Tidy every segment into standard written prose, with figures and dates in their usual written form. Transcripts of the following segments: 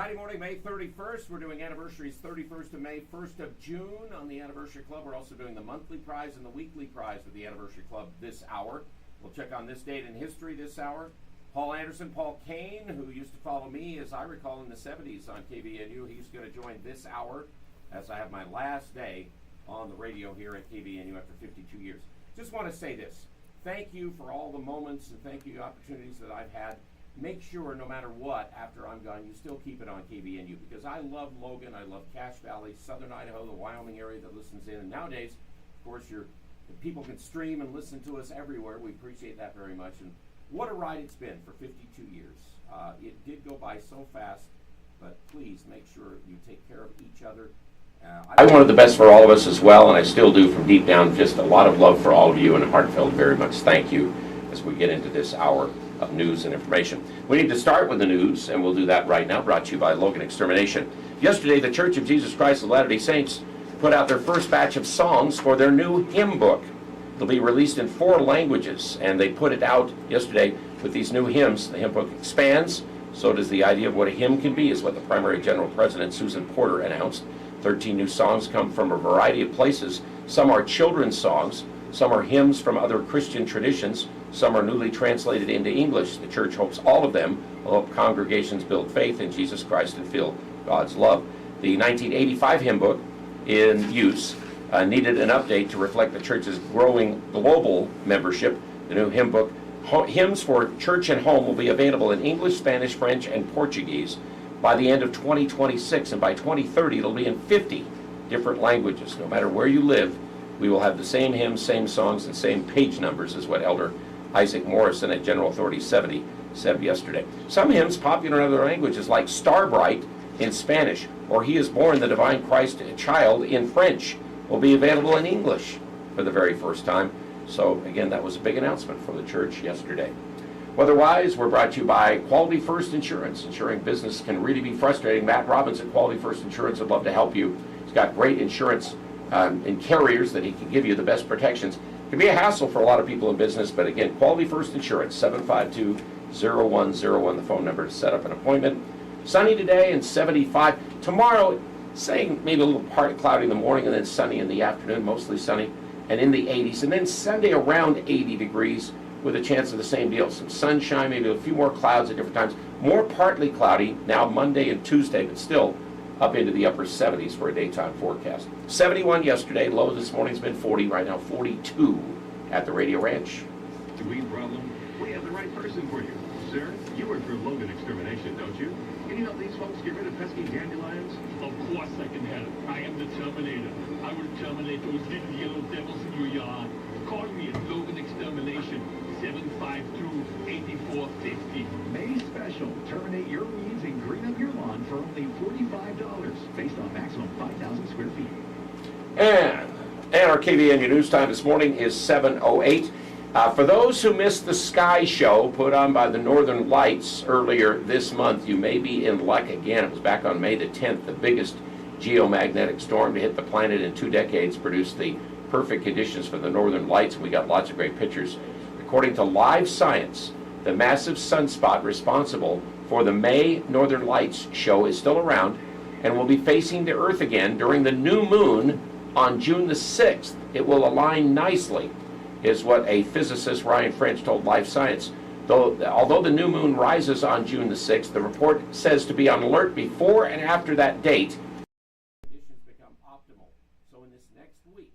Friday morning, May 31st. We're doing anniversaries 31st of May, 1st of June on the Anniversary Club. We're also doing the monthly prize and the weekly prize with the Anniversary Club this hour. We'll check on this date in history this hour. Paul Anderson, Paul Kane, who used to follow me, as I recall, in the 70s on KVNU. He's going to join this hour as I have my last day on the radio here at KVNU after 52 years. Just want to say this. Thank you for all the moments and thank you opportunities that I've had. Make sure, no matter what, after I'm gone, you still keep it on KVNU, because I love Logan, I love Cache Valley, Southern Idaho, the Wyoming area that listens in, and nowadays, of course, people can stream and listen to us everywhere. We appreciate that very much, and what a ride it's been for 52 years. It did go by so fast, but please make sure you take care of each other. I wanted the best for all of us as well, and I still do from deep down. Just a lot of love for all of you, and a heartfelt very much thank you as we get into this hour of news and information. We need to start with the news, and we'll do that right now, brought to you by Logan Extermination. Yesterday, the Church of Jesus Christ of Latter-day Saints put out their first batch of songs for their new hymn book. It'll be released in 4 languages, and they put it out yesterday with these new hymns. The hymn book expands, so does the idea of what a hymn can be, is what the primary general president, Susan Porter, announced. 13 new songs come from a variety of places. Some are children's songs, some are hymns from other Christian traditions, some are newly translated into English. The church hopes all of them will help congregations build faith in Jesus Christ and feel God's love. The 1985 hymn book in use needed an update to reflect the church's growing global membership. The new hymn book, Hymns for Church and Home, will be available in English, Spanish, French, and Portuguese by the end of 2026, and by 2030 it'll be in 50 different languages. No matter where you live, we will have the same hymns, same songs, and same page numbers, is what Elder Isaac Morrison at General Authority 70 said yesterday. Some hymns popular in other languages, like Starbright in Spanish, or He is Born, the Divine Christ Child in French, will be available in English for the very first time. So again, that was a big announcement from the church yesterday. Weather-wise, we're brought to you by Quality First Insurance. Insuring business can really be frustrating. Matt Robbins at Quality First Insurance would love to help you. He's got great insurance and carriers that he can give you the best protections. It can be a hassle for a lot of people in business, but again, Quality First Insurance, 752-0101, the phone number to set up an appointment. Sunny today and 75. Tomorrow, saying maybe a little part cloudy in the morning and then sunny in the afternoon, mostly sunny, and in the 80s. And then Sunday around 80 degrees with a chance of the same deal. Some sunshine, maybe a few more clouds at different times. More partly cloudy now Monday and Tuesday, but still up into the upper 70s for a daytime forecast. 71 yesterday, low this morning's been 40, right now 42 at the Radio Ranch. The weed problem? We have the right person for you. Sir, you work for Logan Extermination, don't you? Can you help these folks get rid of pesky dandelions? Of course I can help. I am the Terminator. I will terminate those little yellow devils in your yard. Call me at Logan Extermination, 752-8450. May special. Terminate your weeds and green up your lawn for only $45, based on maximum 5,000 square feet. And our KVNU news time this morning is 7:08. For those who missed the Sky Show put on by the Northern Lights earlier this month, you may be in luck again. It was back on May the 10th, the biggest geomagnetic storm to hit the planet in 2 decades, produced the perfect conditions for the Northern Lights, and we got lots of great pictures. According to Live Science, the massive sunspot responsible for the May Northern Lights show is still around and will be facing the Earth again during the new moon on June the 6th. It will align nicely, is what a physicist, Ryan French, told Live Science. Although the new moon rises on June the 6th, the report says to be on alert before and after that date. Conditions become optimal. So in this next week,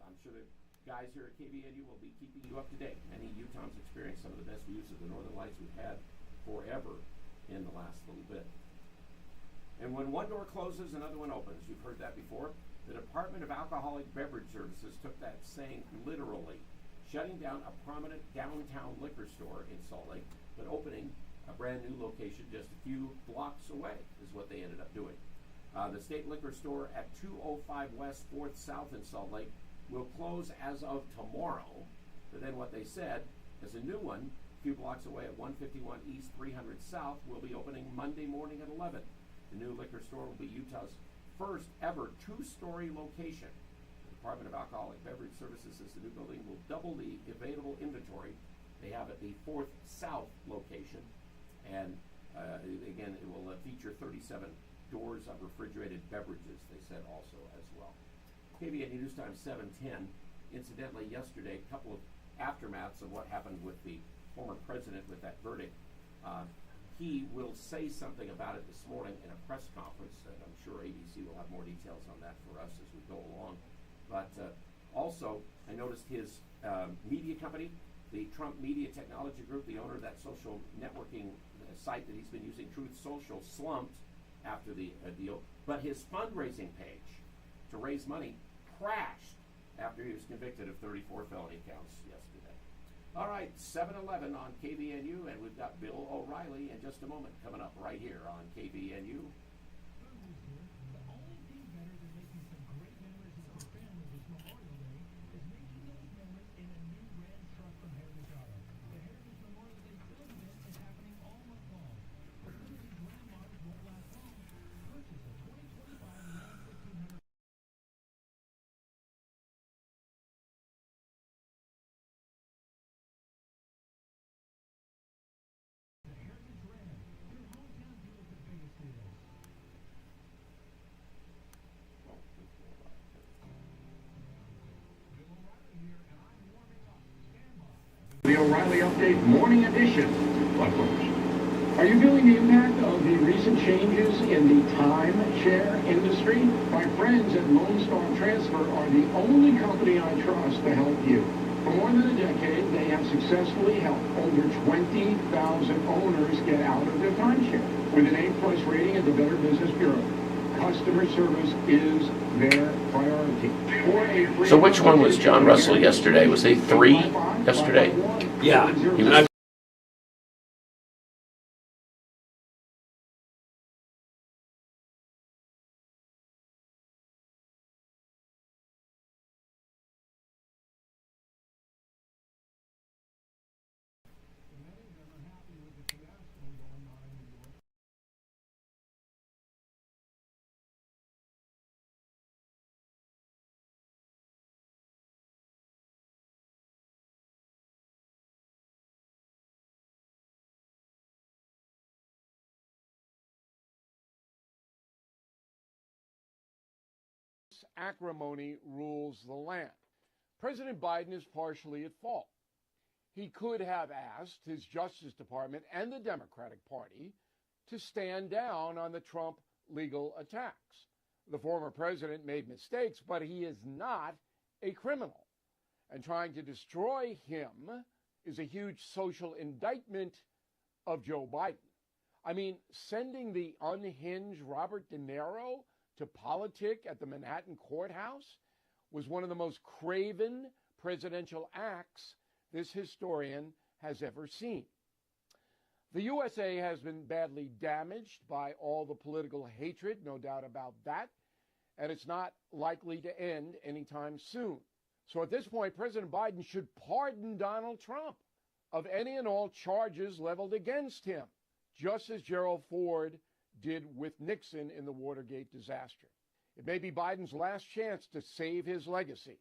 I'm sure the guys here at KVNU will be keeping you up to date. Many Utahns experienced some of the best views of the Northern Lights we've had forever in the last little bit. And when one door closes, another one opens. You've heard that before. The Department of Alcoholic Beverage Services took that saying literally, shutting down a prominent downtown liquor store in Salt Lake, but opening a brand new location just a few blocks away is what they ended up doing. The state liquor store at 205 West 4th South in Salt Lake will close as of tomorrow, but then what they said is a new one a few blocks away at 151 East 300 South will be opening Monday morning at 11. The new liquor store will be Utah's first ever 2-story location. The Department of Alcoholic Beverage Services says the new building will double the available inventory they have at the 4th South location, and Again, it will feature 37 doors of refrigerated beverages, they said also as well. KVNU News Time 7:10. Incidentally, yesterday, a couple of aftermaths of what happened with the former president with that verdict. He will say something about it this morning in a press conference, and I'm sure ABC will have more details on that for us as we go along. But also, I noticed his media company, the Trump Media Technology Group, the owner of that social networking site that he's been using, Truth Social, slumped after the deal. But his fundraising page to raise money crashed after he was convicted of 34 felony counts yesterday. All right, 7:11 on KVNU, and we've got Bill O'Reilly in just a moment coming up right here on KVNU. The O'Reilly Update Morning Edition. But first, are you feeling the impact of the recent changes in the timeshare industry? My friends at Lone Star Transfer are the only company I trust to help you. For more than a decade, they have successfully helped over 20,000 owners get out of their timeshare. With an A+ rating at the Better Business Bureau, customer service is their priority. So which one was John Russell yesterday? Was he 3 yesterday? Yeah. He was. Acrimony rules the land. President Biden is partially at fault. He could have asked his Justice Department and the Democratic Party to stand down on the Trump legal attacks. The former president made mistakes, but he is not a criminal. And trying to destroy him is a huge social indictment of Joe Biden. I mean, sending the unhinged Robert De Niro to politic at the Manhattan courthouse was one of the most craven presidential acts this historian has ever seen. The USA has been badly damaged by all the political hatred, no doubt about that, and it's not likely to end anytime soon. So at this point, President Biden should pardon Donald Trump of any and all charges leveled against him, just as Gerald Ford did with Nixon in the Watergate disaster. It may be Biden's last chance to save his legacy,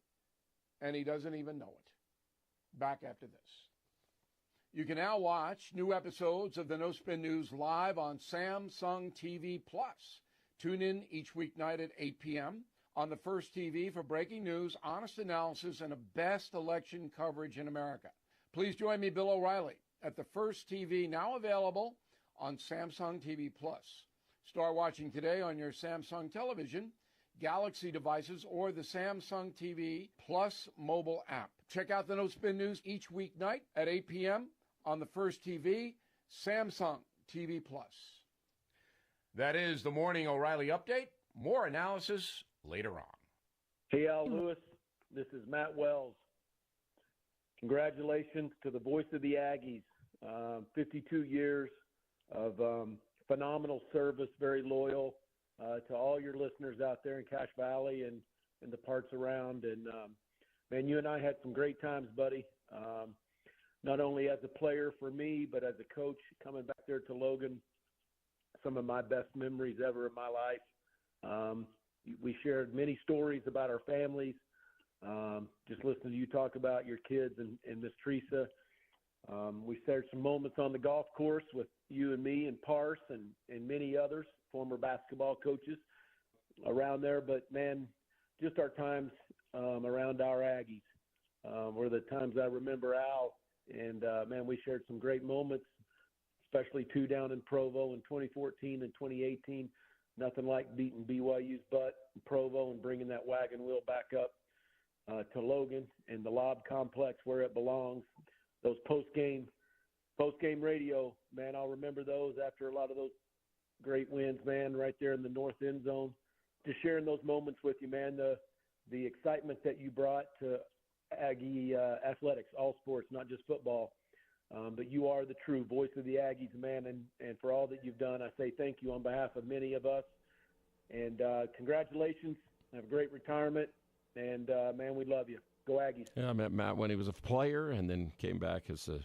and he doesn't even know it. Back after this. You can now watch new episodes of the No Spin News live on Samsung TV Plus. Tune in each weeknight at 8 p.m. on the First TV for breaking news, honest analysis, and the best election coverage in America. Please join me, Bill O'Reilly, at the First TV, now available on Samsung TV Plus. Start watching today on your Samsung television, Galaxy devices, or the Samsung TV Plus mobile app. Check out the No Spin News each weeknight at 8 p.m. on the First TV, Samsung TV Plus. That is the Morning O'Reilly Update. More analysis later on. Hey, Al Lewis. This is Matt Wells. Congratulations to the voice of the Aggies. 52 years of phenomenal service, very loyal to all your listeners out there in Cache Valley and the parts around. And, man, you and I had some great times, buddy. Not only as a player for me, but as a coach coming back there to Logan. Some of my best memories ever in my life. We shared many stories about our families. Just listening to you talk about your kids and Miss Teresa. We shared some moments on the golf course with you and me and Parse and many others, former basketball coaches around there. But, man, just our times around our Aggies were the times I remember, Al. And, man, we shared some great moments, especially two down in Provo in 2014 and 2018. Nothing like beating BYU's butt in Provo and bringing that wagon wheel back up to Logan and the Lob Complex where it belongs. Those post-game radio, man, I'll remember those after a lot of those great wins, man, right there in the north end zone. Just sharing those moments with you, man, the excitement that you brought to Aggie athletics, all sports, not just football. But you are the true voice of the Aggies, man, and for all that you've done, I say thank you on behalf of many of us. And congratulations. Have a great retirement. And, man, we love you. Go Aggies. Yeah, I met Matt when he was a player and then came back as a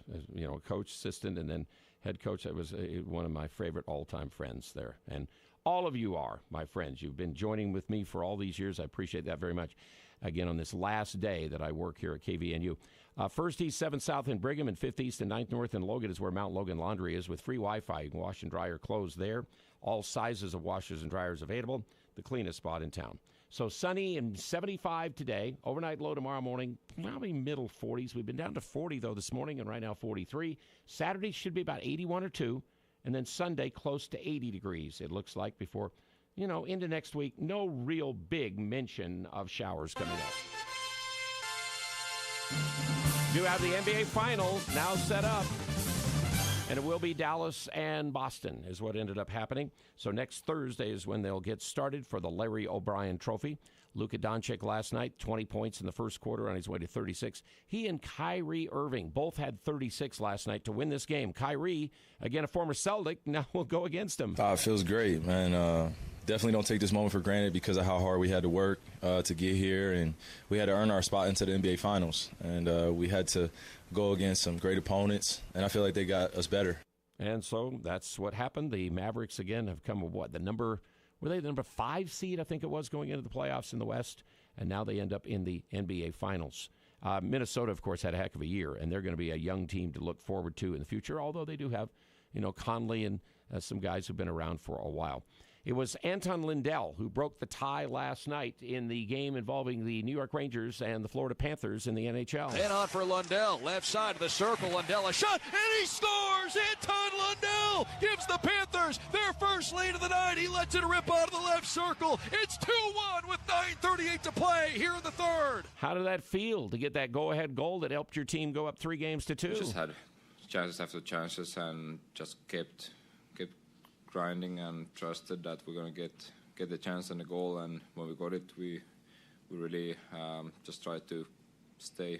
coach, assistant, and then head coach. I was one of my favorite all-time friends there. And all of you are my friends. You've been joining with me for all these years. I appreciate that very much. Again, on this last day that I work here at KVNU. 1st East, 7th South in Brigham, and 5th East and 9th North in Logan is where Mount Logan Laundry is with free Wi-Fi. You can wash and dry your clothes there. All sizes of washers and dryers available. The cleanest spot in town. So sunny and 75 today. Overnight low tomorrow morning, probably middle 40s. We've been down to 40, though, this morning, and right now 43. Saturday should be about 81 or 2. And then Sunday close to 80 degrees, it looks like, before, into next week. No real big mention of showers coming up. Do have the NBA Finals now set up. And it will be Dallas and Boston is what ended up happening. So next Thursday is when they'll get started for the Larry O'Brien Trophy. Luka Doncic last night, 20 points in the first quarter on his way to 36. He and Kyrie Irving both had 36 last night to win this game. Kyrie, again, a former Celtic, now will go against him. It feels great, man. Definitely don't take this moment for granted because of how hard we had to work to get here, and we had to earn our spot into the NBA Finals. And we had to go against some great opponents, and I feel like they got us better. And so that's what happened. The Mavericks, again, have come with the number 5 seed, I think it was, going into the playoffs in the West, and now they end up in the NBA Finals. Minnesota, of course, had a heck of a year, and they're going to be a young team to look forward to in the future, although they do have, Conley and some guys who've been around for a while. It was Anton Lindell who broke the tie last night in the game involving the New York Rangers and the Florida Panthers in the NHL. And on for Lundell, left side of the circle. Lundell a shot, and he scores! Anton Lundell gives the Panthers their first lead of the night. He lets it rip out of the left circle. It's 2-1 with 9:38 to play here in the third. How did that feel to get that go-ahead goal that helped your team go up 3-2? We just had chances after chances and just kept grinding and trusted that we're going to get the chance and the goal. And when we got it, we really just tried to stay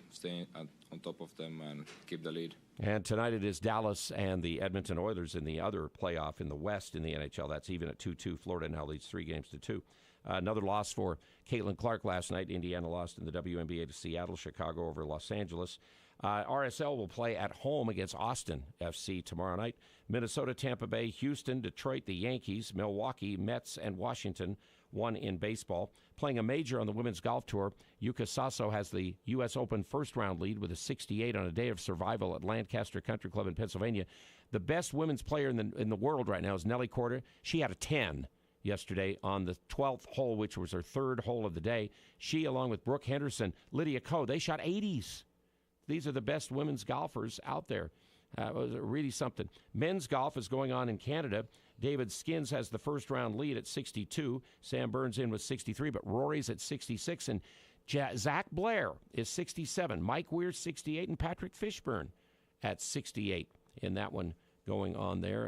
on top of them and keep the lead. And tonight it is Dallas and the Edmonton Oilers in the other playoff in the West in the NHL. That's even at 2-2. Florida now leads 3-2. Another loss for Caitlin Clark last night. Indiana lost in the WNBA to Seattle, Chicago over Los Angeles. RSL will play at home against Austin FC tomorrow night. Minnesota, Tampa Bay, Houston, Detroit, the Yankees, Milwaukee, Mets, and Washington, one in baseball. Playing a major on the Women's Golf Tour, Yuka Saso has the U.S. Open first-round lead with a 68 on a day of survival at Lancaster Country Club in Pennsylvania. The best women's player in the world right now is Nelly Korda. She had a 10 yesterday on the 12th hole, which was her third hole of the day. She, along with Brooke Henderson, Lydia Ko, they shot 80s. These are the best women's golfers out there. It was really something. Men's golf is going on in Canada. David Skins has the first-round lead at 62. Sam Burns in with 63, but Rory's at 66. And Zach Blair is 67. Mike Weir, 68. And Patrick Fishburne at 68 in that one going on there.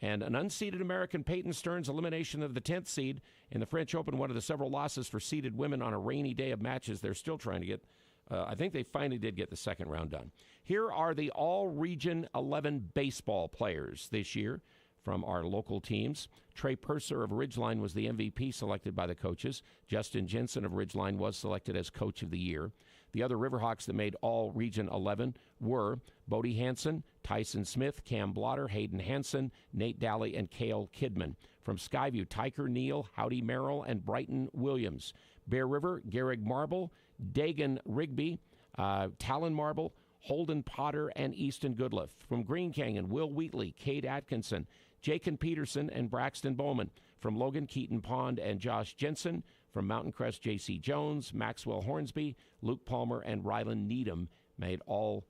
And an unseeded American, Peyton Stearns, elimination of the 10th seed in the French Open, one of the several losses for seeded women on a rainy day of matches. They're still trying to get I think they finally did get the second round done. Here are the all-region 11 baseball players this year from our local teams. Trey Purser of Ridgeline was the MVP selected by the coaches. Justin Jensen of Ridgeline was selected as Coach of the Year. The other Riverhawks that made all-region 11 were Bodie Hansen, Tyson Smith, Cam Blotter, Hayden Hansen, Nate Daly, and Cale Kidman. From Skyview, Tyker Neal, Howdy Merrill, and Brighton Williams. Bear River, Garrig Marble, Dagan Rigby, Talon Marble, Holden Potter and Easton Goodliff. From Green Canyon, Will Wheatley, Cade Atkinson, Jakin Peterson, and Braxton Bowman. From Logan, Keaton Pond and Josh Jensen. From Mountain Crest, J.C. Jones, Maxwell Hornsby, Luke Palmer, and Rylan Needham made all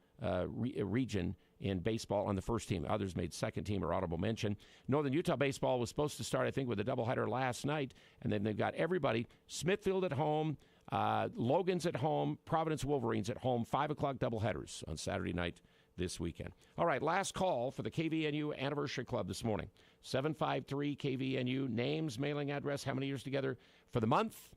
region in baseball on the first team. Others made second team or honorable mention. Northern Utah baseball was supposed to start, I think, with a doubleheader last night, and then they've got everybody. Smithfield at home, Logan's at home, Providence Wolverines at home, 5 o'clock doubleheaders on Saturday night this weekend. All right, last call for the KVNU Anniversary Club this morning. 753 KVNU, names, mailing address, how many years together for the month,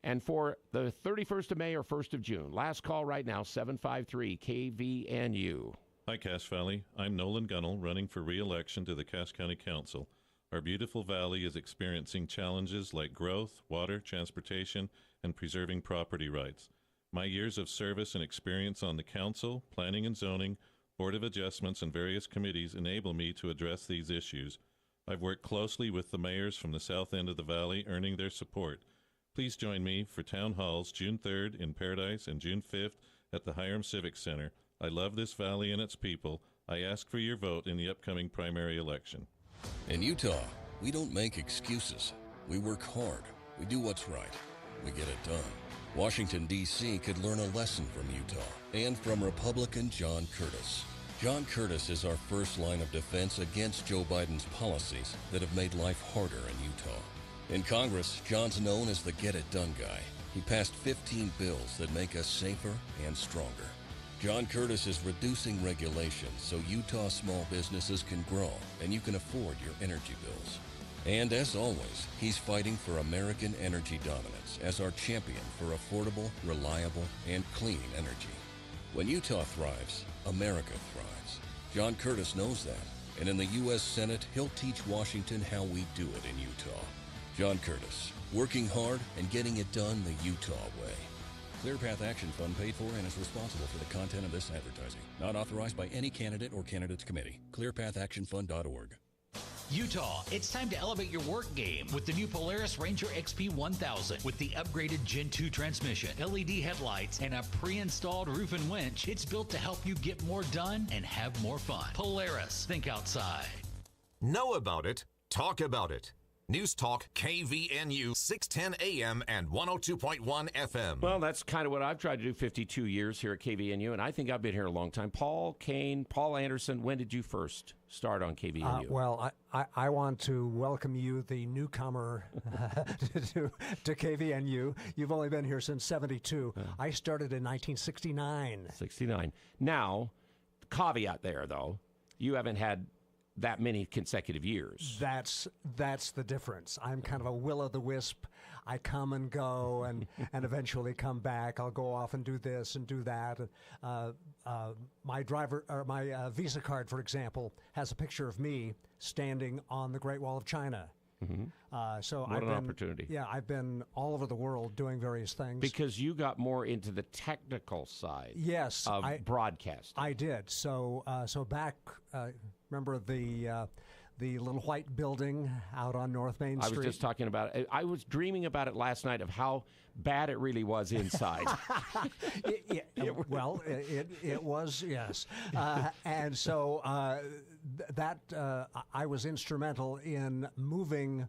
and for the 31st of May or 1st of June. Last call right now, 753 KVNU. Hi, Cache Valley. I'm Nolan Gunnell, running for re-election to the Cache County Council. Our beautiful valley is experiencing challenges like growth, water, transportation, and preserving property rights. My years of service and experience on the council, planning and zoning, Board of Adjustments, and various committees enable me to address these issues. I've worked closely with the mayors from the south end of the valley, earning their support. Please join me for town halls June 3rd in Paradise and June 5th at the Hiram Civic Center. I love this valley and its people. I ask for your vote in the upcoming primary election. In Utah, we don't make excuses. We work hard. We do what's right. We get it done. Washington, D.C. could learn a lesson from Utah and from Republican John Curtis. John Curtis is our first line of defense against Joe Biden's policies that have made life harder in Utah. In Congress, John's known as the get-it-done guy. He passed 15 bills that make us safer and stronger. John Curtis is reducing regulations so Utah small businesses can grow and you can afford your energy bills. And as always, he's fighting for American energy dominance as our champion for affordable, reliable, and clean energy. When Utah thrives, America thrives. John Curtis knows that, and in the U.S. Senate, he'll teach Washington how we do it in Utah. John Curtis, working hard and getting it done the Utah way. ClearPath Action Fund paid for and is responsible for the content of this advertising. Not authorized by any candidate or candidates committee. ClearPathActionFund.org. Utah, it's time to elevate your work game with the new Polaris Ranger XP 1000. With the upgraded Gen 2 transmission, LED headlights, and a pre-installed roof and winch, it's built to help you get more done and have more fun. Polaris, think outside. Know about it. Talk about it. News Talk KVNU 610 AM and 102.1 FM. Well, that's kind of what I've tried to do 52 years here at KVNU, and I think I've been here a long time. Paul Kane, Paul Anderson, when did you first start on KVNU? Well, I want to welcome you, the newcomer, to KVNU. You've only been here since 72. I started in 1969. 69. Now, caveat there, though, you haven't had that many consecutive years. That's the difference. I'm kind of a will-o'-the-wisp. I come and go and eventually come back. I'll go off and do this and do that. My Visa card, for example, has a picture of me standing on the Great Wall of China. Mm-hmm. So what an opportunity. Yeah, I've been all over the world doing various things. Because you got more into the technical side of broadcasting. I did. So back, remember the little white building out on North Main Street? I was just talking about it. I was dreaming about it last night of how bad it really was inside. It was, yes. And so I was instrumental in moving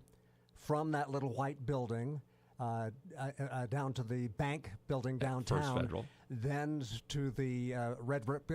from that little white building down to the bank building downtown. First Federal. Then to the red brick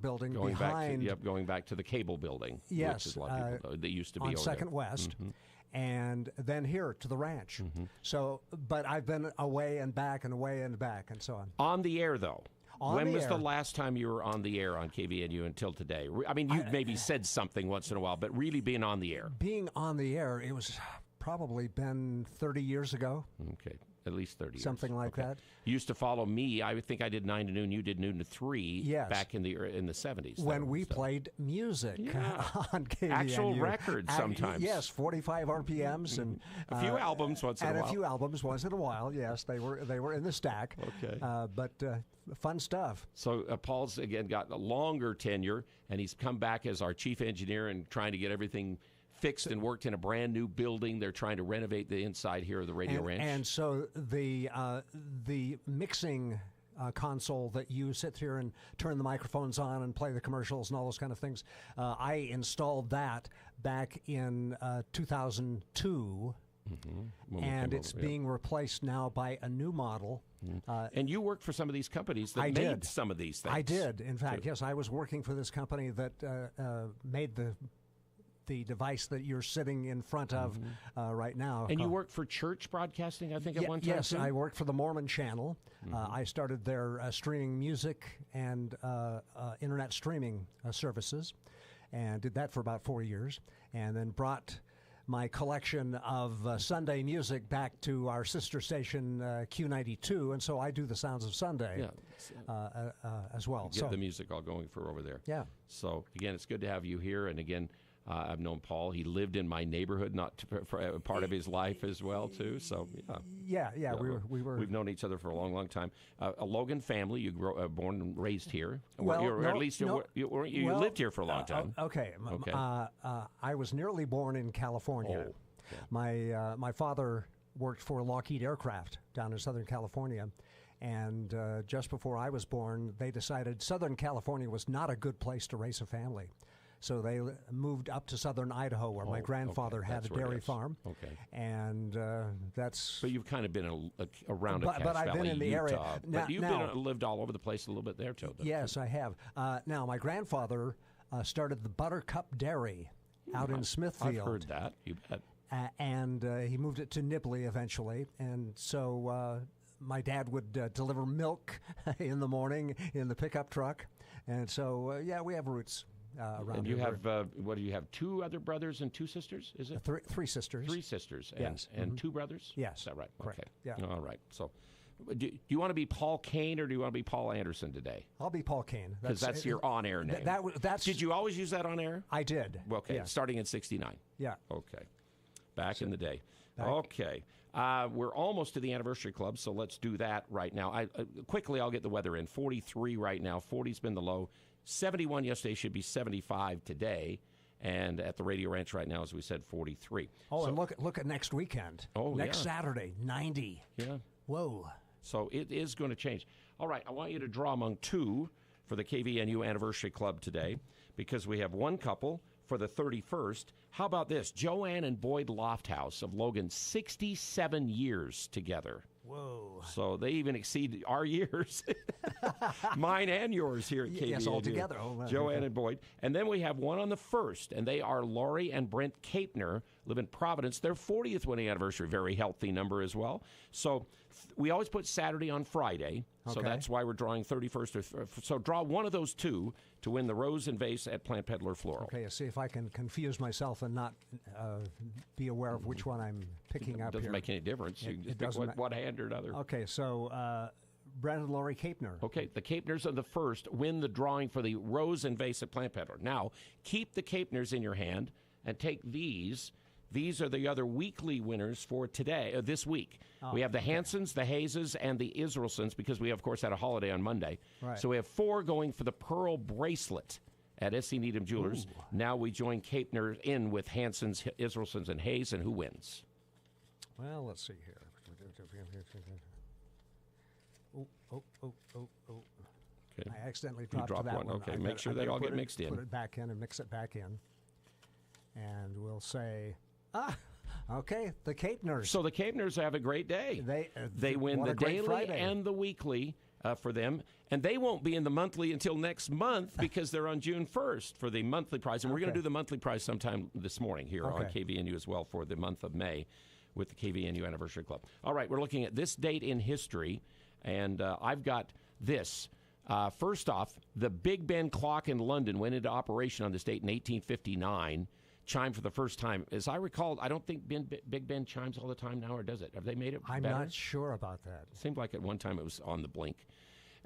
building going back to the cable building. Yes, which is a lot of people know. They used to be on over Second there. West. Mm-hmm. And then here to the ranch. Mm-hmm. So, but I've been away and back and away and back and so on. On the air, though. When was the last time you were on the air on KVNU until today? I mean, you maybe said something once in a while, but really being on the air. Being on the air, it was probably been 30 years ago. Okay. At least 30 years. Something like that. You used to follow me. I think I did 9 to noon. You did noon to 3 back in the 70s. When we played music on KVNU. Actual records sometimes. Yes, 45 RPMs. And a few albums once in a while. And a few albums once in a while, yes. They were in the stack. Okay. But fun stuff. So Paul's, again, got a longer tenure, and he's come back as our chief engineer and trying to get everything fixed and worked in a brand new building. They're trying to renovate the inside here of the Radio Ranch. And so the mixing console that you sit here and turn the microphones on and play the commercials and all those kind of things. I installed that back in 2002. And it's being replaced now by a new model. And you worked for some of these companies that made some of these things. I did. In fact, yes, I was working for this company that made the device that you're sitting in front of right now. And you worked for church broadcasting, I think, at one time, Yes, too? I worked for the Mormon Channel. I started their streaming music and internet streaming services, and did that for about 4 years, and then brought my collection of Sunday music back to our sister station, Q92, and so I do the Sounds of Sunday as well. Get the music all going for over there. Yeah. So, again, it's good to have you here, and again, I've known Paul. He lived in my neighborhood, for a part of his life as well, too. So, yeah. We've known each other for a long, long time. A Logan family. You born and raised here. Well, or at least you lived here for a long time. Okay. I was nearly born in California. Oh. My father worked for Lockheed Aircraft down in Southern California. And just before I was born, they decided Southern California was not a good place to raise a family. So they moved up to southern Idaho, where my grandfather had a dairy farm. Okay. And that's... So you've kind of been around Cache But I've Valley, been in the Utah. area. But you've lived all over the place a little bit there, too. Yes, I have. Now, my grandfather started the Buttercup Dairy out in Smithfield. I've heard that. You bet. And he moved it to Nibley eventually. And so my dad would deliver milk in the morning in the pickup truck. And so, we have roots. And you have, what do you have, 2 other brothers and 2 sisters, is it? 3 sisters. 3 sisters. Yes. And 2 brothers? Yes. Is that right? Correct. Okay. Yeah. All right. So do you want to be Paul Kane or do you want to be Paul Anderson today? I'll be Paul Kane. Because that's your on-air name. Did you always use that on air? I did. Okay. Yeah. Starting in 69. Yeah. Okay. Back in the day. Okay. We're almost to the anniversary club, so let's do that right now. Quickly, I'll get the weather in. 43 right now. 40's been the low. 71 yesterday, should be 75 today. And at the Radio Ranch right now, as we said, 43. Oh, and look at next weekend. Oh, next Saturday, 90. Yeah. Whoa. So it is going to change. All right, I want you to draw among 2 for the KVNU Anniversary Club today, because we have 1 couple for the 31st. How about this? Joanne and Boyd Lofthouse of Logan, 67 years together. Whoa. So they even exceed our years. Mine and yours here at KVNU. Yes, all together. Oh, Joanne and Boyd. And then we have one on the 1st, and they are Laurie and Brent Kapner, live in Providence. Their 40th wedding anniversary, very healthy number as well. So we always put Saturday on Friday, so that's why we're drawing 31st. So draw one of those 2 to win the rose and vase at Plant Peddler Floral. Okay, see if I can confuse myself and not be aware of which one I'm picking up. Doesn't make any difference. You just pick one hand or another. Okay, so Brent and Laurie Kapner. Okay, the Kapners are the 1st. Win the drawing for the rose and vase at Plant Peddler. Now, keep the Kapners in your hand and take these. These are the other weekly winners for today, this week. We have the Hansons, the Hayeses, and the Israelsons, because we, of course, had a holiday on Monday. Right. So we have 4 going for the pearl bracelet at S.C. Needham Jewelers. Ooh. Now we join Kapner in with Hansons, Israelsons, and Hayes, and who wins? Well, let's see here. Oh. Okay. I accidentally dropped that one. Okay, make sure they all get mixed in. Put it back in and mix it back in. And we'll say, okay, the Kapners. So the Kapners have a great day. They win the daily Friday. and the weekly for them. And they won't be in the monthly until next month because they're on June 1st for the monthly prize. And we're going to do the monthly prize sometime this morning here on KVNU as well for the month of May with the KVNU Anniversary Club. All right, we're looking at this date in history. And I've got this. First off, the Big Ben clock in London went into operation on this date in 1859. Chimed for the first time. As I recall, I don't think Big Ben chimes all the time now, or does it? Have they made it I'm better? not sure about that. It seemed like at one time it was on the blink.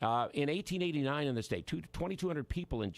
In 1889 on this day, 2,200 people in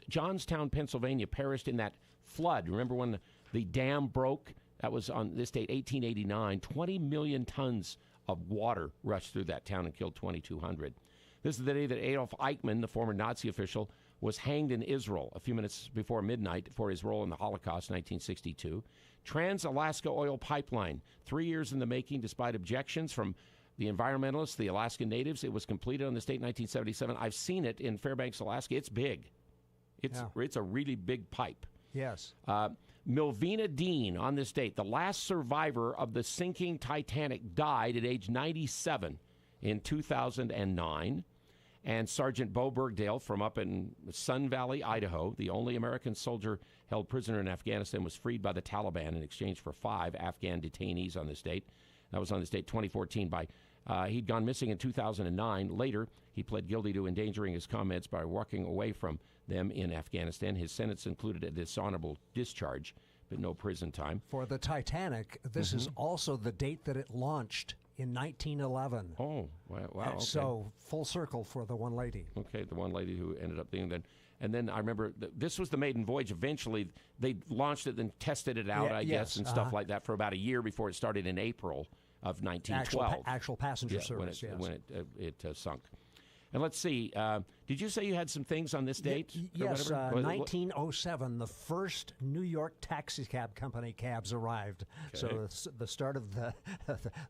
Johnstown, Pennsylvania perished in that flood. Remember when the dam broke? That was on this date, 1889. 20 million tons of water rushed through that town and killed 2,200. This is the day that Adolf Eichmann, the former Nazi official, was hanged in Israel a few minutes before midnight for his role in the Holocaust, 1962. Trans-Alaska Oil Pipeline, 3 years in the making despite objections from the environmentalists, the Alaskan Natives. It was completed on this date in 1977. I've seen it in Fairbanks, Alaska. It's big. It's a really big pipe. Yes. Milvina Dean, on this date, the last survivor of the sinking Titanic, died at age 97 in 2009. And Sergeant Bo Bergdale from up in Sun Valley, Idaho, the only American soldier held prisoner in Afghanistan, was freed by the Taliban in exchange for 5 Afghan detainees on this date. That was on this date, 2014. He'd gone missing in 2009. Later, he pled guilty to endangering his comrades by walking away from them in Afghanistan. His sentence included a dishonorable discharge, but no prison time. For the Titanic, this is also the date that it launched in 1911. Oh, wow. Okay. So full circle for the one lady. Okay, the one lady who ended up being then. And then I remember this was the maiden voyage. Eventually, they launched it and tested it out, I guess, and stuff like that for about a year before it started in April of 1912. Actual passenger service, when it sunk. And let's see, did you say you had some things on this date? Yes, 1907, the first New York taxi cab company cabs arrived. Okay. So the start of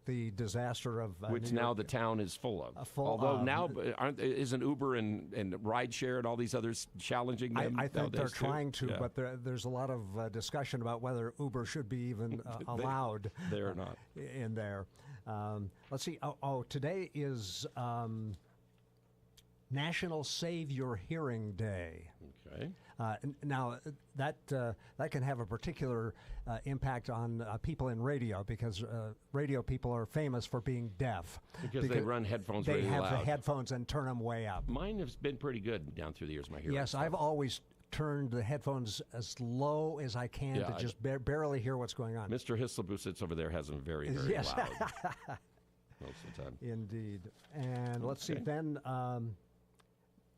the disaster of which New now York. The town is full of. Although now isn't Uber and rideshare and all these others challenging them? I think they're trying to, yeah. but there's a lot of discussion about whether Uber should be even allowed. They are not in there. Let's see. Today is National Save Your Hearing Day. Okay. Now, that can have a particular impact on people in radio because radio people are famous for being deaf. Because they run headphones really loud. They have the headphones and turn them way up. Mine has been pretty good down through the years, my hearing. Yes, I've always turned the headphones as low as I can to just barely hear what's going on. Mr. Hislop, who sits over there, has them very, very loud. Most of the time. Indeed. And let's see, then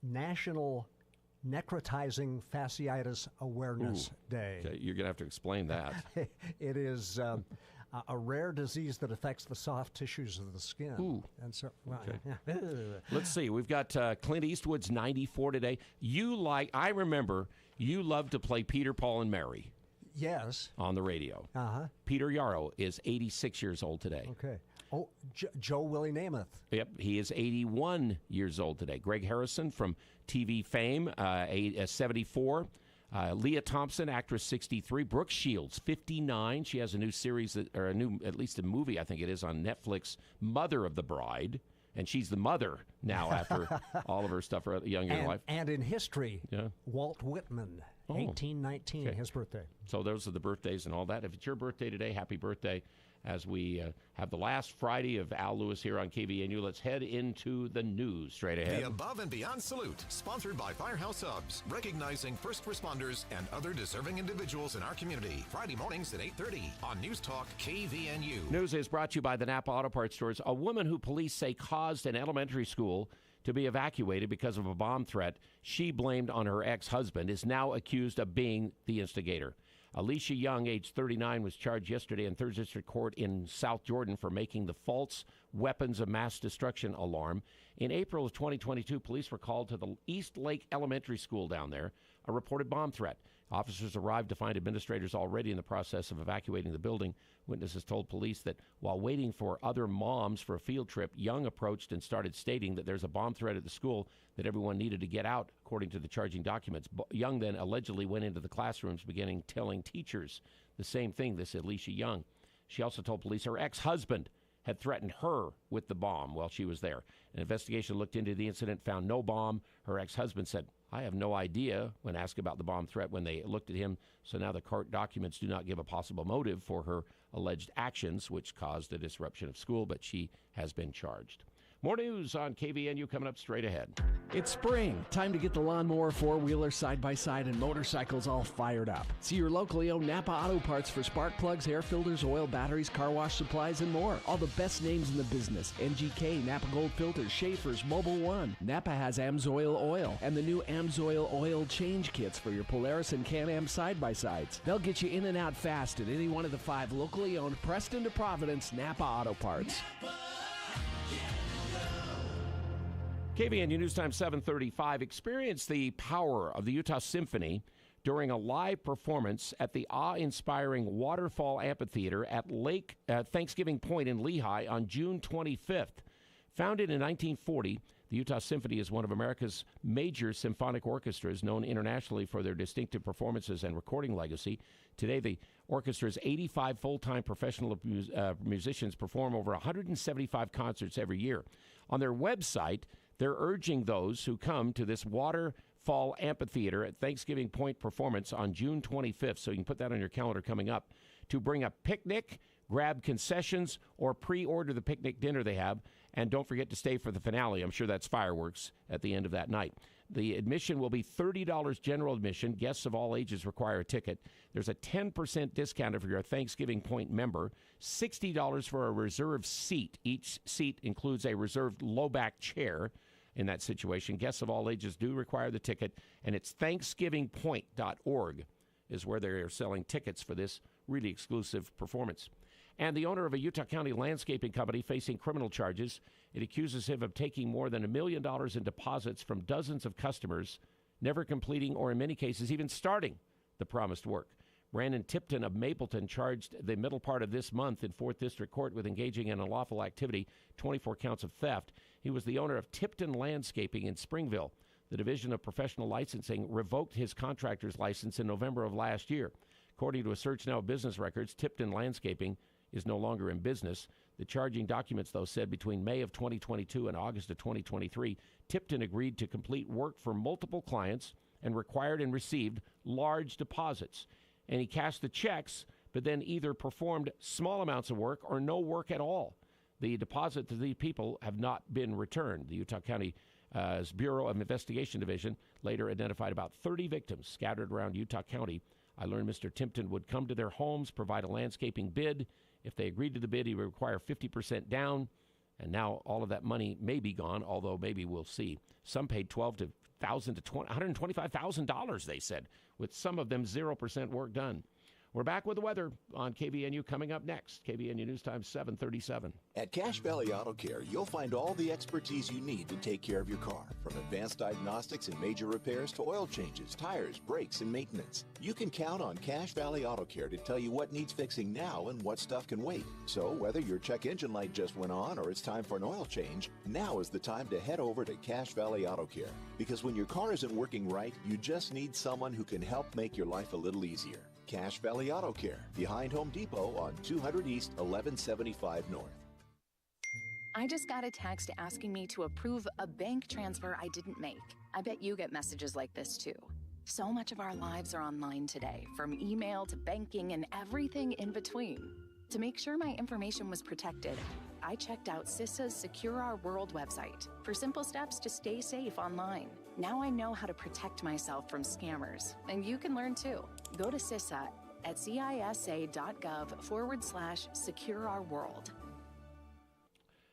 National Necrotizing Fasciitis Awareness Day. Okay, you're going to have to explain that. It is a rare disease that affects the soft tissues of the skin. Ooh. And so, Let's see. We've got Clint Eastwood's 94 today. I remember you loved to play Peter, Paul, and Mary. Yes. On the radio. Uh-huh. Peter Yarrow is 86 years old today. Okay. Oh, Joe Willie Namath. Yep, he is 81 years old today. Greg Harrison from TV fame, 74. Leah Thompson, actress, 63. Brooke Shields, 59. She has a new series, at least a movie, I think it is, on Netflix, Mother of the Bride. And she's the mother now after all of her stuff younger in life. And in history, Walt Whitman, 1819, his birthday. So those are the birthdays and all that. If it's your birthday today, happy birthday. As we have the last Friday of Al Lewis here on KVNU, let's head into the news straight ahead. The Above and Beyond Salute, sponsored by Firehouse Subs, recognizing first responders and other deserving individuals in our community. Friday mornings at 8:30 on News Talk KVNU. News is brought to you by the Napa Auto Parts Stores. A woman who police say caused an elementary school to be evacuated because of a bomb threat she blamed on her ex-husband is now accused of being the instigator. Alicia Young, age 39, was charged yesterday in 3rd District Court in South Jordan for making the false weapons of mass destruction alarm. In April of 2022, police were called to the East Lake Elementary School down there, a reported bomb threat. Officers arrived to find administrators already in the process of evacuating the building. Witnesses told police that while waiting for other moms for a field trip, Young approached and started stating that there's a bomb threat at the school that everyone needed to get out, according to the charging documents. Young then allegedly went into the classrooms, beginning telling teachers the same thing, this Alicia Young. She also told police her ex-husband had threatened her with the bomb while she was there. An investigation looked into the incident, found no bomb. Her ex-husband said, I have no idea, when asked about the bomb threat when they looked at him. So now the court documents do not give a possible motive for her alleged actions, which caused a disruption of school, but she has been charged. More news on KVNU coming up straight ahead. It's spring. Time to get the lawnmower, four-wheeler, side-by-side, and motorcycles all fired up. See your locally owned Napa Auto Parts for spark plugs, air filters, oil, batteries, car wash supplies, and more. All the best names in the business. NGK, Napa Gold Filters, Schaefer's, Mobile One. Napa has Amsoil Oil and the new Amsoil Oil Change Kits for your Polaris and Can-Am side-by-sides. They'll get you in and out fast at any one of the 5 locally owned Preston to Providence Napa Auto Parts. KVNU News Time 7:35. Experience the power of the Utah Symphony during a live performance at the awe-inspiring Waterfall Amphitheater at Thanksgiving Point in Lehigh on June 25th. Founded in 1940, the Utah Symphony is one of America's major symphonic orchestras, known internationally for their distinctive performances and recording legacy. Today, the orchestra's 85 full-time professional musicians perform over 175 concerts every year. On their website, they're urging those who come to this Waterfall Amphitheater at Thanksgiving Point performance on June 25th, so you can put that on your calendar coming up, to bring a picnic, grab concessions, or pre-order the picnic dinner they have, and don't forget to stay for the finale. I'm sure that's fireworks at the end of that night. The admission will be $30 general admission. Guests of all ages require a ticket. There's a 10% discount if you're a Thanksgiving Point member, $60 for a reserved seat. Each seat includes a reserved low-back chair. In that situation, guests of all ages do require the ticket, and it's thanksgivingpoint.org is where they're selling tickets for this really exclusive performance. And the owner of a Utah County landscaping company facing criminal charges, it accuses him of taking more than $1 million in deposits from dozens of customers, never completing or in many cases even starting the promised work. Brandon Tipton of Mapleton charged the middle part of this month in 4th District Court with engaging in unlawful activity, 24 counts of theft. He was the owner of Tipton Landscaping in Springville. The Division of Professional Licensing revoked his contractor's license in November of last year. According to a search now of business records, Tipton Landscaping is no longer in business. The charging documents, though, said between May of 2022 and August of 2023, Tipton agreed to complete work for multiple clients and required and received large deposits. And he cashed the checks, but then either performed small amounts of work or no work at all. The deposits to these people have not been returned. The Utah County Bureau of Investigation Division later identified about 30 victims scattered around Utah County. I learned Mr. Tipton would come to their homes, provide a landscaping bid. If they agreed to the bid, he would require 50% down. And now all of that money may be gone, although maybe we'll see. Some paid $12,000 to $125,000, they said, with some of them 0% work done. We're back with the weather on KVNU coming up next. KVNU News Time 7:37. At Cache Valley Auto Care, you'll find all the expertise you need to take care of your car, from advanced diagnostics and major repairs to oil changes, tires, brakes, and maintenance. You can count on Cache Valley Auto Care to tell you what needs fixing now and what stuff can wait. So whether your check engine light just went on or it's time for an oil change, now is the time to head over to Cache Valley Auto Care. Because when your car isn't working right, you just need someone who can help make your life a little easier. Cache Valley Auto Care, behind Home Depot on 200 East, 1175 North. I just got a text asking me to approve a bank transfer I didn't make. I bet you get messages like this too. So much of our lives are online today, from email to banking and everything in between. To make sure my information was protected, I checked out CISA's Secure Our World website for simple steps to stay safe online. Now I know how to protect myself from scammers, and you can learn too. Go to CISA at cisa.gov/Secure Our World.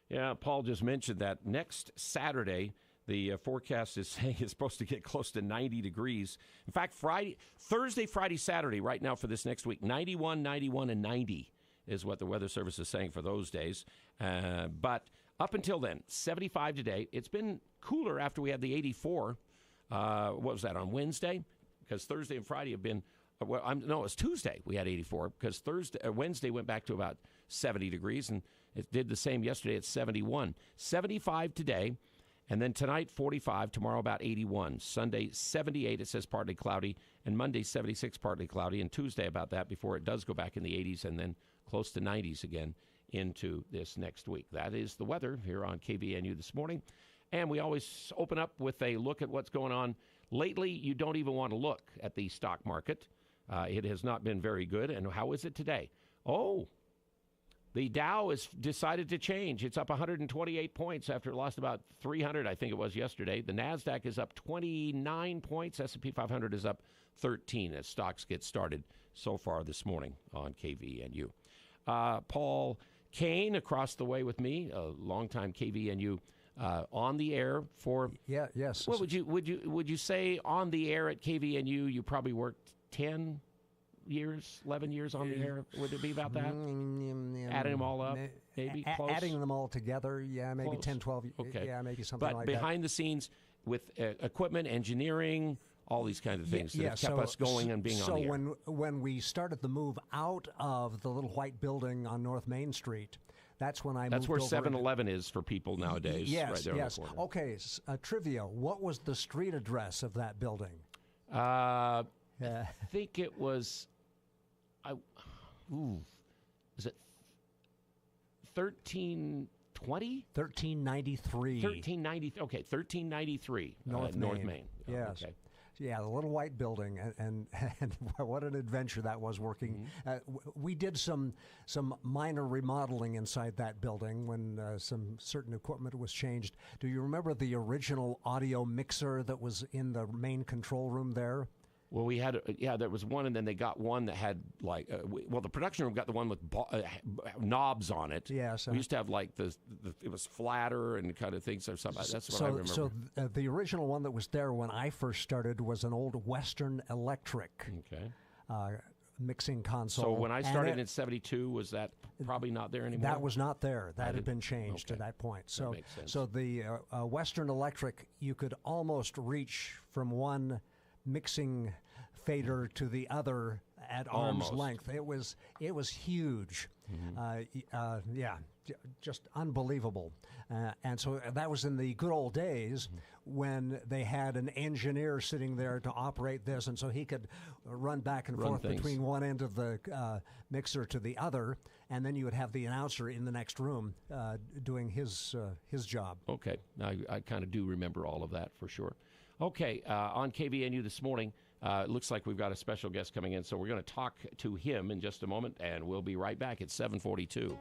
Yeah, Paul just mentioned that next Saturday, the forecast is saying it's supposed to get close to 90 degrees. In fact, Thursday, Friday, Saturday, right now for this next week, 91, 91, and 90 is what the Weather Service is saying for those days. But up until then, 75 today. It's been cooler after we had the 84. What was that, on Wednesday? Because Thursday and Friday have been, no, it was Tuesday we had 84, because Wednesday went back to about 70 degrees, and it did the same yesterday at 71. 75 today, and then tonight 45, tomorrow about 81. Sunday 78, it says partly cloudy, and Monday 76, partly cloudy, and Tuesday about that before it does go back in the 80s and then close to 90s again into this next week. That is the weather here on KVNU this morning. And we always open up with a look at what's going on. Lately, you don't even want to look at the stock market. It has not been very good. And how is it today? Oh, the Dow has decided to change. It's up 128 points after it lost about 300, I think it was yesterday. The NASDAQ is up 29 points. S&P 500 is up 13 as stocks get started so far this morning on KVNU. Paul Kane across the way with me, a longtime KVNU on the air for. Yeah, yes. What would you say on the air at KVNU? You probably worked 10 years, 11 years on the air. Would it be about that? Adding them all up, maybe close. Adding them all together, yeah, maybe close. 10, 12. Okay, yeah, maybe something like that. But behind the scenes with equipment, engineering, all these kinds of things that have kept us going and being on the air. So when we started the move out of the little white building on North Main Street, that's when I moved over. That's where 7-Eleven is for people nowadays. Yes, right there yes. on the corner. Okay, trivia. What was the street address of that building? I think it was, is it 1320? 1393. 1390. Okay, 1393. North Main. Yes. Okay. Yeah, the little white building, and what an adventure that was working. We did some minor remodeling inside that building when some certain equipment was changed. Do you remember the original audio mixer that was in the main control room there? Well, we had, there was one, and then they got one that had, like, the production room got the one with knobs on it. Yes. We used to have, like, it was flatter and kind of things or something. That's what I remember. So the original one that was there when I first started was an old Western Electric mixing console. So when I started in 72, was that probably not there anymore? That was not there. That had been changed at that point. So, that makes sense. So the Western Electric, you could almost reach from one mixing fader to the other at arm's length. It was huge. Just unbelievable. And so that was in the good old days when they had an engineer sitting there to operate this, and so he could run back and forth between one end of the mixer to the other, and then you would have the announcer in the next room doing his job. Okay, I kind of do remember all of that for sure. Okay, on KVNU this morning, it looks like we've got a special guest coming in, so we're going to talk to him in just a moment, and we'll be right back at 7:42.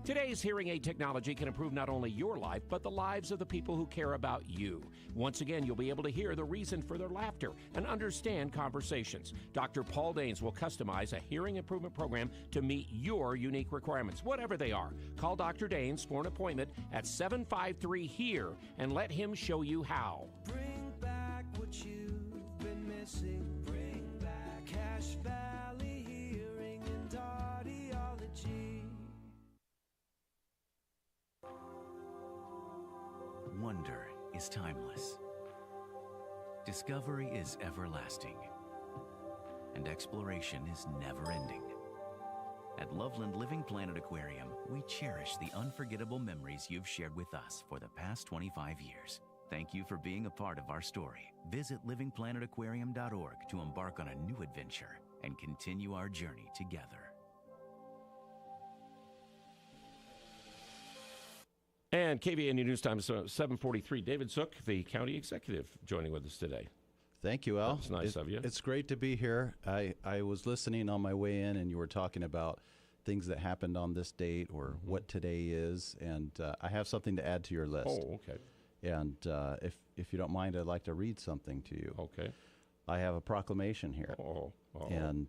Today's hearing aid technology can improve not only your life, but the lives of the people who care about you. Once again, you'll be able to hear the reason for their laughter and understand conversations. Dr. Paul Danes will customize a hearing improvement program to meet your unique requirements, whatever they are. Call Dr. Danes for an appointment at 753-HERE and let him show you how. Bring back what you've been missing. Bring back Cache Valley Hearing and Audiology. Wonder is timeless. Discovery is everlasting. And exploration is never-ending. At Loveland Living Planet Aquarium, we cherish the unforgettable memories you've shared with us for the past 25 years. Thank you for being a part of our story. Visit livingplanetaquarium.org to embark on a new adventure and continue our journey together. And KVNU News Time is 7:43. David Zook, the county executive, joining with us today. Thank you, Al. That's nice of you. It's great to be here. I was listening on my way in, and you were talking about things that happened on this date or what today is, and I have something to add to your list. Oh, okay. And if you don't mind, I'd like to read something to you. Okay. I have a proclamation here. And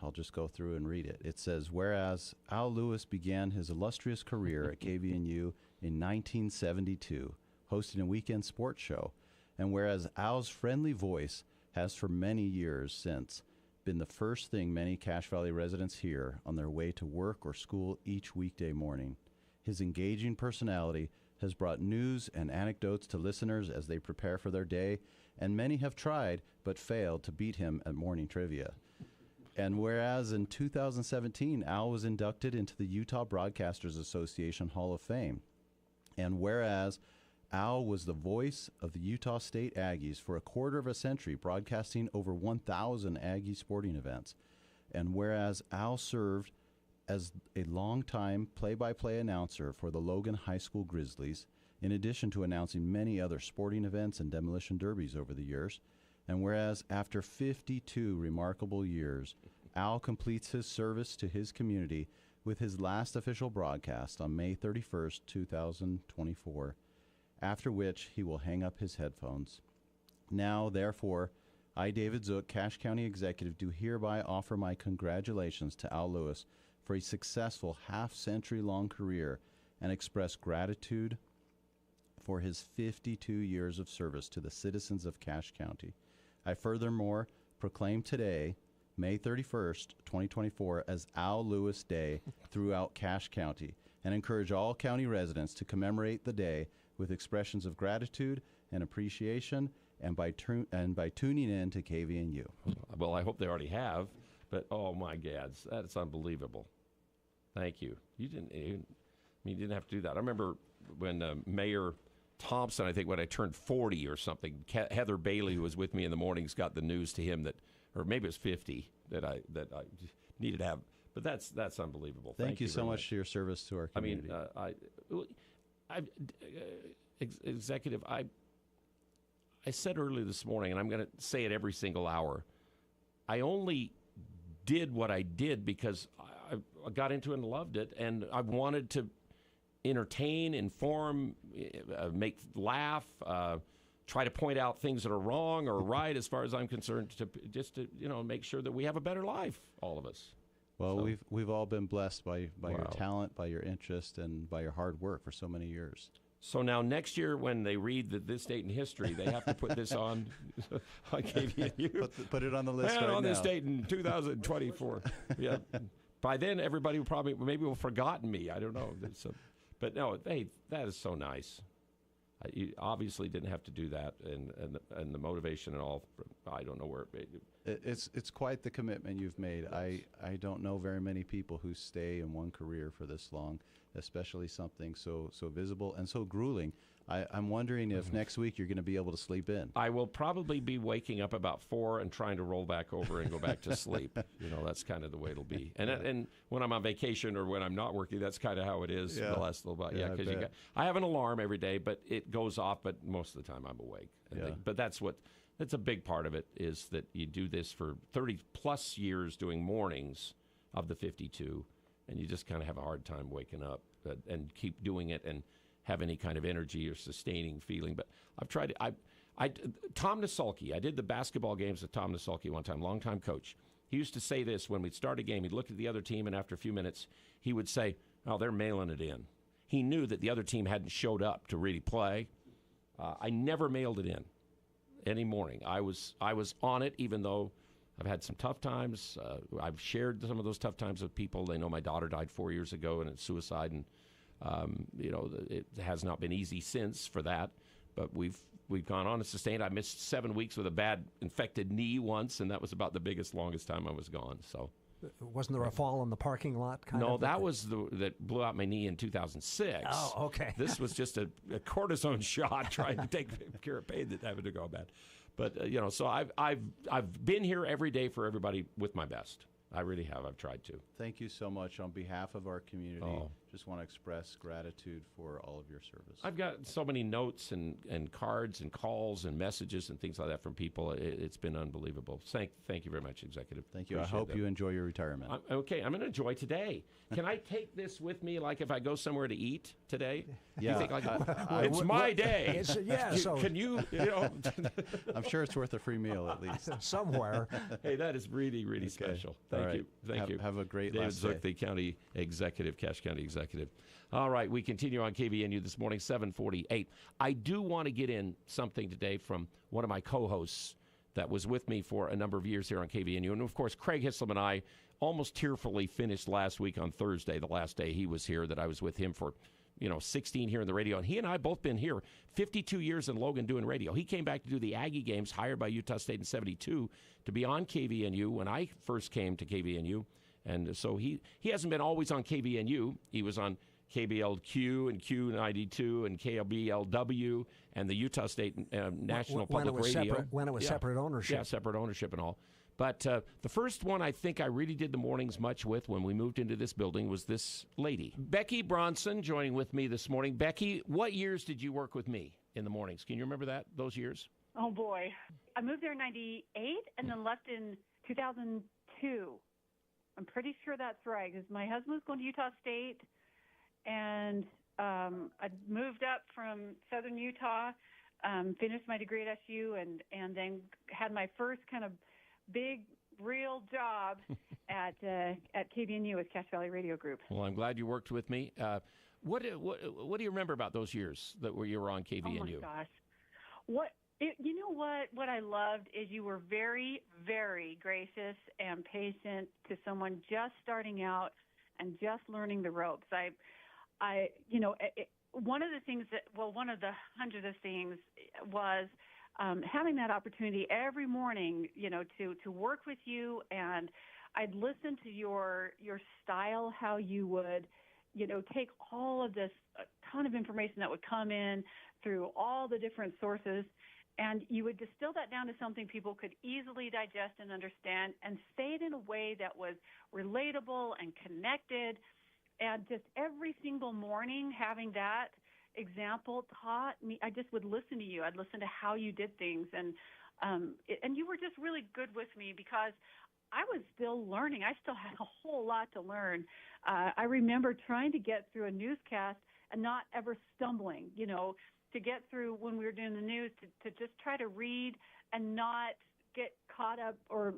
I'll just go through and read it. It says, whereas Al Lewis began his illustrious career at KVNU in 1972, hosting a weekend sports show, and whereas Al's friendly voice has for many years since been the first thing many Cache Valley residents hear on their way to work or school each weekday morning, his engaging personality has brought news and anecdotes to listeners as they prepare for their day, and many have tried but failed to beat him at morning trivia. And whereas in 2017, Al was inducted into the Utah Broadcasters Association Hall of Fame, and whereas Al was the voice of the Utah State Aggies for a quarter of a century, broadcasting over 1,000 Aggie sporting events, and whereas Al served as a longtime play-by-play announcer for the Logan High School Grizzlies, in addition to announcing many other sporting events and demolition derbies over the years, and whereas after 52 remarkable years, Al completes his service to his community with his last official broadcast on May 31st, 2024, after which he will hang up his headphones. Now, therefore, I, David Zook, Cache County Executive, do hereby offer my congratulations to Al Lewis for a successful half-century-long career and express gratitude for his 52 years of service to the citizens of Cache County. I furthermore proclaim today, May 31st, 2024, as Al Lewis Day throughout Cache County, and encourage all county residents to commemorate the day with expressions of gratitude and appreciation and by tuning in to KVNU. Well, I hope they already have, but oh my gads, that's unbelievable. Thank you. You didn't have to do that. I remember when Mayor Thompson, I think when I turned 40 or something, Heather Bailey, who was with me in the mornings, got the news to him that, or maybe it was 50, that I needed to have. But that's unbelievable. Thank you so much for your service to our community. Executive, I said earlier this morning, and I'm going to say it every single hour, I only did what I did because I got into it and loved it, and I wanted to entertain, inform, make laugh, try to point out things that are wrong or right as far as I'm concerned, to make sure that we have a better life, all of us. Well, So- we've all been blessed by your Wow. talent, by your interest, and by your hard work for so many years. So now next year when they read this date in history, they have to put this on KVNU. Put it on the list And right on this now. date in 2024. Yeah. By then, everybody will have forgotten me. I don't know. But no, that is so nice. You obviously didn't have to do that, and the motivation and all. I don't know where. It's quite the commitment you've made. I don't know very many people who stay in one career for this long, especially something so visible and so grueling. I'm wondering if next week you're going to be able to sleep in. I will probably be waking up about 4 and trying to roll back over and go back to sleep. That's kind of the way it'll be. And when I'm on vacation or when I'm not working, that's kind of how it is the last little while. Yeah, because I have an alarm every day, but it goes off. But most of the time I'm awake. But that's a big part of it, is that you do this for 30 plus years doing mornings of the 52, and you just kind of have a hard time waking up and keep doing it and have any kind of energy or sustaining feeling. But I've tried Tom Nasulke, I did the basketball games with Tom Nasulke one time, longtime coach. He used to say this when we'd start a game. He'd look at the other team, and after a few minutes, he would say, "Oh, they're mailing it in." He knew that the other team hadn't showed up to really play. I never mailed it in any morning. I was on it, even though I've had some tough times. I've shared some of those tough times with people. They know my daughter died 4 years ago, and it's suicide, and it has not been easy since for that, but we've gone on and sustained. I missed 7 weeks with a bad infected knee once, and that was about the longest time I was gone. So, wasn't there a fall in the parking lot? No, that was that blew out my knee in 2006. Oh, okay. This was just a cortisone shot trying to take care of pain that happened to go bad. But so I've been here every day for everybody with my best. I really have. I've tried to. Thank you so much on behalf of our community. Oh. Just want to express gratitude for all of your service. I've got so many notes and cards and calls and messages and things like that from people. It's been unbelievable. Thank you very much, Executive. Thank you. Appreciate I hope that. you enjoy your retirement. I'm going to enjoy today. Can I take this with me, like if I go somewhere to eat today? Yeah. You think it's my day. Can you? I'm sure it's worth a free meal at least. Somewhere. Hey, that is really, really special. Thank you. Thank you. Have a great David last Zook, day. the county executive, Cache County executive. All right, we continue on KVNU this morning, 7:48. I do want to get in something today from one of my co-hosts that was with me for a number of years here on KVNU. And, of course, Craig Hislam and I almost tearfully finished last week on Thursday, the last day he was here, that I was with him for 16 here in the radio. And he and I both been here 52 years in Logan doing radio. He came back to do the Aggie games, hired by Utah State in 72 to be on KVNU when I first came to KVNU. And so he hasn't been always on KVNU. He was on KBLQ and Q92 and KLBLW and the Utah State National Public Radio. When it was separate ownership. Yeah, separate ownership and all. But the first one I think I really did the mornings much with when we moved into this building was this lady. Becky Bronson joining with me this morning. Becky, what years did you work with me in the mornings? Can you remember those years? Oh, boy. I moved there in 98 and then left in 2002. I'm pretty sure that's right because my husband was going to Utah State, and I moved up from southern Utah, finished my degree at SU, and then had my first kind of big, real job at KVNU with Cache Valley Radio Group. Well, I'm glad you worked with me. What do you remember about those years where you were on KVNU? Oh, my gosh. You know what I loved is you were very, very gracious and patient to someone just starting out and just learning the ropes. One of the things one of the hundreds of things was having that opportunity every morning, to work with you, and I'd listen to your style, how you would, take all of this ton of information that would come in through all the different sources, and you would distill that down to something people could easily digest and understand, and say it in a way that was relatable and connected. And just every single morning having that example taught me, I just would listen to you. I'd listen to how you did things. And you were just really good with me because I was still learning. I still had a whole lot to learn. I remember trying to get through a newscast and not ever stumbling, to get through when we were doing the news, to just try to read and not get caught up or,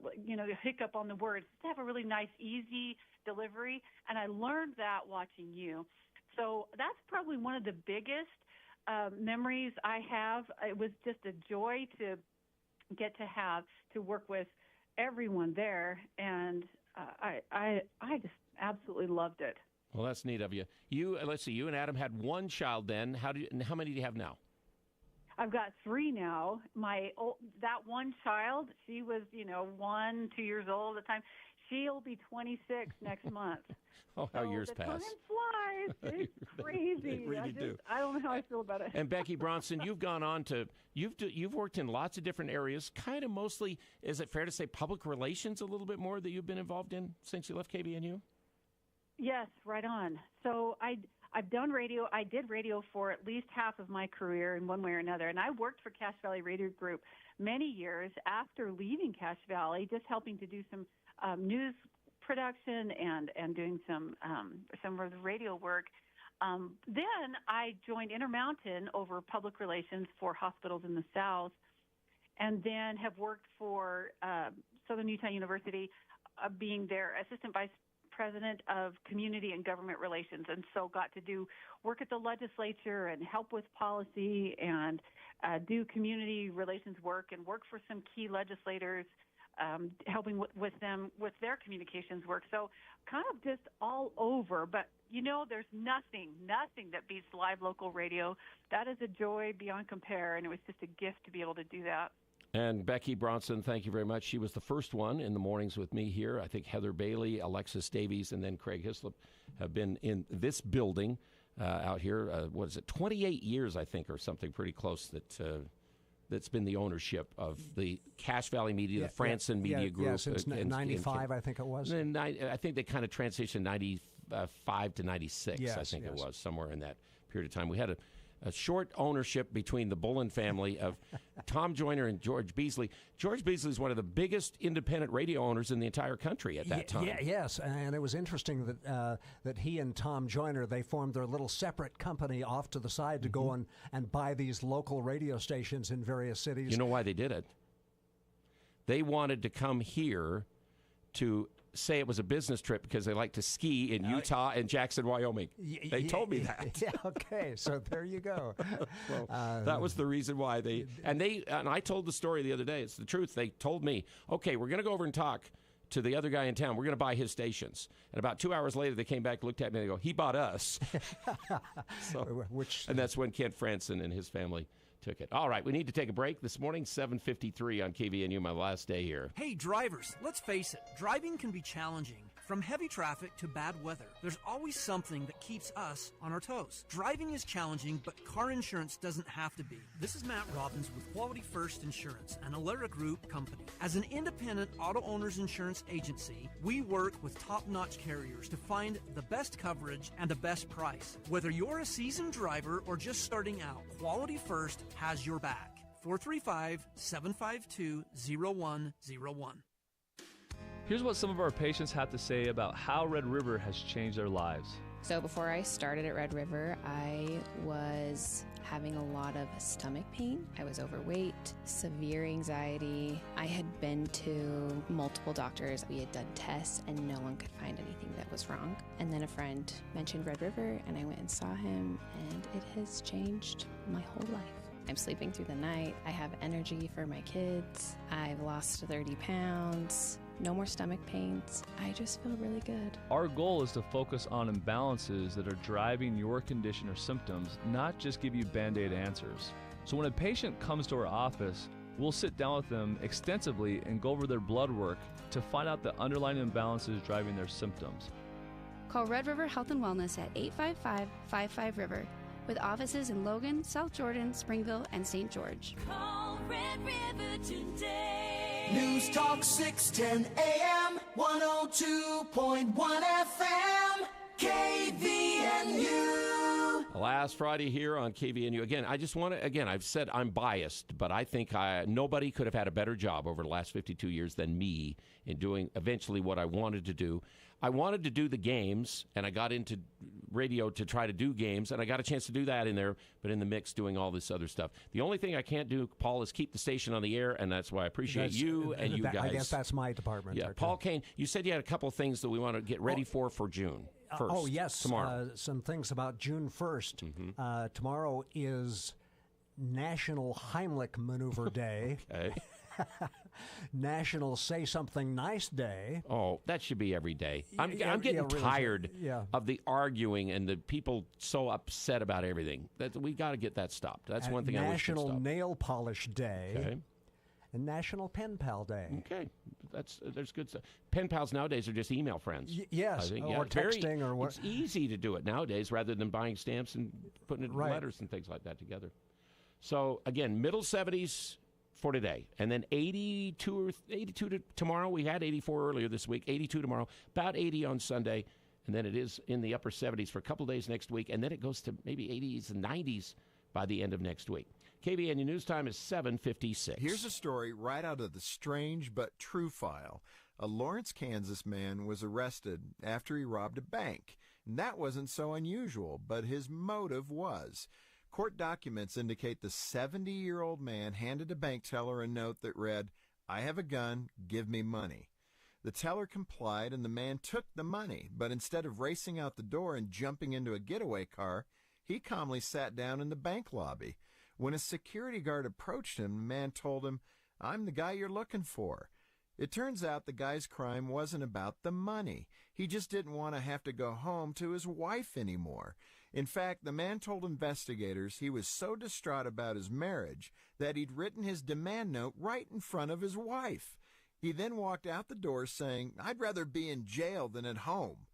hiccup on the words, to have a really nice, easy delivery. And I learned that watching you. So that's probably one of the biggest memories I have. It was just a joy to get to work with everyone there. And I just absolutely loved it. Well, that's neat of you. Let's see, you and Adam had one child then. How many do you have now? I've got 3 now. That one child, she was, 1, 2 years old at the time. She'll be 26 next month. Oh, how years pass. Time flies. It's crazy. They really do. I don't know how I feel about it. And Becky Bronson, you've gone on to you've worked in lots of different areas. Kind of mostly, is it fair to say, public relations a little bit more that you've been involved in since you left KVNU? Yes, right on. So I've done radio. I did radio for at least half of my career in one way or another, and I worked for Cache Valley Radio Group many years after leaving Cache Valley, just helping to do some news production and doing some of the radio work. Then I joined Intermountain over public relations for hospitals in the South, and then have worked for Southern Utah University, being their assistant vice president of community and government relations, and so got to do work at the legislature and help with policy and do community relations work and work for some key legislators, helping with them with their communications work. So kind of just all over. But, there's nothing that beats live local radio. That is a joy beyond compare, and it was just a gift to be able to do that. And Becky Bronson, thank you very much. She was the first one in the mornings with me here. I think Heather Bailey, Alexis Davies, and then Craig Hislop have been in this building out here. 28 years, I think, or something pretty close that's been the ownership of the Cache Valley Media, the Franson Media Group. Yeah, since 95, I think it was. And I think they kind of transitioned 95 to 96, yes, I think it was, somewhere in that period of time. We had a short ownership between the Bullen family of Tom Joyner and George Beasley. George Beasley is one of the biggest independent radio owners in the entire country at that time. Yes, and it was interesting that he and Tom Joyner, they formed their little separate company off to the side to go and buy these local radio stations in various cities. You know why they did it? They wanted to come here to say it was a business trip because they like to ski in Utah and Jackson, Wyoming. They told me that. Yeah, okay, so there you go. So that was the reason why and I told the story the other day. It's the truth. They told me, okay, we're going to go over and talk to the other guy in town. We're going to buy his stations. And about 2 hours later, they came back, looked at me, and they go, he bought us. And that's when Kent Franson and his family took it. All right, we need to take a break this morning, 7:53 on KVNU, my last day here. Hey, drivers, let's face it, driving can be challenging. From heavy traffic to bad weather, there's always something that keeps us on our toes. Driving is challenging, but car insurance doesn't have to be. This is Matt Robbins with Quality First Insurance, an Alera Group company. As an independent auto owners insurance agency, we work with top-notch carriers to find the best coverage and the best price. Whether you're a seasoned driver or just starting out, Quality First has your back. 435-752-0101. Here's what some of our patients have to say about how Red River has changed their lives. So before I started at Red River, I was having a lot of stomach pain. I was overweight, severe anxiety. I had been to multiple doctors. We had done tests and no one could find anything that was wrong. And then a friend mentioned Red River and I went and saw him, and it has changed my whole life. I'm sleeping through the night. I have energy for my kids. I've lost 30 pounds. No more stomach pains. I just feel really good. Our goal is to focus on imbalances that are driving your condition or symptoms, not just give you Band-Aid answers. So when a patient comes to our office, we'll sit down with them extensively and go over their blood work to find out the underlying imbalances driving their symptoms. Call Red River Health and Wellness at 855-55-RIVER, with offices in Logan, South Jordan, Springville, and St. George. Call Red River today. News Talk 610 AM, 102.1 FM, KVNU. Last Friday here on KVNU. Again, I just want to, I've said I'm biased, but I think nobody could have had a better job over the last 52 years than me in doing eventually what I wanted to do. I wanted to do the games, and I got into radio to try to do games, and I got a chance to do that in there, but in the mix doing all this other stuff. The only thing I can't do, Paul, is keep the station on the air, and that's why I appreciate you and you guys. I guess that's my department. Yeah, Paul Kane, you said you had a couple of things that we want to get ready for June 1st. Yes. Tomorrow. Some things about June 1st. Tomorrow is National Heimlich Maneuver Day. Okay. National Say Something Nice Day. Oh, that should be every day. I'm getting tired of the arguing and the people so upset about everything. We got to get that stopped. That's one thing I wish would stop. National Nail Polish Day. Okay. And National Pen Pal Day. Okay, there's good stuff. Pen pals nowadays are just email friends. Yes, I think, or texting or what. It's easy to do it nowadays rather than buying stamps and putting it in letters and things like that together. So again, middle 70s for today, and then 82 to tomorrow. We had 84 earlier this week. 82 tomorrow, about 80 on Sunday, and then it is in the upper 70s for a couple days next week, and then it goes to maybe 80s and 90s by the end of next week. KVNU News Time is 7:56. Here's a story right out of the strange but true file. A Lawrence, Kansas man was arrested after he robbed a bank. And that wasn't so unusual, but his motive was. Court documents indicate the 70-year-old man handed a bank teller a note that read, "I have a gun, give me money." The teller complied and the man took the money, but instead of racing out the door and jumping into a getaway car, he calmly sat down in the bank lobby. When a security guard approached him, the man told him, "I'm the guy you're looking for." It turns out the guy's crime wasn't about the money. He just didn't want to have to go home to his wife anymore. In fact, the man told investigators he was so distraught about his marriage that he'd written his demand note right in front of his wife. He then walked out the door saying, "I'd rather be in jail than at home."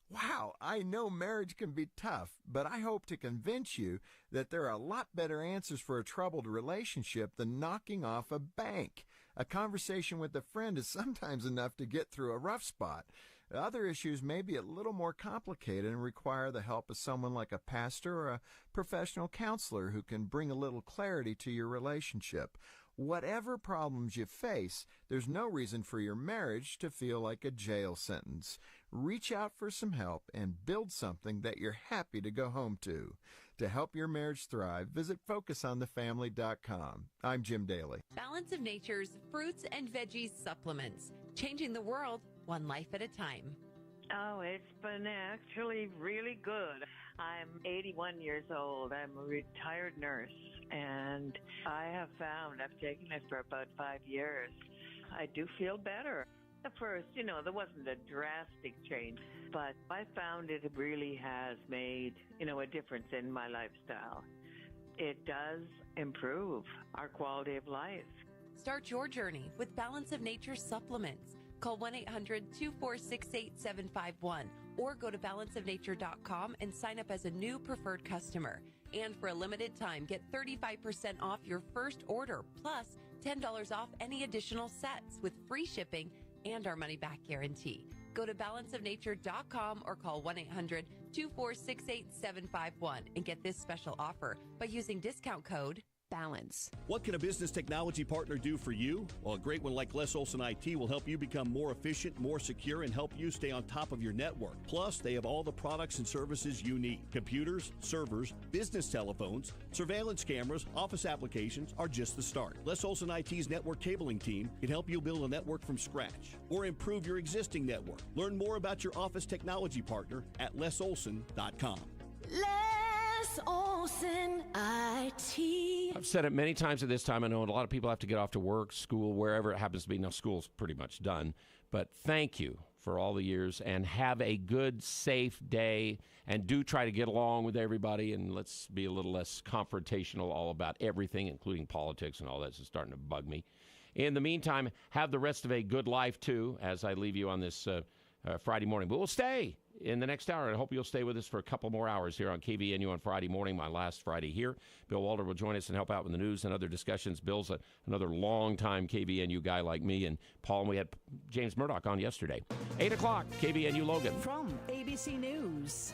Wow, I know marriage can be tough, but I hope to convince you that there are a lot better answers for a troubled relationship than knocking off a bank. A conversation with a friend is sometimes enough to get through a rough spot. Other issues may be a little more complicated and require the help of someone like a pastor or a professional counselor who can bring a little clarity to your relationship. Whatever problems you face, there's no reason for your marriage to feel like a jail sentence. Reach out for some help and build something that you're happy to go home to. To help your marriage thrive, visit FocusOnTheFamily.com. I'm Jim Daly. Balance of Nature's fruits and veggies supplements. Changing the world one life at a time. Oh, it's been actually really good. I'm 81 years old. I'm a retired nurse, and I have found, I've taken it for about 5 years, I do feel better. At first, there wasn't a drastic change, but I found it really has made, a difference in my lifestyle. It does improve our quality of life. Start your journey with Balance of Nature supplements. Call 1-800-246-8751 or go to balanceofnature.com and sign up as a new preferred customer. And for a limited time, get 35% off your first order, plus $10 off any additional sets with free shipping and our money-back guarantee. Go to balanceofnature.com or call 1-800-246-8751 and get this special offer by using discount code BALANCE. What can a business technology partner do for you? Well, a great one like Les Olson IT will help you become more efficient, more secure, and help you stay on top of your network. Plus, they have all the products and services you need. Computers, servers, business telephones, surveillance cameras, office applications are just the start. Les Olson IT's network cabling team can help you build a network from scratch or improve your existing network. Learn more about your office technology partner at lesolson.com. Les Olson IT. I've said it many times at this time. I know a lot of people have to get off to work, school, wherever it happens to be. Now, school's pretty much done. But thank you for all the years, and have a good, safe day, and do try to get along with everybody, and let's be a little less confrontational all about everything, including politics and all that's starting to bug me. In the meantime, have the rest of a good life, too, as I leave you on this Friday morning. But we'll stay in the next hour. I hope you'll stay with us for a couple more hours here on KVNU on Friday morning, my last Friday here. Bill Walter will join us and help out with the news and other discussions. Bill's another long-time KVNU guy like me, and Paul, and we had James Murdoch on yesterday. 8 o'clock, KVNU Logan. From ABC News,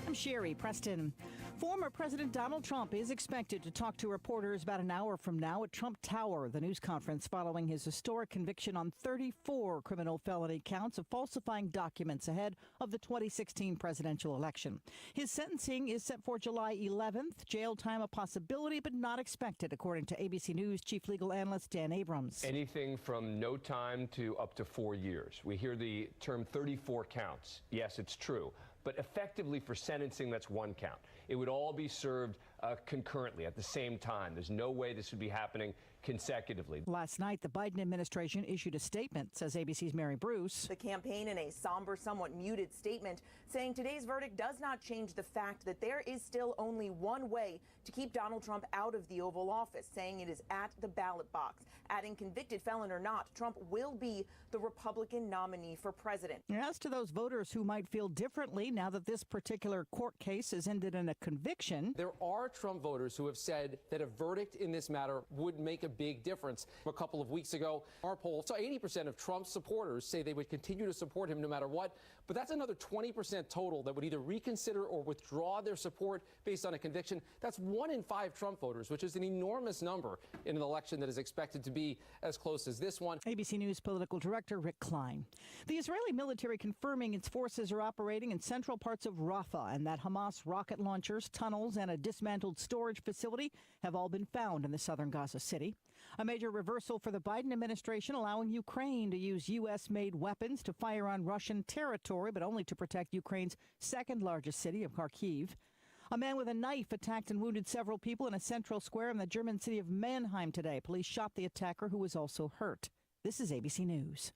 I'm Sherry Preston. Former President Donald Trump is expected to talk to reporters about an hour from now at Trump Tower, the news conference following his historic conviction on 34 criminal felony counts of falsifying documents ahead of the 2016 presidential election. His sentencing is set for July 11th. Jail time a possibility, but not expected, according to ABC News chief legal analyst Dan Abrams. Anything from no time to up to 4 years. We hear the term 34 counts. Yes, it's true. But effectively for sentencing, that's one count. It would all be served concurrently at the same time. There's no way this would be happening consecutively. Last night, the Biden administration issued a statement, says ABC's Mary Bruce. The campaign in a somber, somewhat muted statement saying today's verdict does not change the fact that there is still only one way to keep Donald Trump out of the Oval Office, saying it is at the ballot box. Adding convicted felon or not, Trump will be the Republican nominee for president. As to those voters who might feel differently now that this particular court case has ended in a conviction. There are Trump voters who have said that a verdict in this matter would make a big difference. A couple of weeks ago, our poll saw 80% of Trump's supporters say they would continue to support him no matter what. But that's another 20% total that would either reconsider or withdraw their support based on a conviction. That's 1 in 5 Trump voters, which is an enormous number in an election that is expected to be as close as this one. ABC News political director Rick Klein. The Israeli military confirming its forces are operating in central parts of Rafah, and that Hamas rocket launchers, tunnels, and a dismantled storage facility have all been found in the southern Gaza City. A major reversal for the Biden administration, allowing Ukraine to use U.S.-made weapons to fire on Russian territory, but only to protect Ukraine's second largest city of Kharkiv. A man with a knife attacked and wounded several people in a central square in the German city of Mannheim today. Police shot the attacker, who was also hurt. This is ABC News.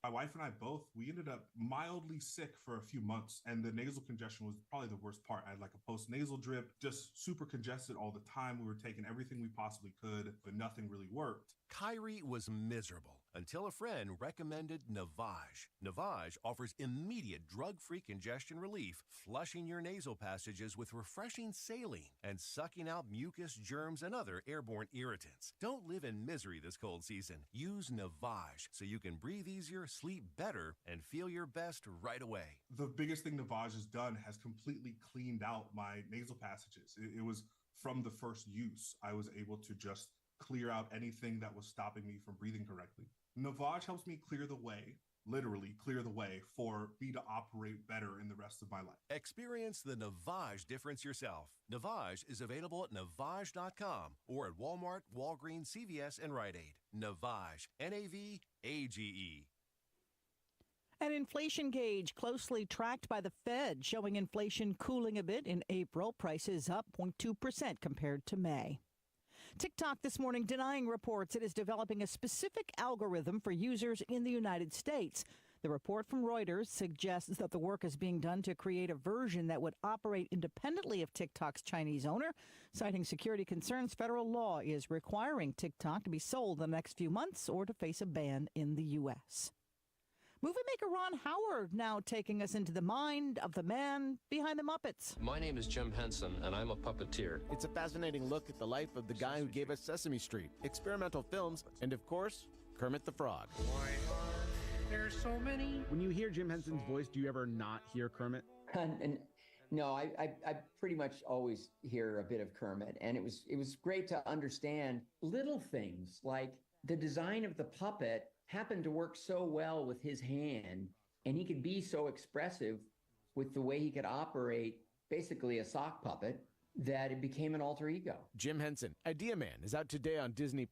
My wife and I both, we ended up mildly sick for a few months, and the nasal congestion was probably the worst part. I had like a post-nasal drip, just super congested all the time. We were taking everything we possibly could, but nothing really worked. Kyrie was miserable until a friend recommended Navage. Navage offers immediate drug-free congestion relief, flushing your nasal passages with refreshing saline and sucking out mucus, germs, and other airborne irritants. Don't live in misery this cold season. Use Navage so you can breathe easier, sleep better, and feel your best right away. The biggest thing Navage has done has completely cleaned out my nasal passages. It was from the first use. I was able to just clear out anything that was stopping me from breathing correctly. Navage helps me clear the way, literally clear the way, for me to operate better in the rest of my life. Experience the Navage difference yourself. Navage is available at Navage.com or at Walmart, Walgreens, CVS, and Rite Aid. Navage, N-A-V-A-G-E. An inflation gauge closely tracked by the Fed showing inflation cooling a bit in April. Prices up 0.2% compared to May. TikTok this morning denying reports it is developing a specific algorithm for users in the United States. The report from Reuters suggests that the work is being done to create a version that would operate independently of TikTok's Chinese owner. Citing security concerns, federal law is requiring TikTok to be sold in the next few months or to face a ban in the U.S. Movie maker Ron Howard now taking us into the mind of the man behind the Muppets. My name is Jim Henson, and I'm a puppeteer. It's a fascinating look at the life of the guy who gave us Sesame Street, experimental films, and of course, Kermit the Frog. Why are there so many? When you hear Jim Henson's voice, do you ever not hear Kermit? No, I pretty much always hear a bit of Kermit, and it was great to understand little things like the design of the puppet happened to work so well with his hand, and he could be so expressive with the way he could operate basically a sock puppet that it became an alter ego. Jim Henson, Idea Man, is out today on Disney+.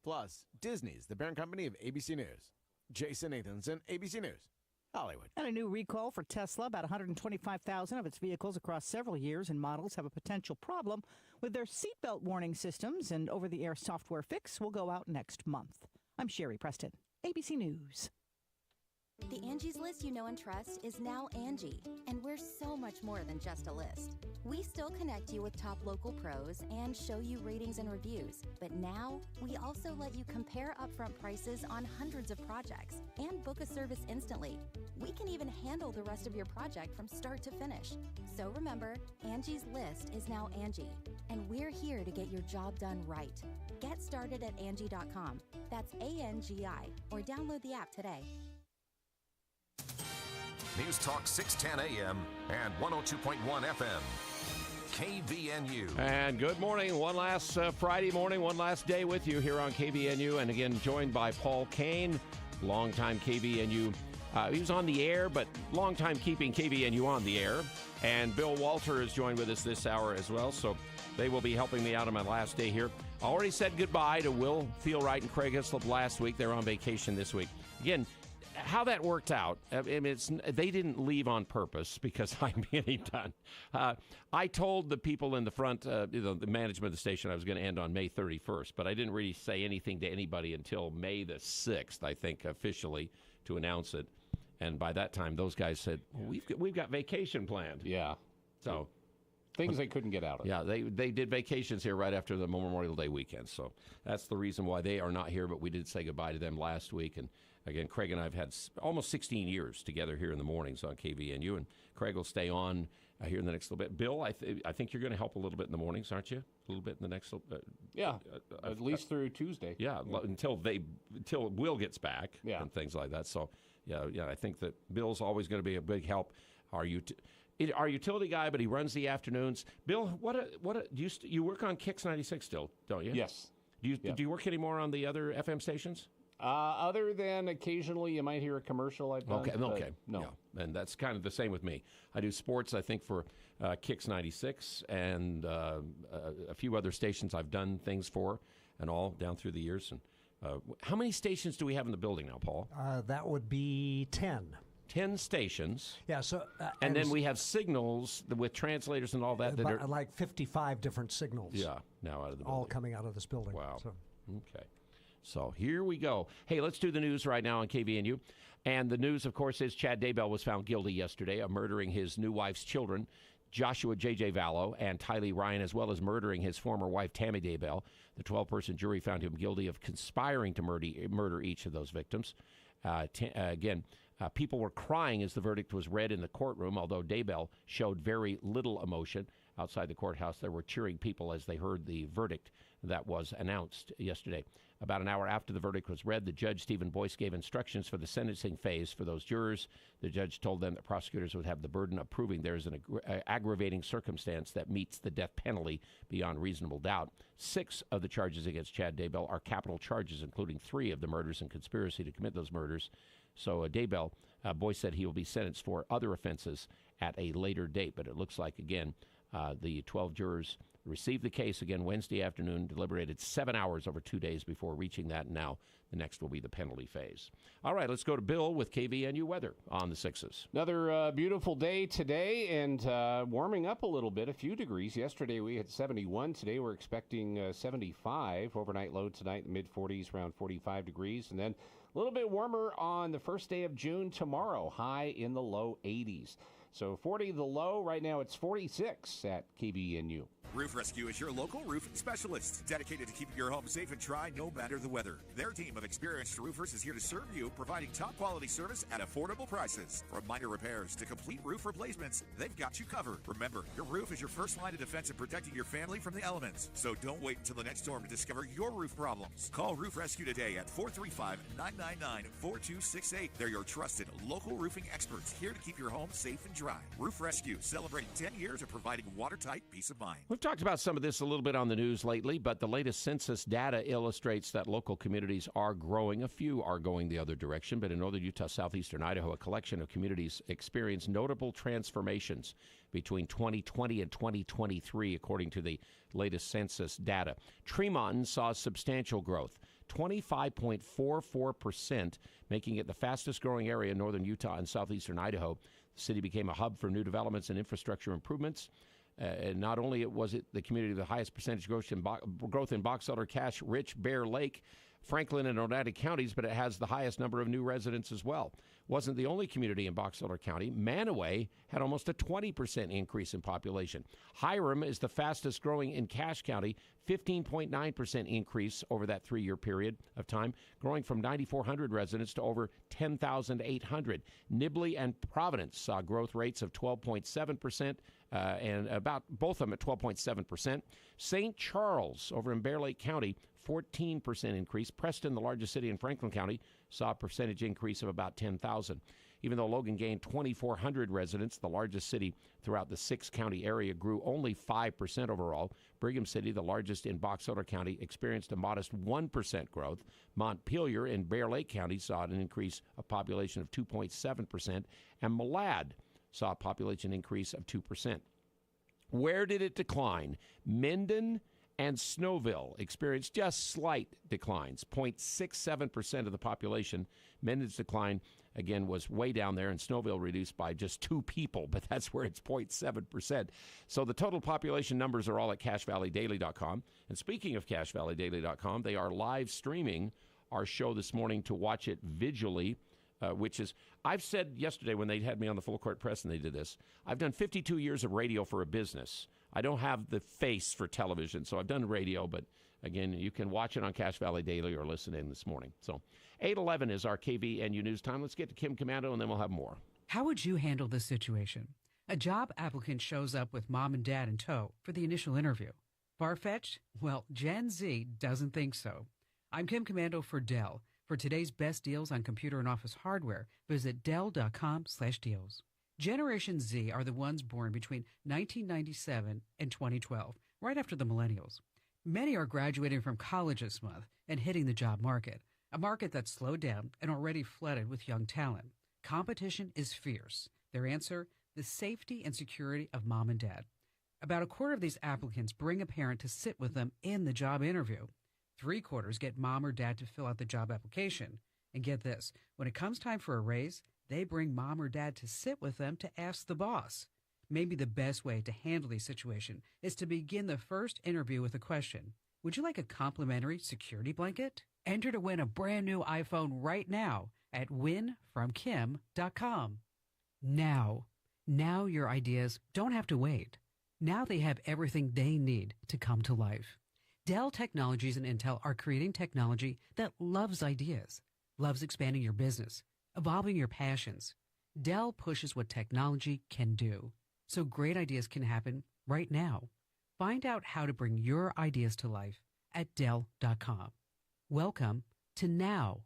Disney's the parent company of ABC News. Jason Nathanson, ABC News, Hollywood. And a new recall for Tesla. About 125,000 of its vehicles across several years and models have a potential problem with their seatbelt warning systems, and over-the-air software fix will go out next month. I'm Sherry Preston, ABC News. The Angie's List you know and trust is now Angie, and we're so much more than just a list. We still connect you with top local pros and show you ratings and reviews, but now we also let you compare upfront prices on hundreds of projects and book a service instantly. We can even handle the rest of your project from start to finish. So remember, Angie's List is now Angie, and we're here to get your job done right. Get started at Angie.com. That's ANGI, or download the app today. News Talk 610 AM and 102.1 FM. KVNU. And good morning. One last Friday morning, one last day with you here on KVNU. And again, joined by Paul Kane, longtime KVNU. He was on the air, but longtime keeping KVNU on the air. And Bill Walter is joined with us this hour as well. So they will be helping me out on my last day here. I already said goodbye to Will Feelwright and Craig Hislop last week. They're on vacation this week. Again, how that worked out, I mean, they didn't leave on purpose because I'm getting done. I told the people in the front, the management of the station, I was going to end on May 31st, but I didn't really say anything to anybody until May the 6th, I think, officially, to announce it. And by that time, those guys said, we've got vacation planned. Yeah. So things they couldn't get out of. Yeah, they did vacations here right after the Memorial Day weekend. So that's the reason why they are not here, but we did say goodbye to them last week. And again, Craig and I have had almost 16 years together here in the mornings on KVNU, and Craig will stay on here in the next little bit. Bill, I think you're going to help a little bit in the mornings, aren't you? A little bit in the next at least through Tuesday. Yeah, until Will gets back and things like that. So, I think that Bill's always going to be a big help. Our utility guy, but he runs the afternoons. Bill, do you work on Kix 96 still, don't you? Yes. Do you work anymore on the other FM stations? Other than occasionally you might hear a commercial I've done. Okay. No. Yeah. And that's kind of the same with me. I do sports, I think, for Kix 96 and a few other stations I've done things for and all down through the years. And how many stations do we have in the building now, Paul? That would be 10. 10 stations. Yeah, so... and then we have signals with translators and all that. Are like 55 different signals. Yeah, now out of the building. All coming out of this building. Wow. So. Okay. So here we go. Hey, let's do the news right now on KVNU. And the news, of course, is Chad Daybell was found guilty yesterday of murdering his new wife's children, Joshua J.J. Vallow and Tylee Ryan, as well as murdering his former wife, Tammy Daybell. The 12-person jury found him guilty of conspiring to murder each of those victims. People were crying as the verdict was read in the courtroom, although Daybell showed very little emotion. Outside the courthouse, there were cheering people as they heard the verdict that was announced yesterday. About an hour after the verdict was read, the judge, Stephen Boyce, gave instructions for the sentencing phase for those jurors. The judge told them that prosecutors would have the burden of proving there is an aggravating circumstance that meets the death penalty beyond reasonable doubt. 6 of the charges against Chad Daybell are capital charges, including 3 of the murders and conspiracy to commit those murders. So Daybell, Boyce said he will be sentenced for other offenses at a later date. But it looks like, again, the 12 jurors received the case again Wednesday afternoon, deliberated 7 hours over 2 days before reaching that. And now the next will be the penalty phase. All right, let's go to Bill with KVNU weather on the 6s. Another beautiful day today and warming up a little bit, a few degrees. Yesterday we had 71. Today we're expecting 75. Overnight low tonight in the mid-40s, around 45 degrees. And then a little bit warmer on the first day of June tomorrow, high in the low 80s. So 40 the low. Right now it's 46 at KVNU. Roof Rescue is your local roof specialist, dedicated to keeping your home safe and dry no matter the weather. Their team of experienced roofers is here to serve you, providing top quality service at affordable prices. From minor repairs to complete roof replacements, they've got you covered. Remember, your roof is your first line of defense in protecting your family from the elements. So don't wait until the next storm to discover your roof problems. Call Roof Rescue today at 435-999-4268. They're your trusted local roofing experts, here to keep your home safe and dry. Roof Rescue, celebrating 10 years of providing watertight peace of mind. We've talked about some of this a little bit on the news lately, but the latest census data illustrates that local communities are growing. A few are going the other direction, but in northern Utah, southeastern Idaho, a collection of communities experienced notable transformations between 2020 and 2023, according to the latest census data. Tremont saw substantial growth, 25.44%, making it the fastest growing area in northern Utah and southeastern Idaho. The city became a hub for new developments and infrastructure improvements. And not only was it the community with the highest percentage growth in box elder cash rich Bear Lake Franklin and Oneida counties, but it has the highest number of new residents as well. Wasn't the only community in Box Elder County. Manaway had almost a 20% increase in population. Hiram is the fastest growing in Cache County, 15.9% increase over that 3-year period of time, growing from 9,400 residents to over 10,800. Nibley and Providence saw growth rates of 12.7%, and about both of them at 12.7%. St. Charles over in Bear Lake County, 14% increase. Preston, the largest city in Franklin County, saw a percentage increase of about 10,000. Even though Logan gained 2,400 residents, the largest city throughout the 6-county area grew only 5% overall. Brigham City, the largest in Box Elder County, experienced a modest 1% growth. Montpelier in Bear Lake County saw an increase of population of 2.7%, and Malad saw a population increase of 2%. Where did it decline? Minden and Snowville experienced just slight declines, 0.67% of the population. Minden's decline, again, was way down there, and Snowville reduced by just 2 people, but that's where it's 0.7%. So the total population numbers are all at CacheValleyDaily.com. And speaking of CacheValleyDaily.com, they are live streaming our show this morning to watch it visually, which is, I've said yesterday when they had me on the Full Court Press and they did this, I've done 52 years of radio for a business. I don't have the face for television, so I've done radio, but again, you can watch it on Cache Valley Daily or listen in this morning. So 8:11 is our KVNU news time. Let's get to Kim Commando, and then we'll have more. How would you handle this situation? A job applicant shows up with mom and dad in tow for the initial interview. Far-fetched? Well, Gen Z doesn't think so. I'm Kim Commando for Dell. For today's best deals on computer and office hardware, visit Dell.com/deals. Generation Z are the ones born between 1997 and 2012, right after the millennials. Many are graduating from college this month and hitting the job market, a market that's slowed down and already flooded with young talent. Competition is fierce. Their answer, the safety and security of mom and dad. About a quarter of these applicants bring a parent to sit with them in the job interview. 3/4 get mom or dad to fill out the job application. And get this, when it comes time for a raise, they bring mom or dad to sit with them to ask the boss. Maybe the best way to handle these situations is to begin the first interview with a question. Would you like a complimentary security blanket? Enter to win a brand new iPhone right now at winfromkim.com. Now your ideas don't have to wait. Now they have everything they need to come to life. Dell Technologies and Intel are creating technology that loves ideas, loves expanding your business, evolving your passions. Dell pushes what technology can do, so great ideas can happen right now. Find out how to bring your ideas to life at Dell.com. Welcome to Now.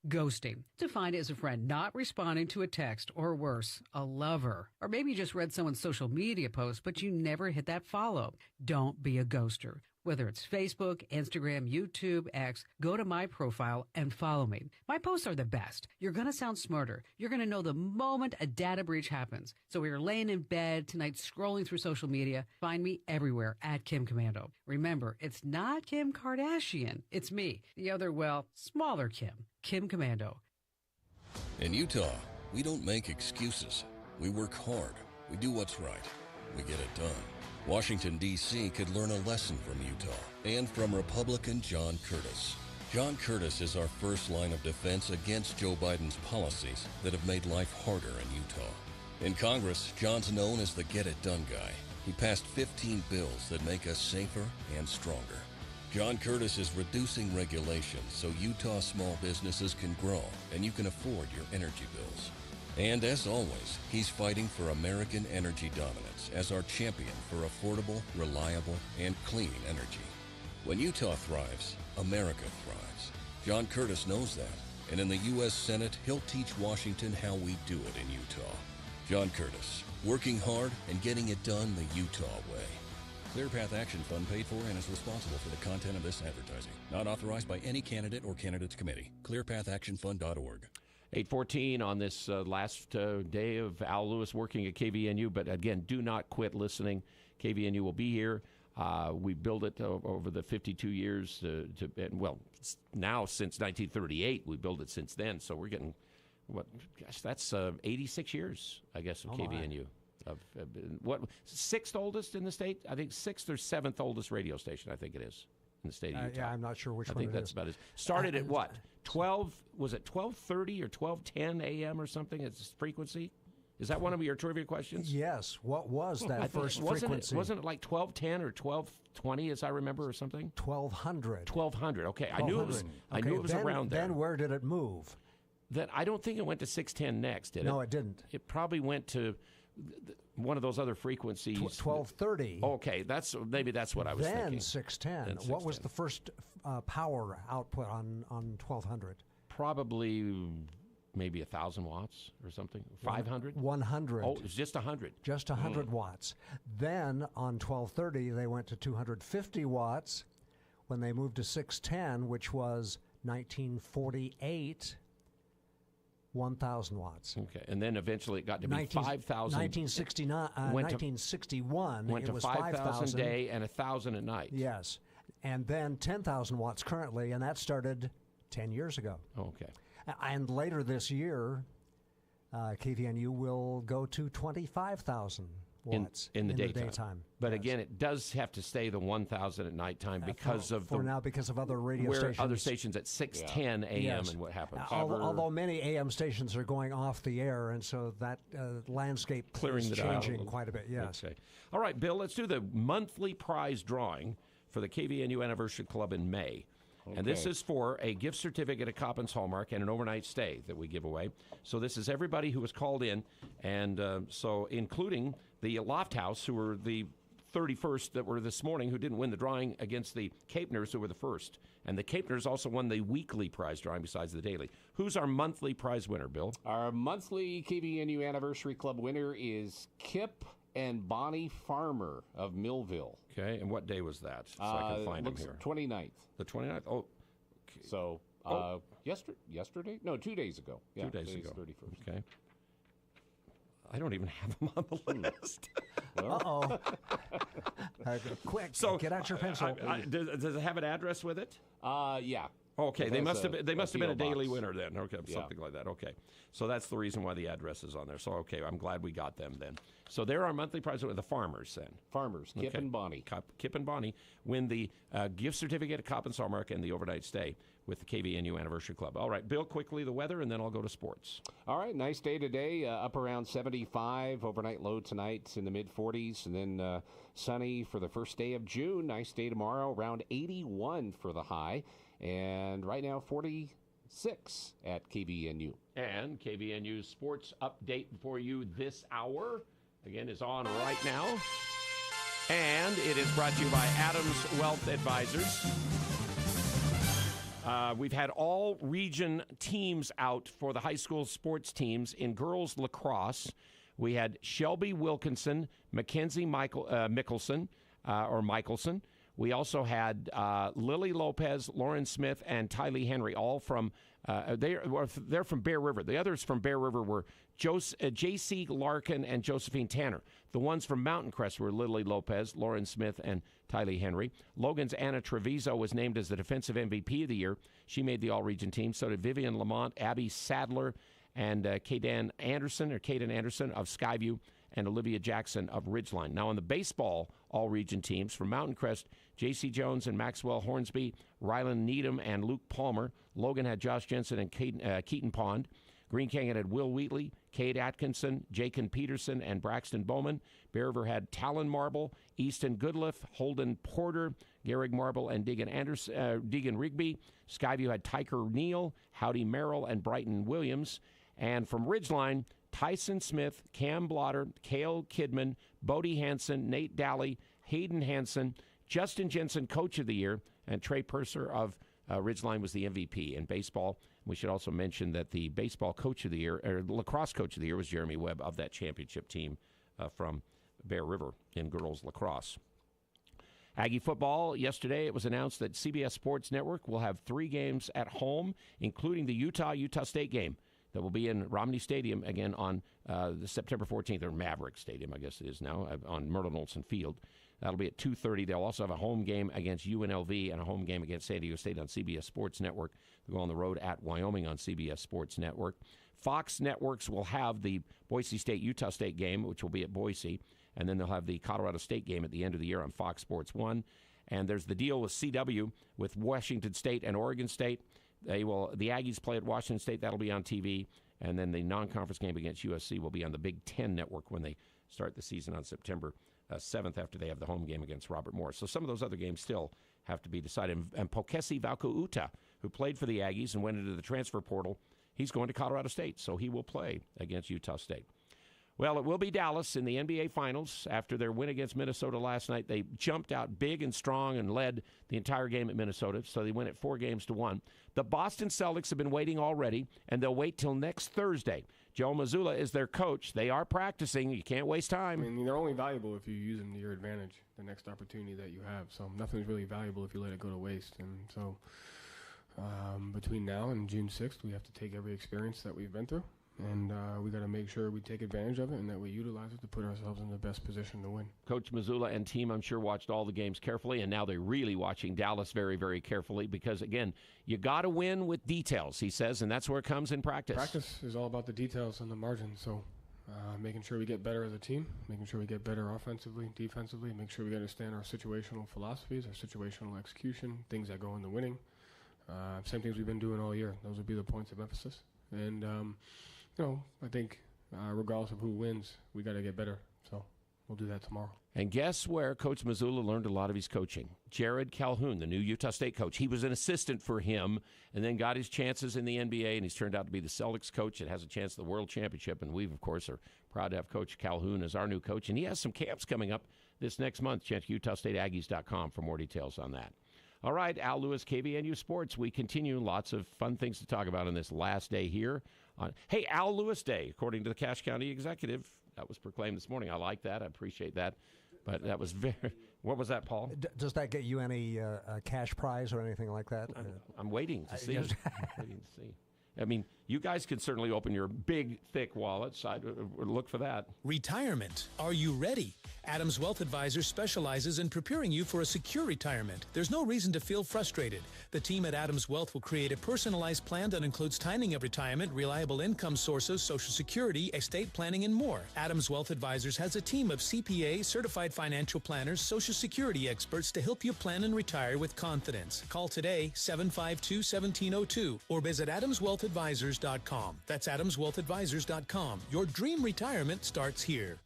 Ghosting, defined as a friend not responding to a text, or worse, a lover. Or maybe you just read someone's social media post, but you never hit that follow. Don't be a ghoster. Whether it's Facebook, Instagram, YouTube, X, go to my profile and follow me. My posts are the best. You're going to sound smarter. You're going to know the moment a data breach happens. So we are laying in bed tonight scrolling through social media. Find me everywhere at Kim Commando. Remember, it's not Kim Kardashian. It's me, the other, well, smaller Kim. Kim Commando. In Utah, we don't make excuses. We work hard. We do what's right. We get it done. Washington, D.C. could learn a lesson from Utah and from Republican John Curtis. John Curtis is our first line of defense against Joe Biden's policies that have made life harder in Utah. In Congress, John's known as the get-it-done guy. He passed 15 bills that make us safer and stronger. John Curtis is reducing regulations so Utah small businesses can grow and you can afford your energy bills. And as always, he's fighting for American energy dominance as our champion for affordable, reliable, and clean energy. When Utah thrives, America thrives. John Curtis knows that, and in the U.S. Senate, he'll teach Washington how we do it in Utah. John Curtis, working hard and getting it done the Utah way. ClearPath Action Fund paid for and is responsible for the content of this advertising. Not authorized by any candidate or candidates committee. ClearPathActionFund.org. 8:14 on this last day of Al Lewis working at KVNU. But again, do not quit listening. KVNU will be here. We built it over the 52 years now since 1938. We built it since then. So we're getting, that's 86 years, I guess, of KVNU. What, sixth oldest in the state? I think sixth or seventh oldest radio station, I think it is, in the state of Utah. Yeah, I'm not sure which one I think that's about it. Started at what? 12, was it 12:30 or 12:10 a.m. or something? It's frequency? Is that one of your trivia questions? Yes. What was that first frequency? Wasn't it like 12:10 or 12:20, as I remember, or something? 1200. 1200. Okay, I knew it was. I knew it was around there. Then where did it move? That I don't think it went to 610 next, did it? No, it didn't. It probably went to one of those other frequencies. 1230. Okay, maybe that's what I was thinking. Then 610. What was the first power output on 1200? Probably maybe 1,000 watts or something. 500? 100. Oh, it was just 100. Just 100 watts. Then on 1230, they went to 250 watts. When they moved to 610, which was 1948, 1,000 watts. Okay, and then eventually it got to be 5,000. 1961, went to it was 5,000 a day and 1,000 at night. Yes, and then 10,000 watts currently, and that started 10 years ago. Okay. And later this year, KVNU will go to 25,000 watts in the daytime. But yes. Again, it does have to stay the 1,000 at nighttime because because of other radio stations. Other stations at 6:10 a.m. Yes. and what happens. Although many AM stations are going off the air, and so that landscape is changing quite a bit. Yes. Okay. All right, Bill. Let's do the monthly prize drawing for the KVNU Anniversary Club in May. Okay. And this is for a gift certificate at Coppins Hallmark and an overnight stay that we give away. So this is everybody who was called in, and so including the Loft House, who were the 31st that were this morning, who didn't win the drawing against the Capeners, who were the first. And the Capeners also won the weekly prize drawing besides the daily. Who's our monthly prize winner, Bill? Our monthly KVNU Anniversary Club winner is Kip and Bonnie Farmer of Millville. Okay, and what day was that? So I can find him here. 29th. The 29th? Oh. Okay. So, yesterday? No, 2 days ago. Yeah, 2 days ago. 31st. Okay. I don't even have him on the list. Uh-oh. Quick, so, get out your pencil. Does it have an address with it? Yeah. Okay, they must have been a daily winner then. Okay, something like that. Okay, so that's the reason why the address is on there. So okay, I'm glad we got them then. So they're our monthly prize with the Farmers then. Farmers, Kip and Bonnie. Kip and Bonnie win the gift certificate at Coppins Hallmark and the overnight stay with the KVNU Anniversary Club. All right, Bill, quickly the weather, and then I'll go to sports. All right, nice day today, up around 75, overnight low tonight in the mid-40s, and then sunny for the first day of June. Nice day tomorrow, around 81 for the high, and right now 46 at KVNU. And KVNU's sports update for you this hour, again, is on right now, and it is brought to you by Adams Wealth Advisors. We've had all region teams out for the high school sports teams. In girls lacrosse, we had Shelby Wilkinson, Mackenzie Michelson. We also had Lily Lopez, Lauren Smith, and Tylee Henry, all from they're from Bear River. The others from Bear River were J.C. Larkin and Josephine Tanner. The ones from Mountain Crest were Lily Lopez, Lauren Smith, and Tylee Henry. Logan's Anna Treviso was named as the Defensive MVP of the year. She made the all-region team. So did Vivian Lamont, Abby Sadler, and Caden Anderson of Skyview, and Olivia Jackson of Ridgeline. Now on the baseball all-region teams, from Mountain Crest, J.C. Jones and Maxwell Hornsby, Rylan Needham and Luke Palmer. Logan had Josh Jensen and Keaton Pond. Green Canyon had Will Wheatley, Cade Atkinson, Jakin Peterson, and Braxton Bowman. Bear River had Talon Marble, Easton Goodliff, Holden Porter, Garrick Marble, and Deegan Rigby. Skyview had Tyker Neal, Howdy Merrill, and Brighton Williams. And from Ridgeline, Tyson Smith, Cam Blotter, Cale Kidman, Bodie Hansen, Nate Daly, Hayden Hansen, Justin Jensen, Coach of the Year, and Trey Purser of Ridgeline was the MVP in baseball. We should also mention that the baseball coach of the year, or lacrosse coach of the year, was Jeremy Webb of that championship team from Bear River in girls lacrosse. Aggie football, yesterday it was announced that CBS Sports Network will have 3 games at home, including the Utah State game. that will be in Romney Stadium again on the September 14th, or Maverick Stadium, I guess it is now, on Merlin Olsen Field. That'll be at 2:30. They'll also have a home game against UNLV and a home game against San Diego State on CBS Sports Network. They'll go on the road at Wyoming on CBS Sports Network. Fox networks will have the Boise State-Utah State game, which will be at Boise, and then they'll have the Colorado State game at the end of the year on Fox Sports 1. And there's the deal with CW with Washington State and Oregon State. The Aggies play at Washington State. That'll be on TV. And then the non-conference game against USC will be on the Big Ten Network when they start the season on September 7th after they have the home game against Robert Morris. So some of those other games still have to be decided. And Pokesi Valkouta, who played for the Aggies and went into the transfer portal, he's going to Colorado State, so he will play against Utah State. Well, it will be Dallas in the NBA Finals. After their win against Minnesota last night, they jumped out big and strong and led the entire game at Minnesota, so they win it 4-1. The Boston Celtics have been waiting already, and they'll wait till next Thursday. Joe Mazzulla is their coach. They are practicing. You can't waste time. I mean, they're only valuable if you use them to your advantage, the next opportunity that you have. So nothing's really valuable if you let it go to waste. And so between now and June 6th, we have to take every experience that we've been through. And we got to make sure we take advantage of it and that we utilize it to put ourselves in the best position to win. Coach Mazzulla and team, I'm sure, watched all the games carefully, and now they're really watching Dallas very, very carefully because, again, you got to win with details, he says, and that's where it comes in practice. Practice is all about the details and the margin, so making sure we get better as a team, making sure we get better offensively, defensively, make sure we understand our situational philosophies, our situational execution, things that go into winning. Same things we've been doing all year. Those would be the points of emphasis. And I think regardless of who wins, we got to get better. So we'll do that tomorrow. And guess where Coach Mazzulla learned a lot of his coaching? Jared Calhoun, the new Utah State coach. He was an assistant for him and then got his chances in the NBA, and he's turned out to be the Celtics coach and has a chance at the World Championship. And we, of course, are proud to have Coach Calhoun as our new coach. And he has some camps coming up this next month. Check UtahStateAggies.com for more details on that. All right, Al Lewis, KVNU Sports. We continue. Lots of fun things to talk about on this last day here. Hey, Al Lewis Day, according to the Cache County Executive. That was proclaimed this morning. I like that. I appreciate that. But that was very... What was that, Paul? Does that get you any cash prize or anything like that? I'm waiting to see. I mean, you guys could certainly open your big, thick wallets. I'd look for that. Retirement. Are you ready? Adams Wealth Advisors specializes in preparing you for a secure retirement. There's no reason to feel frustrated. The team at Adams Wealth will create a personalized plan that includes timing of retirement, reliable income sources, Social Security, estate planning, and more. Adams Wealth Advisors has a team of CPA, certified financial planners, Social Security experts to help you plan and retire with confidence. Call today, 752-1702, or visit AdamsWealthAdvisors.com. That's AdamsWealthAdvisors.com. Your dream retirement starts here.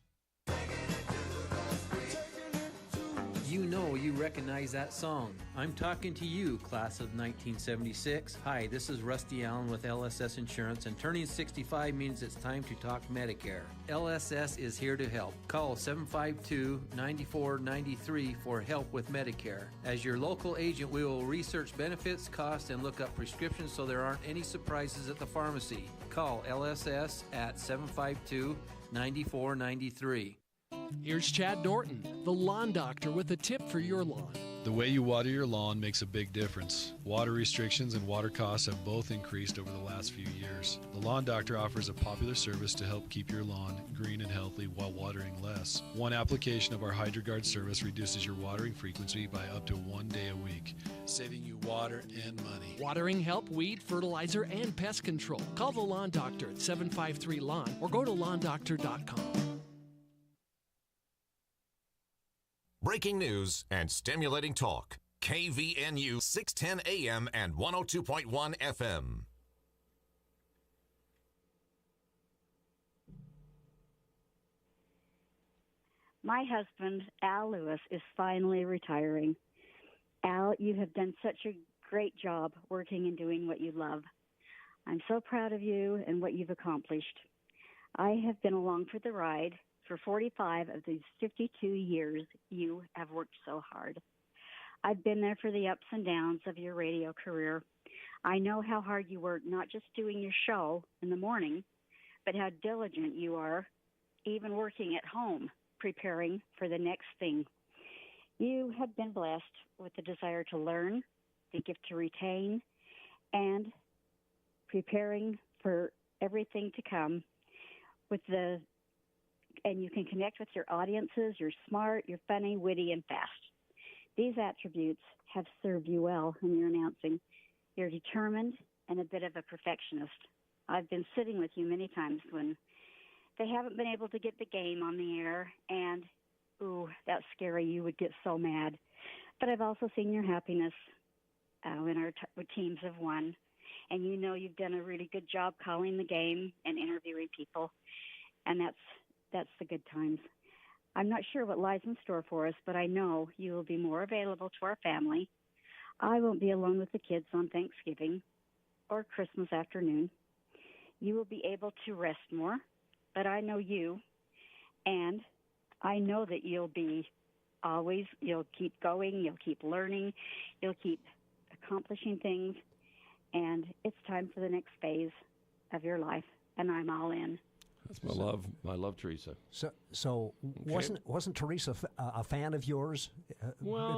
You know you recognize that song. I'm talking to you, class of 1976. Hi, this is Rusty Allen with LSS Insurance, and turning 65 means it's time to talk Medicare. LSS is here to help. Call 752-9493 for help with Medicare. As your local agent, we will research benefits, costs, and look up prescriptions so there aren't any surprises at the pharmacy. Call LSS at 752-9493. Here's Chad Norton, the lawn doctor, with a tip for your lawn. The way you water your lawn makes a big difference. Water restrictions and water costs have both increased over the last few years. The Lawn Doctor offers a popular service to help keep your lawn green and healthy while watering less. One application of our HydroGuard service reduces your watering frequency by up to 1 day a week, saving you water and money. Watering help, weed, fertilizer, and pest control. Call the Lawn Doctor at 753-LAWN or go to lawndoctor.com. Breaking news and stimulating talk. KVNU 610 AM and 102.1 FM. My husband, Al Lewis, is finally retiring. Al, you have done such a great job working and doing what you love. I'm so proud of you and what you've accomplished. I have been along for the ride. For 45 of these 52 years, you have worked so hard. I've been there for the ups and downs of your radio career. I know how hard you work, not just doing your show in the morning, but how diligent you are, even working at home, preparing for the next thing. You have been blessed with the desire to learn, the gift to retain, and preparing for everything to come and you can connect with your audiences. You're smart, you're funny, witty, and fast. These attributes have served you well in your announcing. You're determined and a bit of a perfectionist. I've been sitting with you many times when they haven't been able to get the game on the air, and, ooh, that's scary. You would get so mad. But I've also seen your happiness when our teams have won, and you know you've done a really good job calling the game and interviewing people, and that's the good times. I'm not sure what lies in store for us, but I know you will be more available to our family. I won't be alone with the kids on Thanksgiving or Christmas afternoon. You will be able to rest more, but I know you, and I know that you'll keep going, you'll keep learning, you'll keep accomplishing things, and it's time for the next phase of your life, and I'm all in. That's my love, Teresa. So wasn't Teresa a fan of yours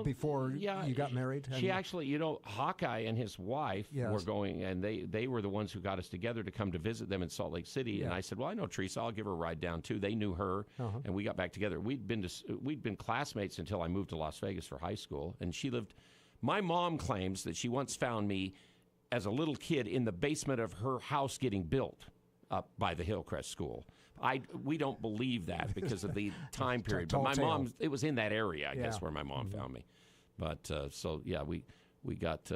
before you got married? She actually, Hawkeye and his wife were going, and they were the ones who got us together to come to visit them in Salt Lake City. Yeah. And I said, well, I know Teresa, I'll give her a ride down too. They knew her, and we got back together. We'd been classmates until I moved to Las Vegas for high school, and she lived. My mom claims that she once found me as a little kid in the basement of her house getting built up by the Hillcrest School. We don't believe that because of the time period. But my mom, it was in that area, I guess, where my mom found me. But we got.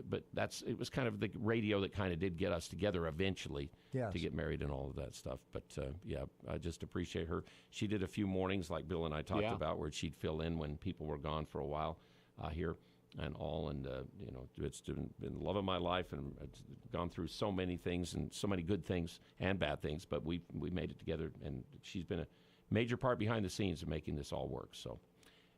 But it was kind of the radio that kind of did get us together eventually to get married and all of that stuff. But I just appreciate her. She did a few mornings like Bill and I talked about, where she'd fill in when people were gone for a while here. And all, and it's been the love of my life, and it's gone through so many things and so many good things and bad things, but we made it together, and she's been a major part behind the scenes of making this all work. So,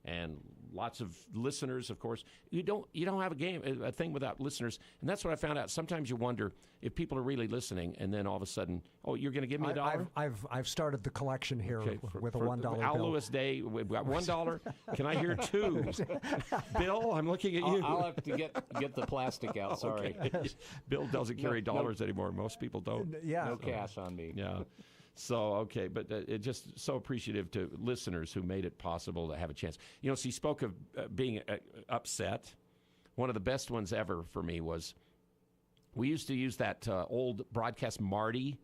and lots of listeners, of course. You don't have a thing without listeners, and that's what I found out. Sometimes you wonder if people are really listening, and then all of a sudden, you're going to give me $1? I've started the collection here with a $1 bill. Al Lewis Day, we've got $1. Can I hear $2? Bill, I'm looking at you. I'll have to get the plastic out. Sorry, Bill doesn't carry dollars anymore. Most people don't. No cash on me. Yeah. So, but it just so appreciative to listeners who made it possible to have a chance. She spoke of being upset. One of the best ones ever for me was we used to use that old broadcast Marty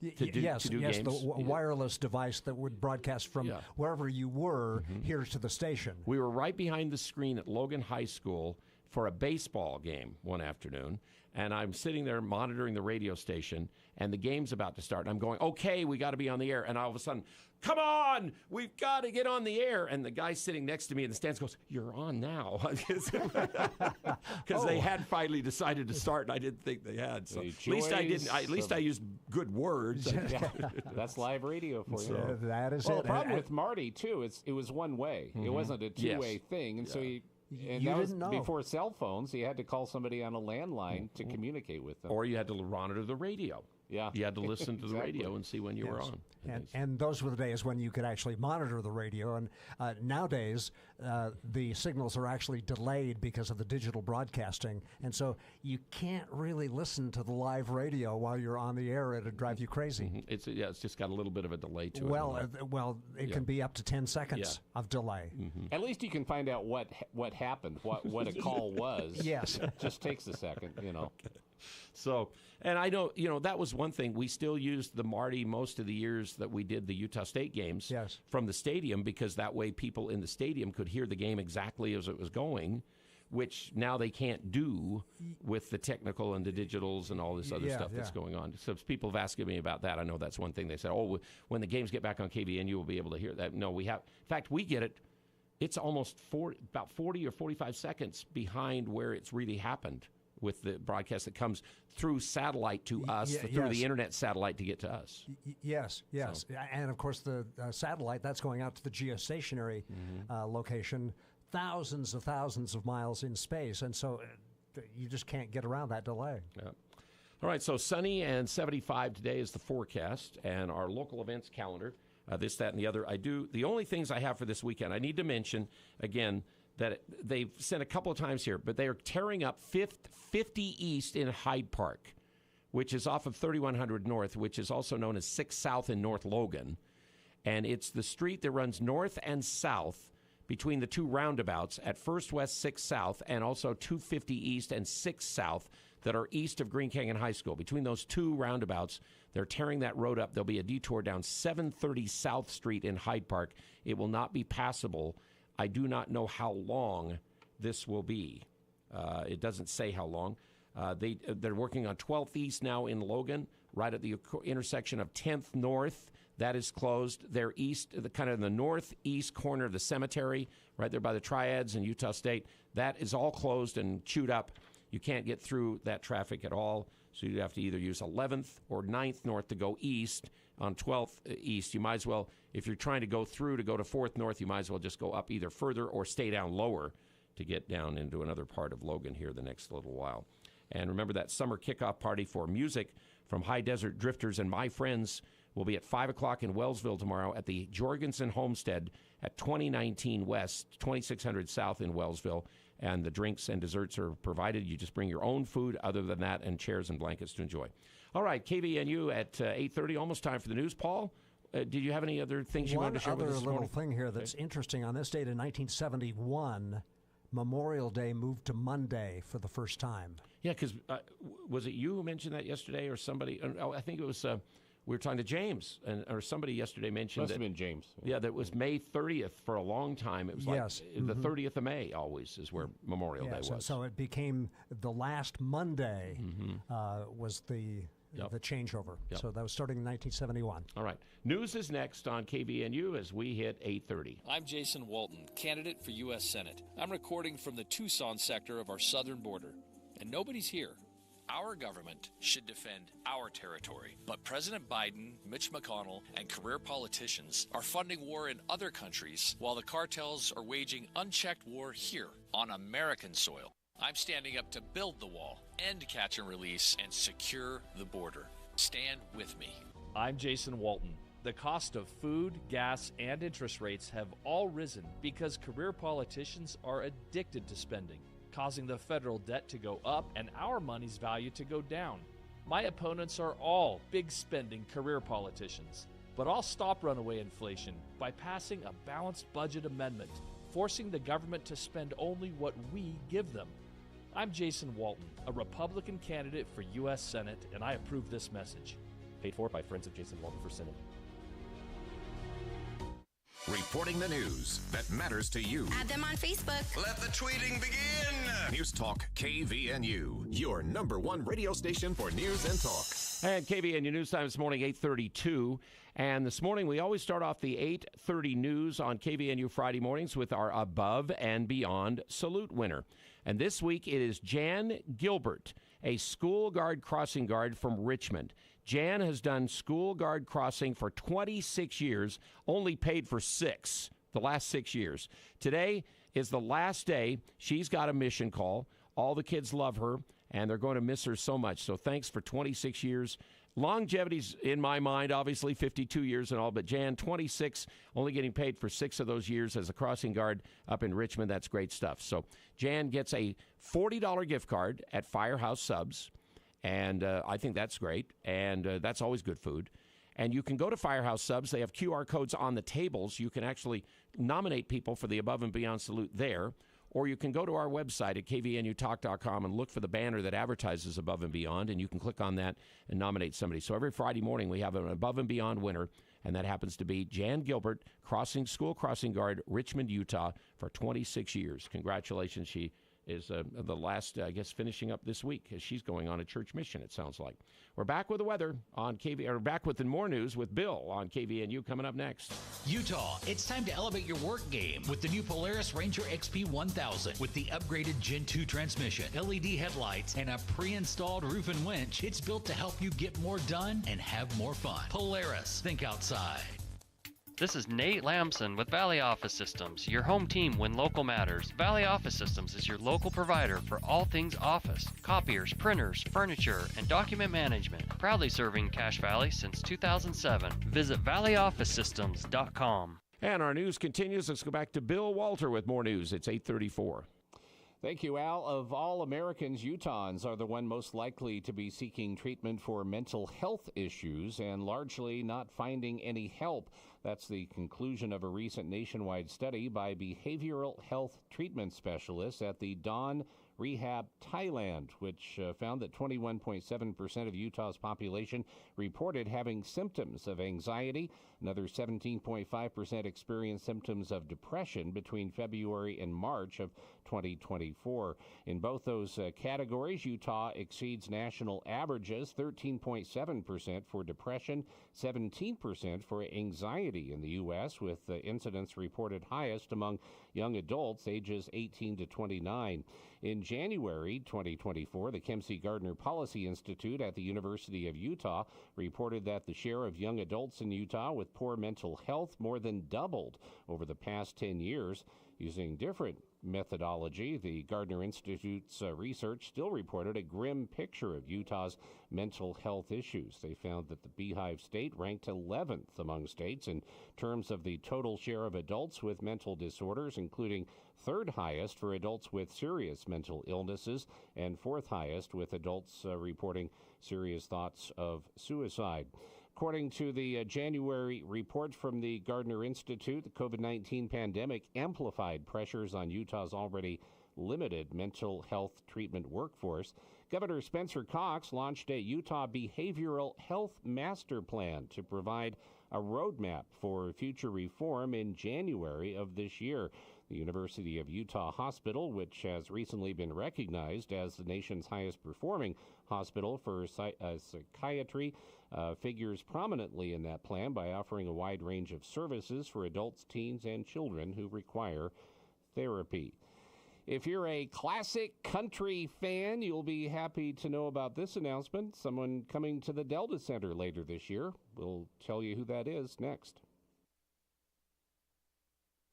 to do games. The wireless device that would broadcast from wherever you were here to the station. We were right behind the screen at Logan High School for a baseball game one afternoon, and I'm sitting there monitoring the radio station, and the game's about to start. And I'm going, okay, we got to be on the air. And all of a sudden, come on, we've got to get on the air. And the guy sitting next to me in the stands goes, you're on now. Because they had finally decided to start, and I didn't think they had. So at least I didn't. At least I used good words. That's live radio for you. So, that is it. The problem with Marty, too, it was one way. It wasn't a two-way thing. And so that was before cell phones. You had to call somebody on a landline to communicate with them. Or you had to monitor the radio. Yeah. You had to listen to the radio and see when you were on. And those were the days when you could actually monitor the radio. And nowadays, the signals are actually delayed because of the digital broadcasting. And so you can't really listen to the live radio while you're on the air. It'd drive you crazy. It's just got a little bit of a delay to it. It can be up to 10 seconds of delay. At least you can find out what happened, what a call was. Yes. It just takes a second, Okay. So, and I know, that was one thing. We still used the Marty most of the years that we did the Utah State games from the stadium, because that way people in the stadium could hear the game exactly as it was going, which now they can't do with the technical and the digitals and all this other stuff that's going on. So people have asked me about that. I know that's one thing they said, when the games get back on KVNU, we'll be able to hear that. No, we have. In fact, we get it. It's almost about 40 or 45 seconds behind where it's really happened with the broadcast that comes through satellite to us, through the internet satellite to get to us. Yes. So. And, of course, the satellite, that's going out to the geostationary location, thousands of miles in space. And so you just can't get around that delay. Yeah. All right, so sunny and 75 today is the forecast, and our local events calendar, this, that, and the other. The only things I have for this weekend, I need to mention, again, that they've sent a couple of times here, but they are tearing up 50 East in Hyde Park. which is off of 3100 North, which is also known as 6 South in North Logan. And it's the street that runs north and south between the two roundabouts at 1st West 6 South and also 250 East and 6 South that are east of Green Canyon High School. Between those two roundabouts, they're tearing that road up. There'll be a detour down 730 South Street in Hyde Park. It will not be passable. I do not know how long this will be. It doesn't say how long. They're working on 12th East now in Logan, right at the intersection of 10th North. That is closed. They're east, kind of in the northeast corner of the cemetery, right there by the Triads in Utah State. That is all closed and chewed up. You can't get through that traffic at all, so you have to either use 11th or 9th North to go east. On 12th East, you might as well, if you're trying to go through to go to 4th North, you might as well just go up either further or stay down lower to get down into another part of Logan here the next little while. And remember that summer kickoff party for music from High Desert Drifters and My Friends will be at 5 o'clock in Wellsville tomorrow at the Jorgensen Homestead at 2019 West, 2600 South in Wellsville. And the drinks and desserts are provided. You just bring your own food other than that and chairs and blankets to enjoy. All right, KVNU at 8:30, almost time for the news. Paul, did you have any other things you wanted to share with us this morning? One other little thing here that's interesting. On this date in 1971, Memorial Day moved to Monday for the first time. Yeah, because was it you who mentioned that yesterday or somebody? Oh, I think it was... we were talking to James, or somebody yesterday mentioned Must have been James. Yeah, that was May 30th for a long time. It was like the 30th of May always is where Memorial Day was. So it became the last Monday was the changeover. Yep. So that was starting in 1971. All right. News is next on KVNU as we hit 8:30. I'm Jason Walton, candidate for U.S. Senate. I'm recording from the Tucson sector of our southern border, and nobody's here. Our government should defend our territory, but President Biden, Mitch McConnell, and career politicians are funding war in other countries while the cartels are waging unchecked war here on American soil. I'm standing up to build the wall, end catch and release, and secure the border. Stand with me. I'm Jason Walton. The cost of food, gas, and interest rates have all risen because career politicians are addicted to spending, causing the federal debt to go up and our money's value to go down. My opponents are all big spending career politicians, but I'll stop runaway inflation by passing a balanced budget amendment, forcing the government to spend only what we give them. I'm Jason Walton, a Republican candidate for U.S. Senate, and I approve this message. Paid for by Friends of Jason Walton for Senate. Reporting the news that matters to you. Add them on Facebook. Let the tweeting begin. News Talk KVNU, your #1 radio station for news and talk. And KVNU News Time this morning, 8:32. And this morning, we always start off the 8:30 news on KVNU Friday mornings with our Above and Beyond Salute winner. And this week, it is Jan Gilbert, a school guard crossing guard from Richmond. Jan has done school guard crossing for 26 years, only paid for 6, the last 6 years. Today is the last day. She's got a mission call. All the kids love her, and they're going to miss her so much. So thanks for 26 years. Longevity's in my mind, obviously 52 years and all, but Jan, 26, only getting paid for 6 of those years as a crossing guard up in Richmond. That's great stuff. So Jan gets a $40 gift card at Firehouse Subs. And I think that's great, and that's always good food. And you can go to Firehouse Subs. They have QR codes on the tables. You can actually nominate people for the Above and Beyond Salute there. Or you can go to our website at kvnutalk.com and look for the banner that advertises Above and Beyond, and you can click on that and nominate somebody. So every Friday morning we have an Above and Beyond winner, and that happens to be Jan Gilbert, school crossing guard, Richmond, Utah, for 26 years. Congratulations. She is the last, I guess, finishing up this week as she's going on a church mission, it sounds like. We're back with the weather on back with more news with Bill on KVNU coming up next. Utah, it's time to elevate your work game with the new Polaris Ranger XP 1000. With the upgraded Gen 2 transmission, LED headlights, and a pre-installed roof and winch, it's built to help you get more done and have more fun. Polaris, think outside. This is Nate Lamson with Valley Office Systems, your home team when local matters. Valley Office Systems is your local provider for all things office, copiers, printers, furniture, and document management. Proudly serving Cache Valley since 2007. Visit valleyofficesystems.com. And our news continues. Let's go back to Bill Walter with more news. It's 8:34. Thank you, Al. Of all Americans, Utahns are the one most likely to be seeking treatment for mental health issues and largely not finding any help. That's the conclusion of a recent nationwide study by behavioral health treatment specialists at the Dawn Rehab Thailand, which found that 21.7% of Utah's population reported having symptoms of anxiety. Another 17.5% experienced symptoms of depression between February and March of 2024. In both those categories, Utah exceeds national averages, 13.7% for depression, 17% for anxiety in the U.S., with the incidence reported highest among young adults ages 18 to 29. In January 2024, the Kempsey Gardner Policy Institute at the University of Utah reported that the share of young adults in Utah with poor mental health more than doubled over the past 10 years. Using different methodology, the Gardner Institute's research still reported a grim picture of Utah's mental health issues. They found that the Beehive State ranked 11th among states in terms of the total share of adults with mental disorders, including third highest for adults with serious mental illnesses and fourth highest with adults reporting serious thoughts of suicide. According to the January report from the Gardner Institute, the COVID-19 pandemic amplified pressures on Utah's already limited mental health treatment workforce. Governor Spencer Cox launched a Utah Behavioral Health Master Plan to provide a roadmap for future reform in January of this year. The University of Utah Hospital, which has recently been recognized as the nation's highest performing hospital for psychiatry, figures prominently in that plan by offering a wide range of services for adults, teens, and children who require therapy. If you're a classic country fan, you'll be happy to know about this announcement. Someone coming to the Delta Center later this year. We'll tell you who that is next.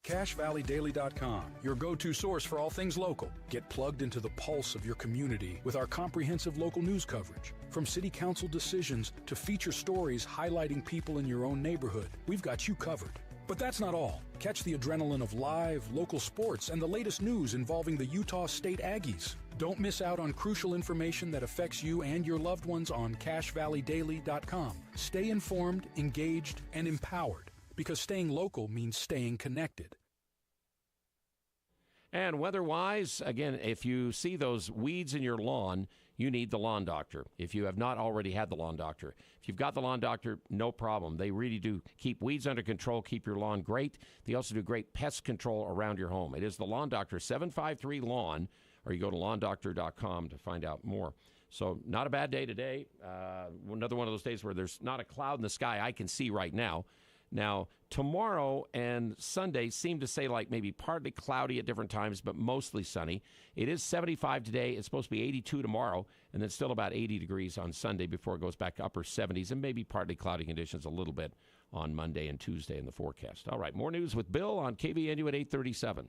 CashValleyDaily.com, your go-to source for all things local. Get plugged into the pulse of your community with our comprehensive local news coverage. From city council decisions to feature stories highlighting people in your own neighborhood, we've got you covered. But that's not all. Catch the adrenaline of live, local sports and the latest news involving the Utah State Aggies. Don't miss out on crucial information that affects you and your loved ones on CashValleyDaily.com. Stay informed, engaged, and empowered, because staying local means staying connected. And weather-wise, again, if you see those weeds in your lawn, you need the lawn doctor. If you have not already had the lawn doctor. If you've got the lawn doctor, no problem. They really do keep weeds under control, keep your lawn great. They also do great pest control around your home. It is the Lawn Doctor, 753-LAWN, or you go to lawndoctor.com to find out more. So not a bad day today. Another one of those days where there's not a cloud in the sky I can see right now. Now, tomorrow and Sunday seem to say like maybe partly cloudy at different times, but mostly sunny. It is 75 today. It's supposed to be 82 tomorrow, and then still about 80 degrees on Sunday before it goes back to upper 70s, and maybe partly cloudy conditions a little bit on Monday and Tuesday in the forecast. All right, more news with Bill on KVNU at 8:37.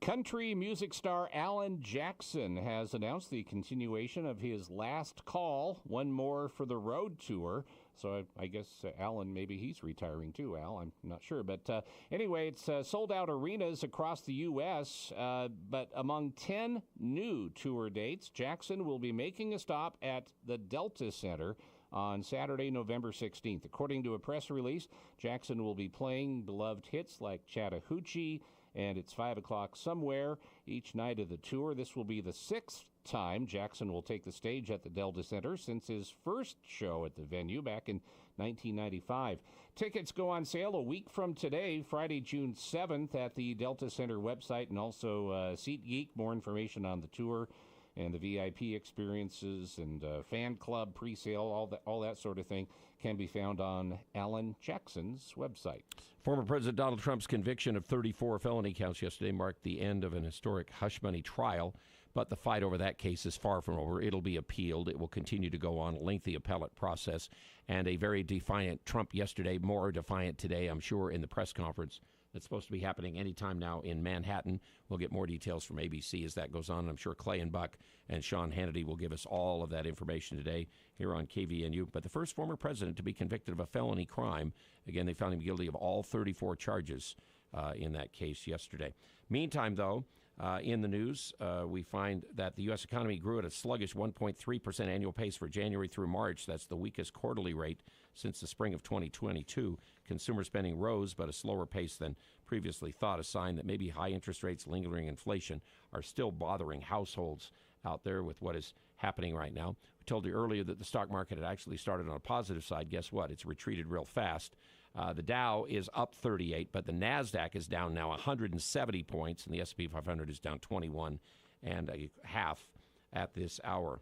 Country music star Alan Jackson has announced the continuation of his Last Call, One More for the Road tour. So I guess Alan, maybe he's retiring too, Al. I'm not sure. But anyway, it's sold out arenas across the U.S., but among 10 new tour dates, Jackson will be making a stop at the Delta Center on Saturday, November 16th. According to a press release, Jackson will be playing beloved hits like Chattahoochee and It's 5 O'Clock Somewhere each night of the tour. This will be the sixth time Jackson will take the stage at the Delta Center since his first show at the venue back in 1995. Tickets go on sale a week from today, Friday, June 7th, at the Delta Center website and also SeatGeek. More information on the tour and the VIP experiences and fan club pre-sale, all that sort of thing can be found on Alan Jackson's website. Former President Donald Trump's conviction of 34 felony counts yesterday marked the end of an historic hush money trial, but the fight over that case is far from over. It'll be appealed. It will continue to go on, a lengthy appellate process, and a very defiant Trump yesterday, more defiant today, I'm sure, in the press conference that's supposed to be happening anytime now in Manhattan. We'll get more details from ABC as that goes on. I'm sure Clay and Buck and Sean Hannity will give us all of that information today here on KVNU. But the first former president to be convicted of a felony crime, again, they found him guilty of all 34 charges in that case yesterday. Meantime, though, In the news, we find that the U.S. economy grew at a sluggish 1.3% annual pace for January through March. That's the weakest quarterly rate since the spring of 2022. Consumer spending rose, but a slower pace than previously thought, a sign that maybe high interest rates, lingering inflation are still bothering households out there with what is happening right now. We told you earlier that the stock market had actually started on a positive side. Guess what? It's retreated real fast. The Dow is up 38, but the NASDAQ is down now 170 points, and the S&P 500 is down 21 and a half at this hour.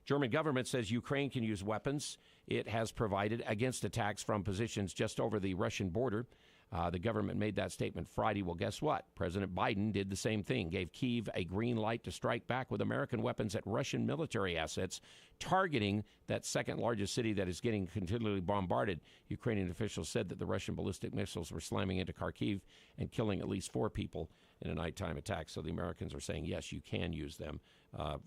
German government says Ukraine can use weapons it has provided against attacks from positions just over the Russian border. The government made that statement Friday. Well, guess what? President Biden did the same thing, gave Kyiv a green light to strike back with American weapons at Russian military assets, targeting that second largest city that is getting continually bombarded. Ukrainian officials said that the Russian ballistic missiles were slamming into Kharkiv and killing at least 4 people in a nighttime attack. So the Americans are saying, yes, you can use them,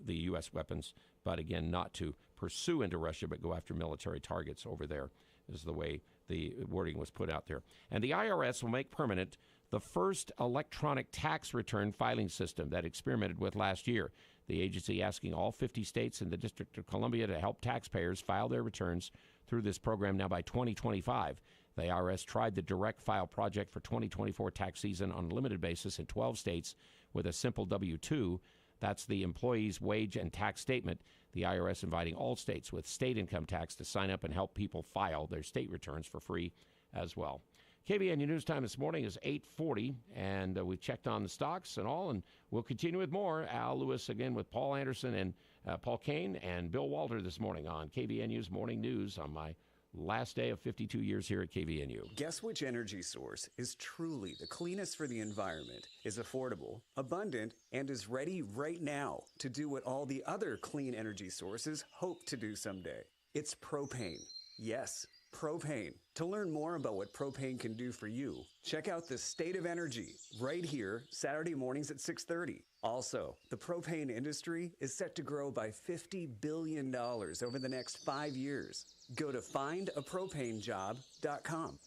the U.S. weapons, but again, not to pursue into Russia, but go after military targets over there, is the way the wording was put out there. And the IRS will make permanent the first electronic tax return filing system that experimented with last year. The agency asking all 50 states and the District of Columbia to help taxpayers file their returns through this program now by 2025. The IRS tried the direct file project for 2024 tax season on a limited basis in 12 states with a simple W-2. That's the employee's wage and tax statement. The IRS inviting all states with state income tax to sign up and help people file their state returns for free as well. KVNU News Time this morning is 8:40, and we've checked on the stocks and all, and we'll continue with more. Al Lewis again with Paul Anderson and Paul Kane and Bill Walter this morning on KVNU's Morning News on my last day of 52 years here at KVNU. Guess which energy source is truly the cleanest for the environment, is affordable, abundant, and is ready right now to do what all the other clean energy sources hope to do someday? It's propane. Yes, propane. To learn more about what propane can do for you, check out the State of Energy right here, Saturday mornings at 6:30. Also, the propane industry is set to grow by $50 billion over the next 5 years. Go to findapropanejob.com.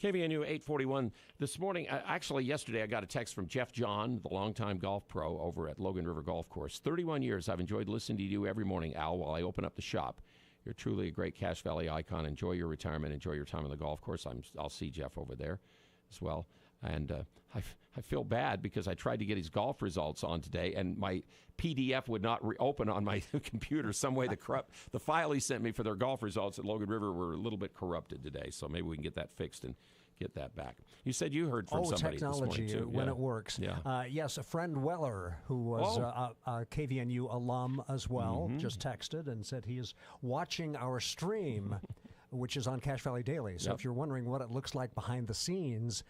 KVNU 841 this morning. Actually, yesterday I got a text from Jeff John, the longtime golf pro over at Logan River Golf Course. 31 years I've enjoyed listening to you every morning, Al, while I open up the shop. You're truly a great Cache Valley icon. Enjoy your retirement. Enjoy your time on the golf course. I'll see Jeff over there as well. And I feel bad because I tried to get his golf results on today, and my PDF would not reopen on my computer. Some way the file he sent me for their golf results at Logan River were a little bit corrupted today, so maybe we can get that fixed and get that back. You said you heard from somebody technology this morning, too. when it works. Yeah. Yes, a friend Weller, who was a KVNU alum as well, just texted and said he is watching our stream, which is on Cache Valley Daily. So if you're wondering what it looks like behind the scenes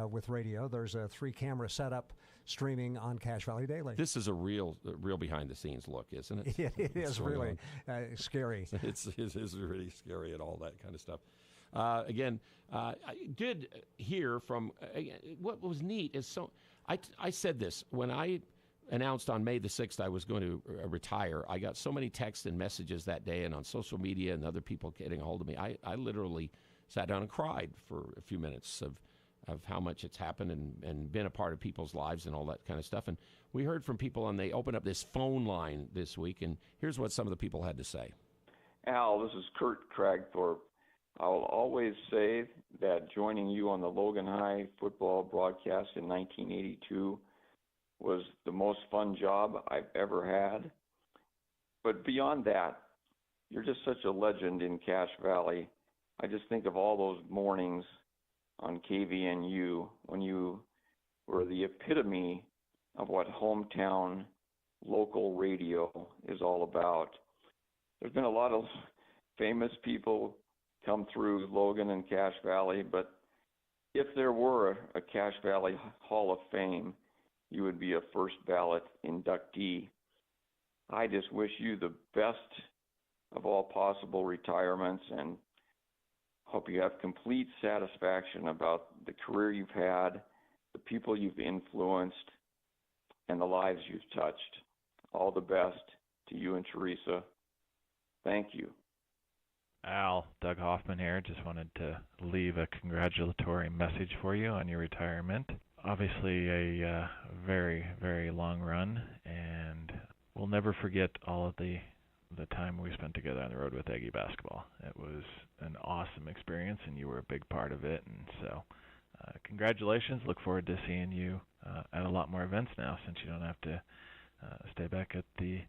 with radio, there's a 3-camera setup streaming on Cache Valley Daily. This is a real behind-the-scenes look, isn't it? It is really scary. It's really scary and all that kind of stuff. Again, I did hear from what was neat is I said this when I announced on May the 6th I was going to retire. I got so many texts and messages that day and on social media and other people getting a hold of me. I literally sat down and cried for a few minutes of how much it's happened and been a part of people's lives and all that kind of stuff. And we heard from people, and they opened up this phone line this week, and here's what some of the people had to say. Al, this is Kurt Cragthorpe. I'll always say that joining you on the Logan High football broadcast in 1982 was the most fun job I've ever had. But beyond that, you're just such a legend in Cache Valley. I just think of all those mornings on KVNU when you were the epitome of what hometown local radio is all about. There's been a lot of famous people come through Logan and Cache Valley, but if there were a Cache Valley Hall of Fame, you would be a first ballot inductee. I just wish you the best of all possible retirements and hope you have complete satisfaction about the career you've had, the people you've influenced, and the lives you've touched. All the best to you and Teresa. Thank you. Al, Doug Hoffman here. Just wanted to leave a congratulatory message for you on your retirement. Obviously a very, very long run, and we'll never forget all of the time we spent together on the road with Aggie basketball. It was an awesome experience, and you were a big part of it. And so congratulations. Look forward to seeing you at a lot more events now, since you don't have to stay back at the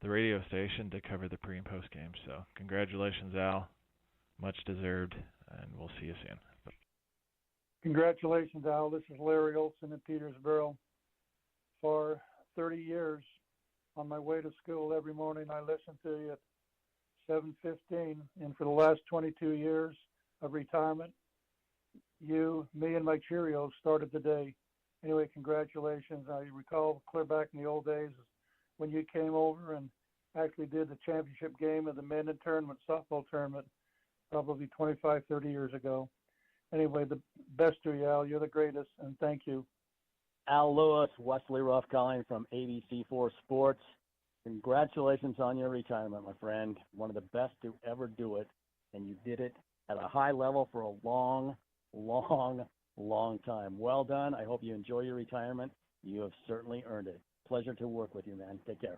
radio station to cover the pre and post game. So congratulations, Al. Much deserved, and we'll see you soon. Congratulations, Al. This is Larry Olson in Petersboro. For 30 years, on my way to school every morning, I listen to you at 7:15, and for the last 22 years of retirement, you, me, and my Cheerios started the day. Anyway, congratulations. I recall clear back in the old days when you came over and actually did the championship game of the men in tournament, softball tournament, probably 25, 30 years ago. Anyway, the best to you, Al. You're the greatest, and thank you. Al Lewis, Wesley Ruff calling from ABC4 Sports. Congratulations on your retirement, my friend. One of the best to ever do it, and you did it at a high level for a long, long, long time. Well done. I hope you enjoy your retirement. You have certainly earned it. Pleasure to work with you, man. Take care.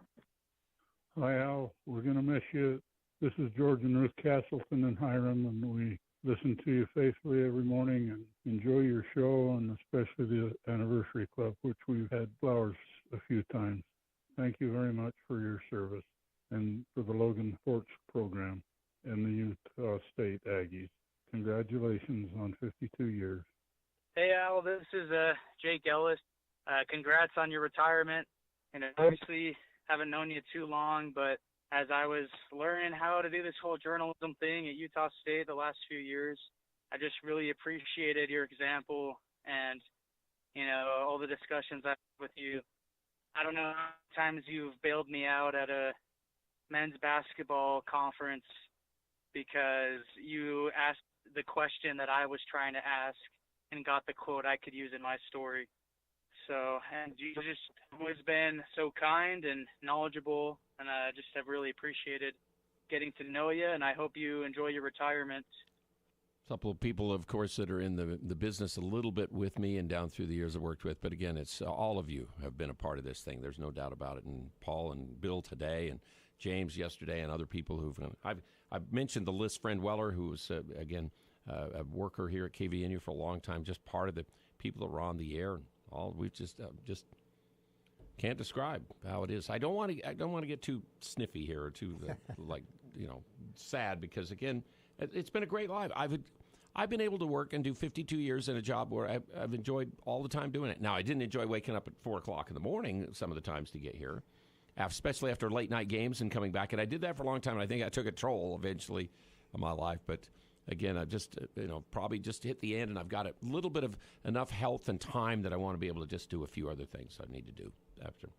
Hi, Al. We're going to miss you. This is George and Ruth Castleton in Hiram, and we listen to you faithfully every morning and enjoy your show, and especially the Anniversary Club, which we've had flowers a few times. Thank you very much for your service and for the Logan Sports program and the Utah State Aggies. Congratulations on 52 years. Hey, Al, this is Jake Ellis. Congrats on your retirement. And obviously, haven't known you too long, but as I was learning how to do this whole journalism thing at Utah State the last few years, I just really appreciated your example and, all the discussions I've had with you. I don't know how many times you've bailed me out at a men's basketball conference because you asked the question that I was trying to ask and got the quote I could use in my story. So, and you've just always been so kind and knowledgeable, and I just have really appreciated getting to know you, and I hope you enjoy your retirement. A couple of people, of course, that are in the business a little bit with me and down through the years I've worked with. But again, it's all of you have been a part of this thing. There's no doubt about it. And Paul and Bill today, and James yesterday, and other people who've. I've mentioned the list. Friend Weller, who was again a worker here at KVNU for a long time, just part of the people that were on the air. And all we just can't describe how it is. I don't want to get too sniffy here or too sad, because again, it's been a great life. I've been able to work and do 52 years in a job where I've enjoyed all the time doing it. Now, I didn't enjoy waking up at 4 o'clock in the morning some of the times to get here, especially after late night games and coming back. And I did that for a long time, and I think I took a toll eventually of my life. But again, I just, probably just hit the end, and I've got a little bit of enough health and time that I want to be able to just do a few other things I need to do after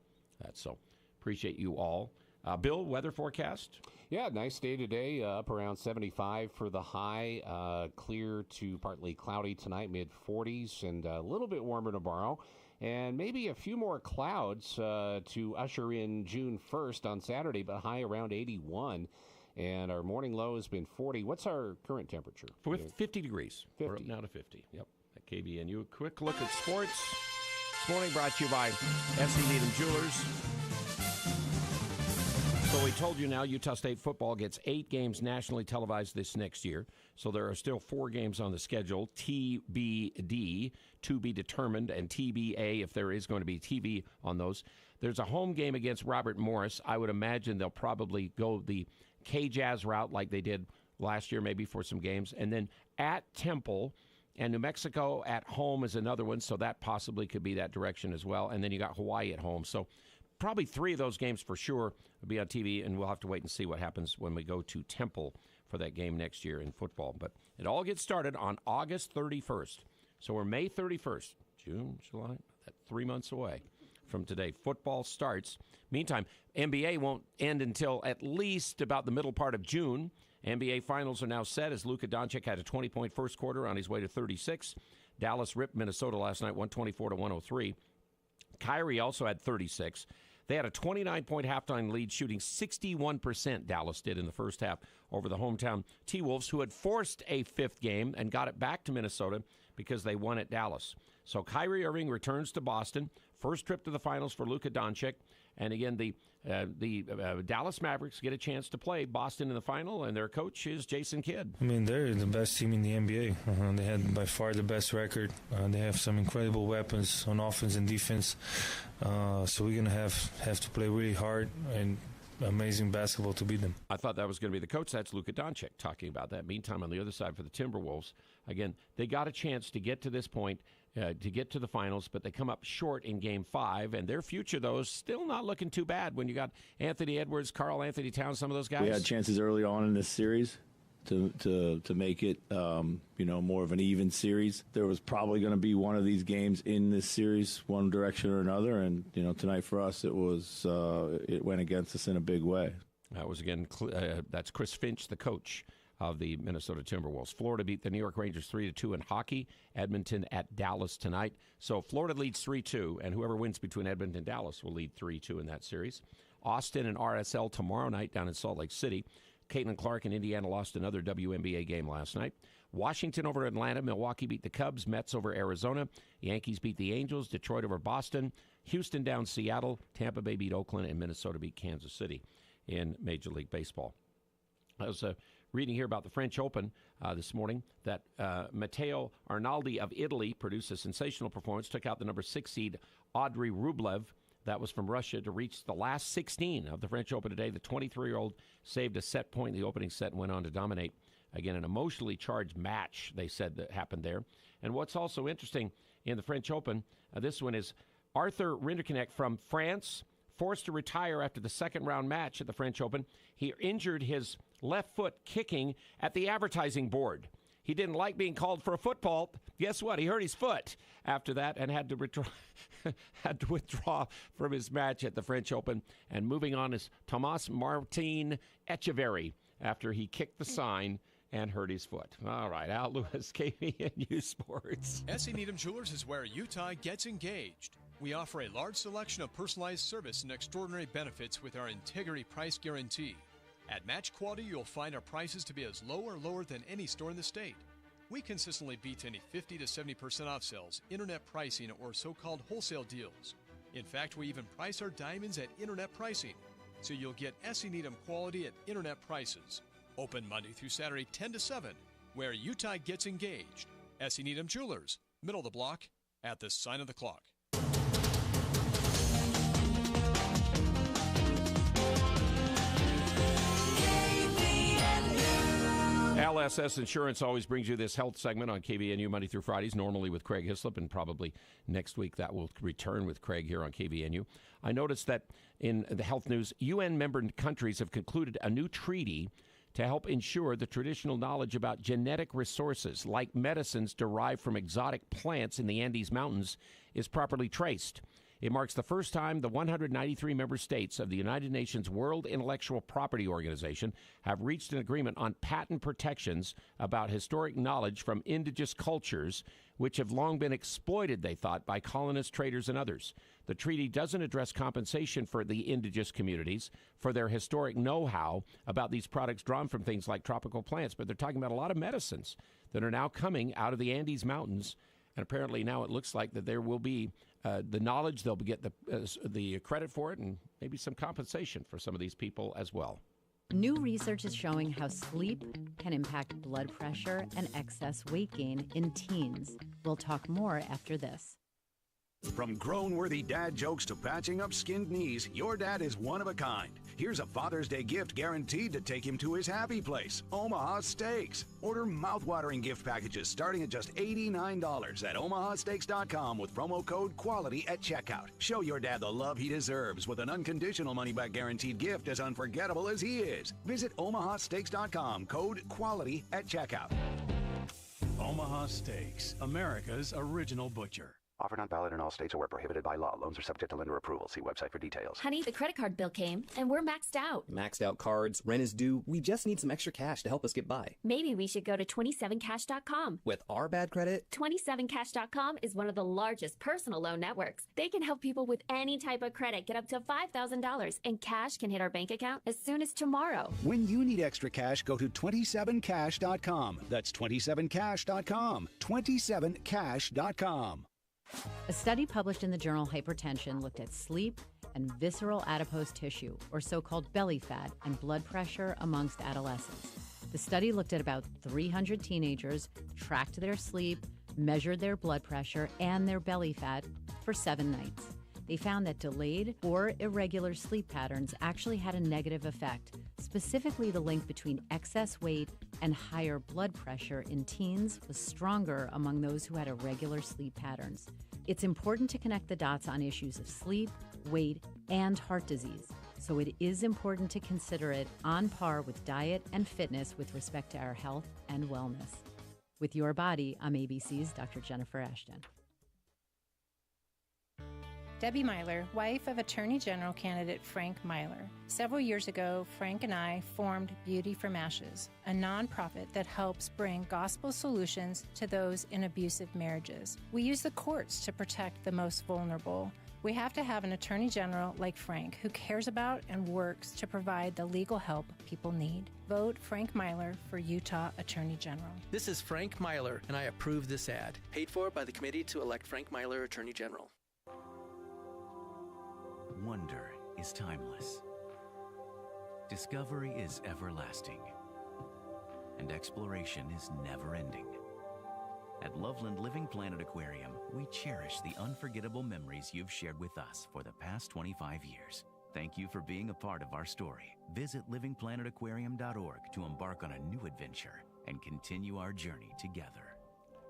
that. So appreciate you all. Bill, weather forecast? Yeah, nice day today, up around 75 for the high, clear to partly cloudy tonight, mid-40s, and a little bit warmer tomorrow. And maybe a few more clouds to usher in June 1st on Saturday, but high around 81. And our morning low has been 40. What's our current temperature? 50 degrees. 50. We're up now to 50. Yep. At KVNU. A quick look at sports. This morning brought to you by S.E. Needham Jewelers. So we told you now Utah State football gets 8 games nationally televised this next year. So there are still 4 games on the schedule. TBD, to be determined, and TBA if there is going to be TV on those. There's a home game against Robert Morris. I would imagine they'll probably go the K-Jazz route like they did last year, maybe for some games. And then at Temple and New Mexico at home is another one, so that possibly could be that direction as well. And then you got Hawaii at home. So probably 3 of those games for sure will be on TV, and we'll have to wait and see what happens when we go to Temple for that game next year in football. But it all gets started on August 31st. So we're May 31st, June, July, 3 months away from today. Football starts. Meantime, NBA won't end until at least about the middle part of June. NBA finals are now set as Luka Doncic had a 20-point first quarter on his way to 36. Dallas ripped Minnesota last night, 124-103. Kyrie also had 36. They had a 29-point halftime lead, shooting 61%, Dallas did in the first half, over the hometown T-Wolves, who had forced a 5th game and got it back to Minnesota because they won at Dallas. So Kyrie Irving returns to Boston. First trip to the finals for Luka Doncic. And again, the Dallas Mavericks get a chance to play Boston in the final, and their coach is Jason Kidd. I mean, they're the best team in the NBA. They had by far the best record. They have some incredible weapons on offense and defense. So we're going to have to play really hard and amazing basketball to beat them. I thought that was going to be the coach. That's Luka Doncic talking about that. Meantime, on the other side for the Timberwolves, again, they got a chance to get to this point, to get to the finals, but they come up short in Game 5, and their future, though, is still not looking too bad when you got Anthony Edwards, Karl Anthony Towns, some of those guys. We had chances early on in this series to make it, more of an even series. There was probably going to be one of these games in this series, one direction or another, and tonight for us it went against us in a big way. That was that's Chris Finch, the coach of the Minnesota Timberwolves. Florida beat the New York Rangers 3-2 in hockey. Edmonton at Dallas tonight. So Florida leads 3-2, and whoever wins between Edmonton and Dallas will lead 3-2 in that series. Austin and RSL tomorrow night down in Salt Lake City. Caitlin Clark and Indiana lost another WNBA game last night. Washington over Atlanta. Milwaukee beat the Cubs. Mets over Arizona. Yankees beat the Angels. Detroit over Boston. Houston down Seattle. Tampa Bay beat Oakland. And Minnesota beat Kansas City in Major League Baseball. I was reading here about the French Open this morning that Matteo Arnaldi of Italy produced a sensational performance, took out the number 6 seed Audrey Rublev. That was from Russia to reach the last 16 of the French Open today. The 23-year-old saved a set point in the opening set and went on to dominate. Again, an emotionally charged match, they said, that happened there. And what's also interesting in the French Open, this one is Arthur Rinderknecht from France, forced to retire after the second-round match at the French Open. He injured his left foot kicking at the advertising board. He didn't like being called for a football. Guess what? He hurt his foot after that and had to withdraw from his match at the French Open. And moving on is Thomas Martin Echeverry after he kicked the sign and hurt his foot. All right, Al Lewis, KVNU Sports. S.E. Needham Jewelers is where Utah gets engaged. We offer a large selection of personalized service and extraordinary benefits with our integrity price guarantee. At Match Quality, you'll find our prices to be as low or lower than any store in the state. We consistently beat any 50 to 70% off sales, internet pricing, or so-called wholesale deals. In fact, we even price our diamonds at internet pricing, so you'll get S.E. Needham quality at internet prices. Open Monday through Saturday, 10 to 7, where Utah gets engaged. S.E. Needham Jewelers, middle of the block, at the sign of the clock. LSS Insurance always brings you this health segment on KVNU Monday through Fridays, normally with Craig Hislop, and probably next week that will return with Craig here on KVNU. I noticed that in the health news, UN member countries have concluded a new treaty to help ensure the traditional knowledge about genetic resources, like medicines derived from exotic plants in the Andes Mountains, is properly traced. It marks the first time the 193 member states of the United Nations World Intellectual Property Organization have reached an agreement on patent protections about historic knowledge from indigenous cultures, which have long been exploited, they thought, by colonists, traders, and others. The treaty doesn't address compensation for the indigenous communities for their historic know-how about these products drawn from things like tropical plants, but they're talking about a lot of medicines that are now coming out of the Andes Mountains. And apparently now it looks like that there will be the knowledge, they'll get the credit for it, and maybe some compensation for some of these people as well. New research is showing how sleep can impact blood pressure and excess weight gain in teens. We'll talk more after this. From groan-worthy dad jokes to patching up skinned knees, your dad is one of a kind. Here's a Father's Day gift guaranteed to take him to his happy place, Omaha Steaks. Order mouth-watering gift packages starting at just $89 at omahasteaks.com with promo code QUALITY at checkout. Show your dad the love he deserves with an unconditional money-back guaranteed gift as unforgettable as he is. Visit omahasteaks.com, code QUALITY at checkout. Omaha Steaks, America's original butcher. Offer not valid in all states or where prohibited by law. Loans are subject to lender approval. See website for details. Honey, the credit card bill came, and we're maxed out. Maxed out cards, rent is due. We just need some extra cash to help us get by. Maybe we should go to 27cash.com. With our bad credit? 27cash.com is one of the largest personal loan networks. They can help people with any type of credit get up to $5,000, and cash can hit our bank account as soon as tomorrow. When you need extra cash, go to 27cash.com. That's 27cash.com. 27cash.com. A study published in the journal Hypertension looked at sleep and visceral adipose tissue, or so-called belly fat, and blood pressure amongst adolescents. The study looked at about 300 teenagers, tracked their sleep, measured their blood pressure and their belly fat for 7 nights. They found that delayed or irregular sleep patterns actually had a negative effect. Specifically, the link between excess weight and higher blood pressure in teens was stronger among those who had irregular sleep patterns. It's important to connect the dots on issues of sleep, weight, and heart disease. So it is important to consider it on par with diet and fitness with respect to our health and wellness. With Your Body, I'm ABC's Dr. Jennifer Ashton. Debbie Myler, wife of Attorney General candidate Frank Myler. Several years ago, Frank and I formed Beauty from Ashes, a nonprofit that helps bring gospel solutions to those in abusive marriages. We use the courts to protect the most vulnerable. We have to have an Attorney General like Frank who cares about and works to provide the legal help people need. Vote Frank Myler for Utah Attorney General. This is Frank Myler, and I approve this ad. Paid for by the committee to elect Frank Myler Attorney General. Wonder is timeless. Discovery is everlasting. And exploration is never-ending. At Loveland Living Planet Aquarium, we cherish the unforgettable memories you've shared with us for the past 25 years. Thank you for being a part of our story. Visit livingplanetaquarium.org to embark on a new adventure and continue our journey together.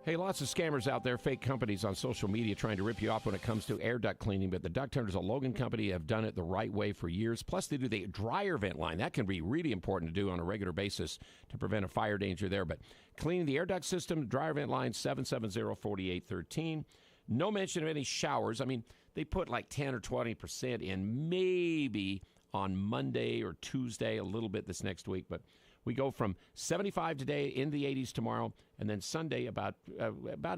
Hey, lots of scammers out there, fake companies on social media trying to rip you off when it comes to air duct cleaning, but the Duct Hunters, a Logan company, have done it the right way for years. Plus, they do the dryer vent line. That can be really important to do on a regular basis to prevent a fire danger there. But cleaning the air duct system, dryer vent line, 770-4813. No mention of any showers. I mean, they put like 10 or 20% in maybe on Monday or Tuesday, a little bit this next week, but we go from 75 today, in the 80s tomorrow, and then Sunday about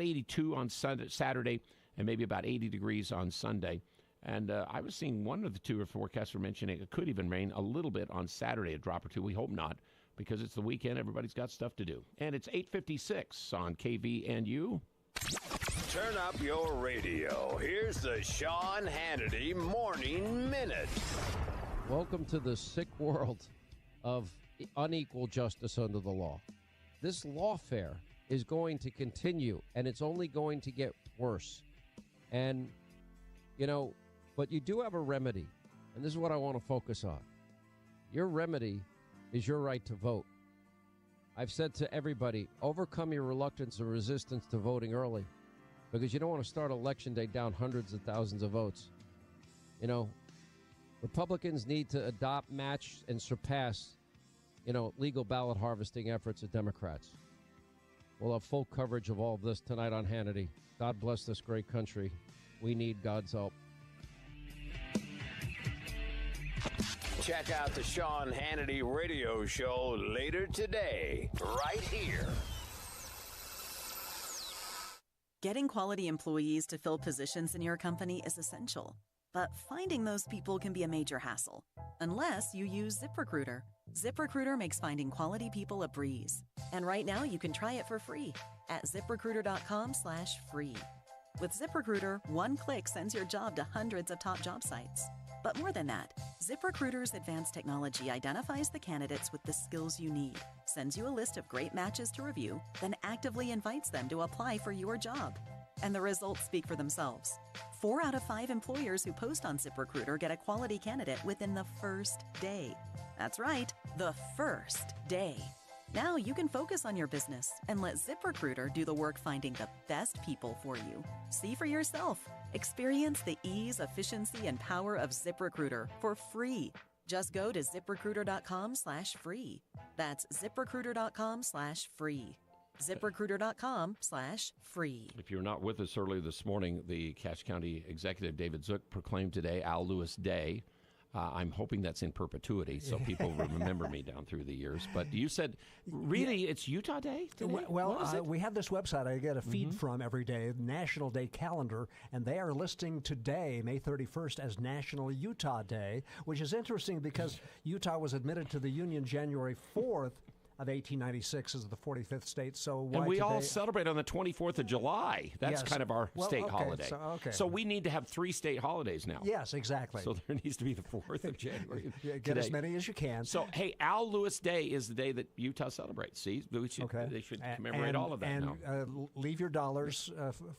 82 on Saturday, and maybe about 80 degrees on Sunday. And I was seeing one of the two forecasts were mentioning it could even rain a little bit on Saturday, a drop or two. We hope not, because it's the weekend. Everybody's got stuff to do. And it's 8:56 on KVNU. Turn up your radio. Here's the Sean Hannity Morning Minute. Welcome to the sick world of unequal justice under the law. This lawfare is going to continue, and it's only going to get worse. And, but you do have a remedy, and this is what I want to focus on. Your remedy is your right to vote. I've said to everybody, overcome your reluctance or resistance to voting early, because you don't want to start Election Day down hundreds of thousands of votes. Republicans need to adopt, match, and surpass legal ballot harvesting efforts of Democrats. We'll have full coverage of all of this tonight on Hannity. God bless this great country. We need God's help. Check out the Sean Hannity radio show later today, right here. Getting quality employees to fill positions in your company is essential, but finding those people can be a major hassle, unless you use ZipRecruiter. ZipRecruiter makes finding quality people a breeze. And right now you can try it for free at ZipRecruiter.com/free. With ZipRecruiter, one click sends your job to hundreds of top job sites. But more than that, ZipRecruiter's advanced technology identifies the candidates with the skills you need, sends you a list of great matches to review, then actively invites them to apply for your job. And the results speak for themselves. 4 out of 5 employers who post on ZipRecruiter get a quality candidate within the first day. That's right, the first day. Now you can focus on your business and let ZipRecruiter do the work finding the best people for you. See for yourself. Experience the ease, efficiency, and power of ZipRecruiter for free. Just go to ZipRecruiter.com/free. That's ZipRecruiter.com/free. ZipRecruiter.com/free. If you're not with us earlier this morning, the Cache County Executive David Zook proclaimed today Al Lewis Day. I'm hoping that's in perpetuity, so people remember me down through the years. But you said, really, it's Utah Day today? Well, we have this website I get a feed from every day, National Day Calendar, and they are listing today, May 31st, as National Utah Day, which is interesting because Utah was admitted to the Union January 4th, of 1896 as the 45th state. So why and we all today? celebrate on the 24th of July. That's Yes. kind of our Well, state okay, holiday. so we need to have 3 state holidays now. Yes, exactly. So there needs to be the 4th of January. Get today. as many as you can. So, hey, Al Lewis Day is the day that Utah celebrates. See, they should commemorate all of that now. And leave your dollars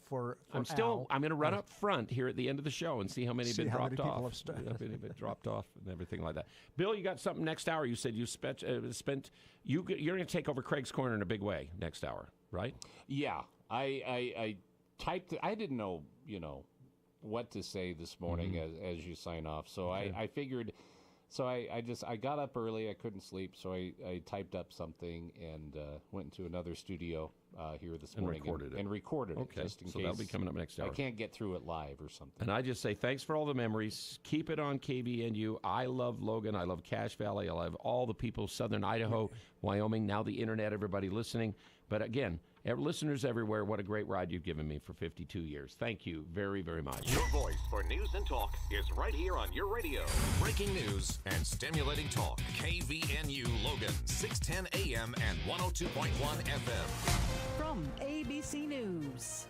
for I'm going to run up front here at the end of the show and see how many have been dropped off. How many have been dropped off and everything like that. Bill, you got something next hour. You said you you're going to take over Craig's Corner in a big way next hour, right? Yeah, I typed. I didn't know, what to say this morning as you sign off. So Okay. I figured. So I got up early. I couldn't sleep, so I typed up something and went into another studio here this morning and recorded it. Okay, Just in so case that'll be coming up next hour. I can't get through it live or something. And I just say thanks for all the memories. Keep it on KVNU. I love Logan. I love Cache Valley. I love all the people, Southern Idaho, Wyoming, now the internet, everybody listening. But again, listeners everywhere, what a great ride you've given me for 52 years. Thank you very, very much. Your voice for news and talk is right here on your radio. Breaking news and stimulating talk. KVNU Logan, 610 AM and 102.1 FM. From ABC News,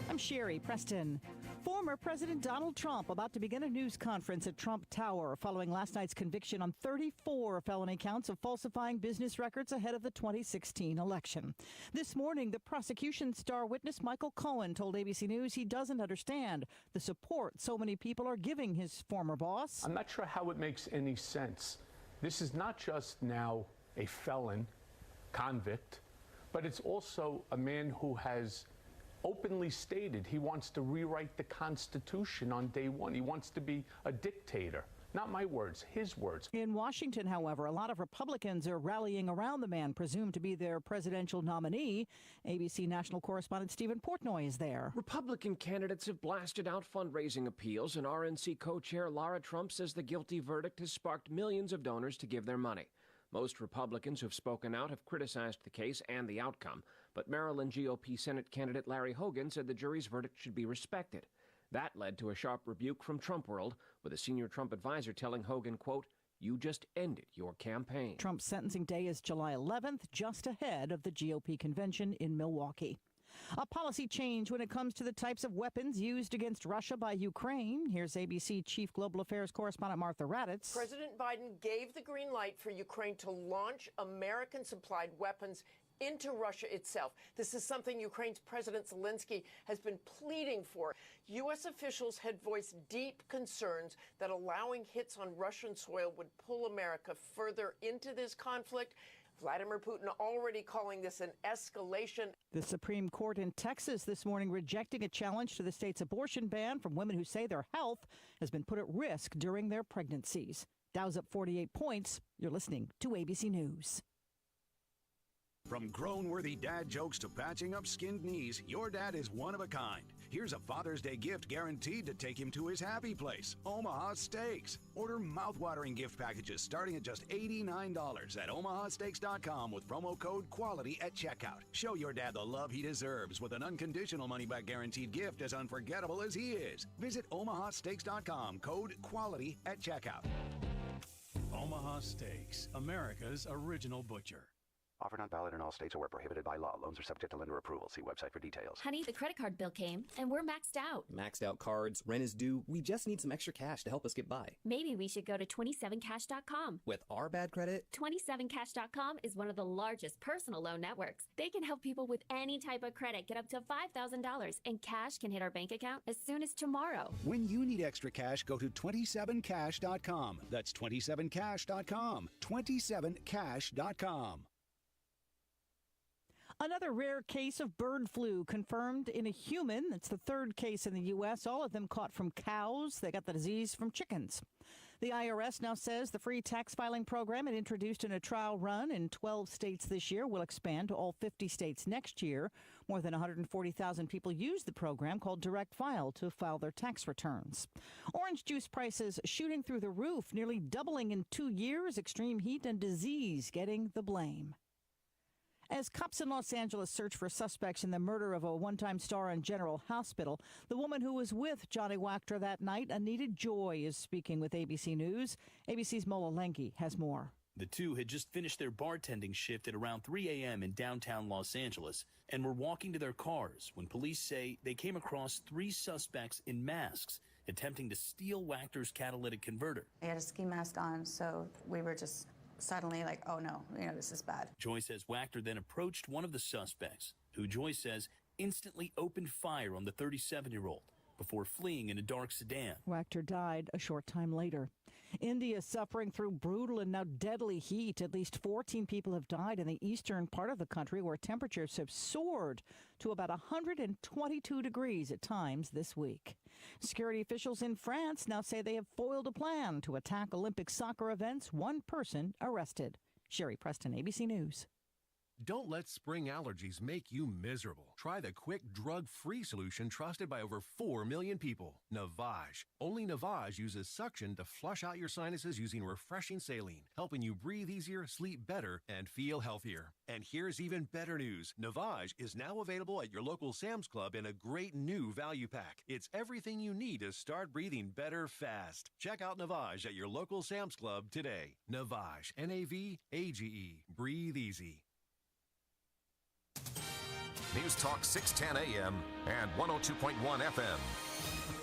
I'm Sherry Preston. Former President Donald Trump about to begin a news conference at Trump Tower following last night's conviction on 34 felony counts of falsifying business records ahead of the 2016 election. This morning, the prosecution's star witness Michael Cohen told ABC News he doesn't understand the support so many people are giving his former boss. I'm not sure how it makes any sense. This is not just now a felon, convict, but it's also a man who has openly stated he wants to rewrite the Constitution on day one. He wants to be a dictator. Not my words, his words. In Washington, however, a lot of Republicans are rallying around the man presumed to be their presidential nominee. ABC national correspondent Stephen Portnoy is there. Republican candidates have blasted out fundraising appeals, and RNC co-chair Lara Trump says the guilty verdict has sparked millions of donors to give their money. Most Republicans who've spoken out have criticized the case and the outcome, but Maryland GOP Senate candidate Larry Hogan said the jury's verdict should be respected. That led to a sharp rebuke from Trump World, with a senior Trump advisor telling Hogan, quote, "You just ended your campaign." Trump's sentencing day is July 11th, just ahead of the GOP convention in Milwaukee. A policy change when it comes to the types of weapons used against Russia by Ukraine. Here's ABC Chief Global Affairs correspondent Martha Raddatz. President Biden gave the green light for Ukraine to launch American-supplied weapons into Russia itself. This is something Ukraine's President Zelensky has been pleading for. U.S. officials had voiced deep concerns that allowing hits on Russian soil would pull America further into this conflict. Vladimir Putin already calling this an escalation. The Supreme Court in Texas this morning rejecting a challenge to the state's abortion ban from women who say their health has been put at risk during their pregnancies. Dow's up 48 points. You're listening to ABC News. From grown-worthy dad jokes to patching up skinned knees, your dad is one of a kind. Here's a Father's Day gift guaranteed to take him to his happy place, Omaha Steaks. Order mouth-watering gift packages starting at just $89 at omahasteaks.com with promo code QUALITY at checkout. Show your dad the love he deserves with an unconditional money-back guaranteed gift as unforgettable as he is. Visit omahasteaks.com, code QUALITY at checkout. Omaha Steaks, America's original butcher. Offer not valid in all states or where prohibited by law. Loans are subject to lender approval. See website for details. Honey, the credit card bill came, and we're maxed out. Maxed out cards, rent is due. We just need some extra cash to help us get by. Maybe we should go to 27cash.com. With our bad credit? 27cash.com is one of the largest personal loan networks. They can help people with any type of credit get up to $5,000, and cash can hit our bank account as soon as tomorrow. When you need extra cash, go to 27cash.com. That's 27cash.com. 27cash.com. Another rare case of bird flu confirmed in a human. It's the third case in the U.S., all of them caught from cows. They got the disease from chickens. The IRS now says the free tax filing program it introduced in a trial run in 12 states this year will expand to all 50 states next year. More than 140,000 people use the program called Direct File to file their tax returns. Orange juice prices shooting through the roof, nearly doubling in 2 years. Extreme heat and disease getting the blame. As cops in Los Angeles search for suspects in the murder of a one-time star in General Hospital, the woman who was with Johnny Wachter that night, Anita Joy, is speaking with ABC News. ABC's Mola Lengi has more. The two had just finished their bartending shift at around 3 a.m. in downtown Los Angeles and were walking to their cars when police say they came across 3 suspects in masks attempting to steal Wachter's catalytic converter. He had a ski mask on, so we were just suddenly like, oh no, this is bad. Joy says Wachter then approached one of the suspects, who Joy says instantly opened fire on the 37-year-old before fleeing in a dark sedan. Wachter died a short time later. India is suffering through brutal and now deadly heat. At least 14 people have died in the eastern part of the country, where temperatures have soared to about 122 degrees at times this week. Security officials in France now say they have foiled a plan to attack Olympic soccer events. One person arrested. Sherry Preston, ABC News. Don't let spring allergies make you miserable. Try the quick, drug-free solution trusted by over 4 million people. Navage. Only Navage uses suction to flush out your sinuses using refreshing saline, helping you breathe easier, sleep better, and feel healthier. And here's even better news. Navage is now available at your local Sam's Club in a great new value pack. It's everything you need to start breathing better fast. Check out Navage at your local Sam's Club today. Navage. N-A-V-A-G-E. Breathe easy. News Talk 610 AM and 102.1 FM.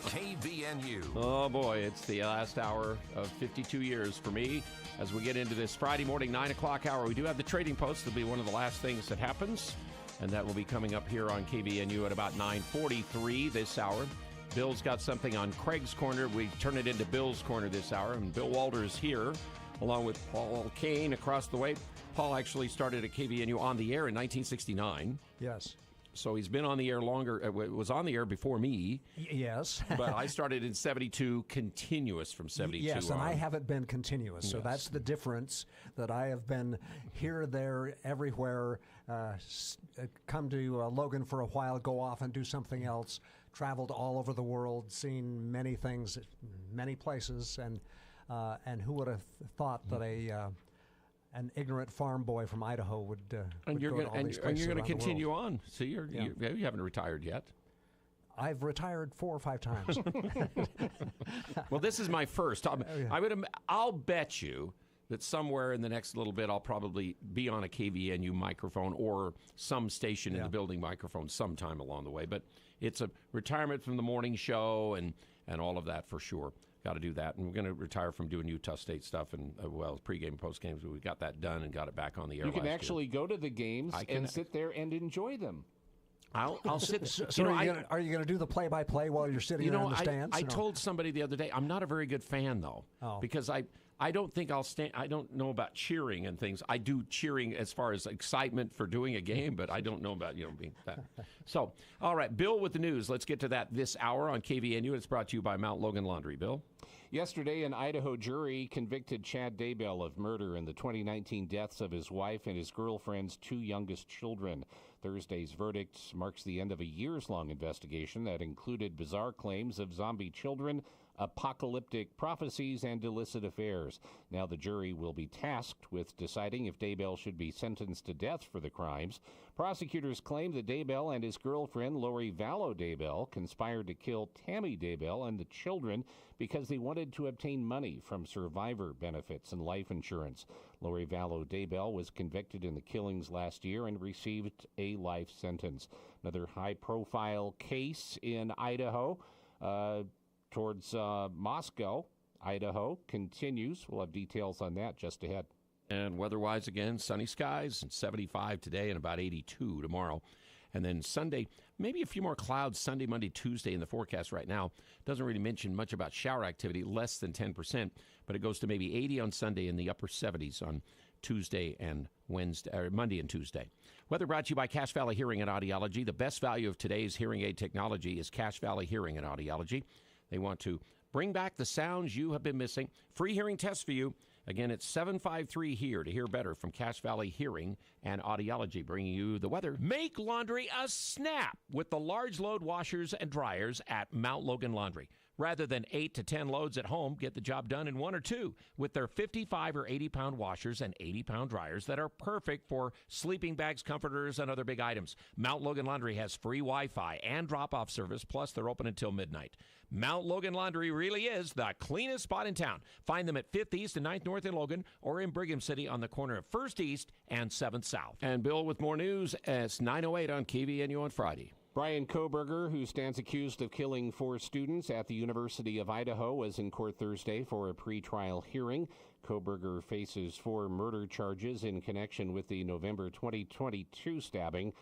KVNU. Oh boy, it's the last hour of 52 years for me as we get into this Friday morning 9 o'clock hour. We do have the Trading Post. It'll be one of the last things that happens, and that will be coming up here on KVNU at about 9:43 this hour. Bill's got something on Craig's Corner. We turn it into Bill's Corner this hour, and Bill Walter's here along with Paul Kane across the way. Paul actually started at KVNU on the air in 1969. Yes. So he's been on the air longer. Was on the air before me. Yes. But I started in 72, continuous from 72 Yes, and on. I haven't been continuous. So Yes. that's the difference, that I have been here, there, everywhere, come to Logan for a while, go off and do something else, traveled all over the world, seen many things, many places, and who would have thought that an ignorant farm boy from Idaho would And you're go to all these places going to around the continue world. on. So you haven't retired yet. I've retired 4 or 5 times. Well, this is my first. I'll bet you that somewhere in the next little bit I'll probably be on a KVNU microphone or some station in the building microphone sometime along the way. But it's a retirement from the morning show and all of that for sure. Got to do that. And we're going to retire from doing Utah State stuff and, pregame, postgames. We got that done and got it back on the air. You can last actually year. go to the games and sit there and enjoy them. I'll sit. So are you going to do the play-by-play while you're sitting there in the stands? I told somebody the other day, I'm not a very good fan, though, because I don't think I'll stand. I don't know about cheering and things. I do cheering as far as excitement for doing a game, but I don't know about being that. So, all right, Bill with the news. Let's get to that this hour on KVNU. It's brought to you by Mount Logan Laundry. Bill. Yesterday, an Idaho jury convicted Chad Daybell of murder in the 2019 deaths of his wife and his girlfriend's 2 youngest children. Thursday's verdict marks the end of a years-long investigation that included bizarre claims of zombie children, apocalyptic prophecies, and illicit affairs. Now the jury will be tasked with deciding if Daybell should be sentenced to death for the crimes. Prosecutors claim that Daybell and his girlfriend, Lori Vallow Daybell, conspired to kill Tammy Daybell and the children because they wanted to obtain money from survivor benefits and life insurance. Lori Vallow Daybell was convicted in the killings last year and received a life sentence. Another high-profile case in Idaho towards Moscow, Idaho, continues. We'll have details on that just ahead. And weather-wise, again, sunny skies, and 75 today and about 82 tomorrow. And then Sunday, maybe a few more clouds Sunday, Monday, Tuesday in the forecast right now. Doesn't really mention much about shower activity, less than 10%, but it goes to maybe 80 on Sunday and the upper 70s on Tuesday and Wednesday, or Monday and Tuesday. Weather brought to you by Cache Valley Hearing and Audiology. The best value of today's hearing aid technology is Cache Valley Hearing and Audiology. They want to bring back the sounds you have been missing. Free hearing test for you. Again, it's 753 here to hear better from Cache Valley Hearing and Audiology, bringing you the weather. Make laundry a snap with the large load washers and dryers at Mount Logan Laundry. Rather than 8 to 10 loads at home, get the job done in 1 or 2 with their 55 or 80-pound washers and 80-pound dryers that are perfect for sleeping bags, comforters, and other big items. Mount Logan Laundry has free Wi-Fi and drop-off service, plus they're open until midnight. Mount Logan Laundry really is the cleanest spot in town. Find them at 5th East and 9th North in Logan or in Brigham City on the corner of 1st East and 7th South. And Bill with more news. It's 9:08 on KVNU on Friday. Brian Kohberger, who stands accused of killing 4 students at the University of Idaho, was in court Thursday for a pretrial hearing. Kohberger faces 4 murder charges in connection with the November 2022 stabbing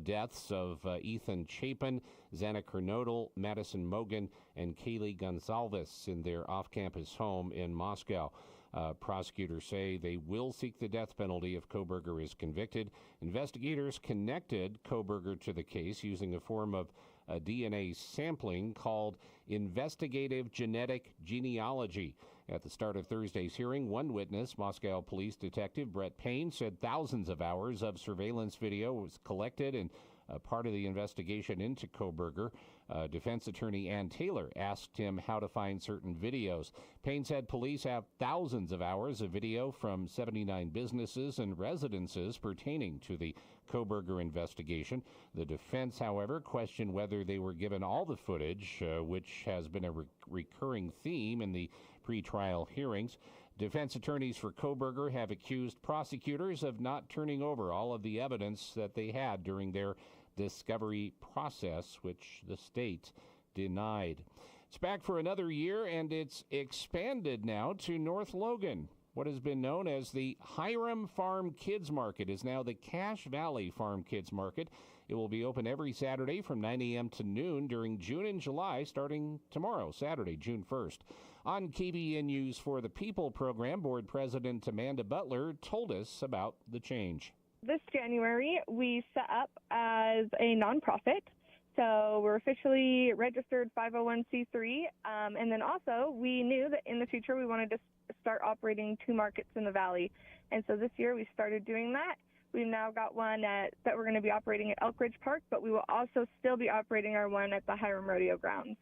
deaths of Ethan Chapin, Xana Kernodle, Madison Mogan, and Kaylee Gonzalez in their off-campus home in Moscow. Prosecutors say they will seek the death penalty if Kohberger is convicted. Investigators connected Kohberger to the case using a form of DNA sampling called investigative genetic genealogy. At the start of Thursday's hearing, one witness, Moscow police detective Brett Payne, said thousands of hours of surveillance video was collected and part of the investigation into Kohberger. Defense attorney Ann Taylor asked him how to find certain videos. Payne said police have thousands of hours of video from 79 businesses and residences pertaining to the Kohberger investigation. The defense, however, questioned whether they were given all the footage, which has been a recurring theme in the pretrial hearings. Defense attorneys for Kohberger have accused prosecutors of not turning over all of the evidence that they had during their discovery process, which the state denied. It's back for another year, and it's expanded now to North Logan. What has been known as the Hiram Farm Kids Market is now the Cache Valley Farm Kids Market. It will be open every Saturday from 9 a.m. to noon during June and July, starting tomorrow, Saturday, June 1st. On KVNU's For the People program, Board President Amanda Butler told us about the change. This January, we set up as a nonprofit. So we're officially registered 501c3. And then also, we knew that in the future we wanted to start operating 2 markets in the Valley. And so this year we started doing that. We've now got one that we're going to be operating at Elk Ridge Park, but we will also still be operating our one at the Hiram Rodeo Grounds.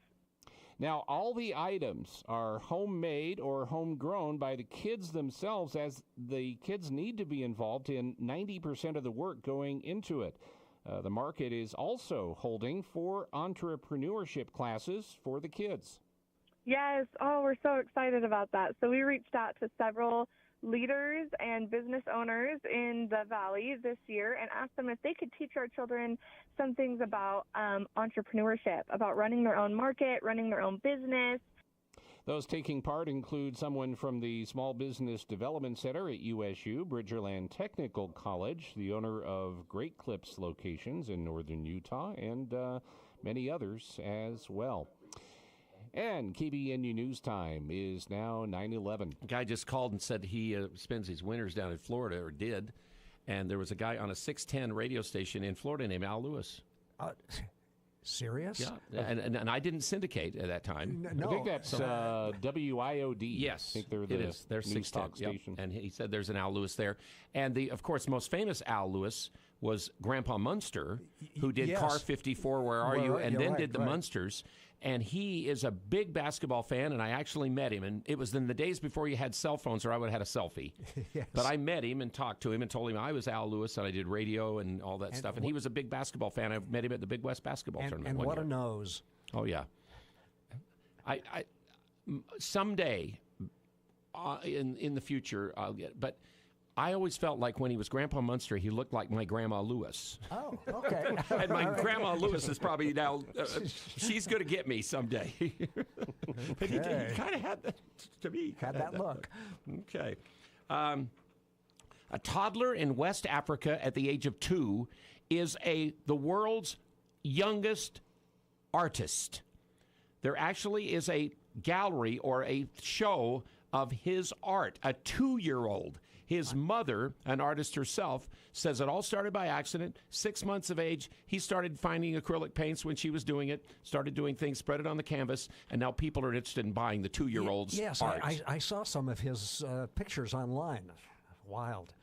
Now, all the items are homemade or homegrown by the kids themselves, as the kids need to be involved in 90% of the work going into it. The market is also holding 4 entrepreneurship classes for the kids. Yes. Oh, we're so excited about that. So we reached out to several leaders and business owners in the Valley this year and asked them if they could teach our children some things about entrepreneurship, about running their own market, running their own business. Those taking part include someone from the Small Business Development Center at USU, Bridgerland Technical College, the owner of Great Clips locations in northern Utah, and many others as well. And KVNU News Time is now 9:11. A guy just called and said he spends his winters down in Florida, or did, and there was a guy on a 610 radio station in Florida named Al Lewis. Serious? Yeah, and I didn't syndicate at that time. No. I think that's WIOD. Yes, I think they're it the is. They're news talk 610, station. And he said there's an Al Lewis there. And the, of course, most famous Al Lewis was Grandpa Munster, who did Yes. Car 54, Where Are You, and you're then right, did the right. Munsters. And he is a big basketball fan, and I actually met him. And it was in the days before you had cell phones, or I would have had a selfie. Yes. But I met him and talked to him and told him I was Al Lewis, and I did radio and all that stuff. And he was a big basketball fan. I met him at the Big West basketball tournament And one what year. a nose. Oh, yeah. Someday, in the future, I'll get. But I always felt like when he was Grandpa Munster, he looked like my Grandma Lewis. Oh, okay. And my Grandma Lewis is probably now, she's going to get me someday. But he kind of had that, to me. Had that look. Okay. A toddler in West Africa at the age of 2 is the world's youngest artist. There actually is a gallery or a show of his art, a 2-year-old. His mother, an artist herself, says it all started by accident. 6 months of age, he started finding acrylic paints when she was doing it, started doing things, spread it on the canvas, and now people are interested in buying the 2-year-old's Yes, art. I saw some of his pictures online. Wild.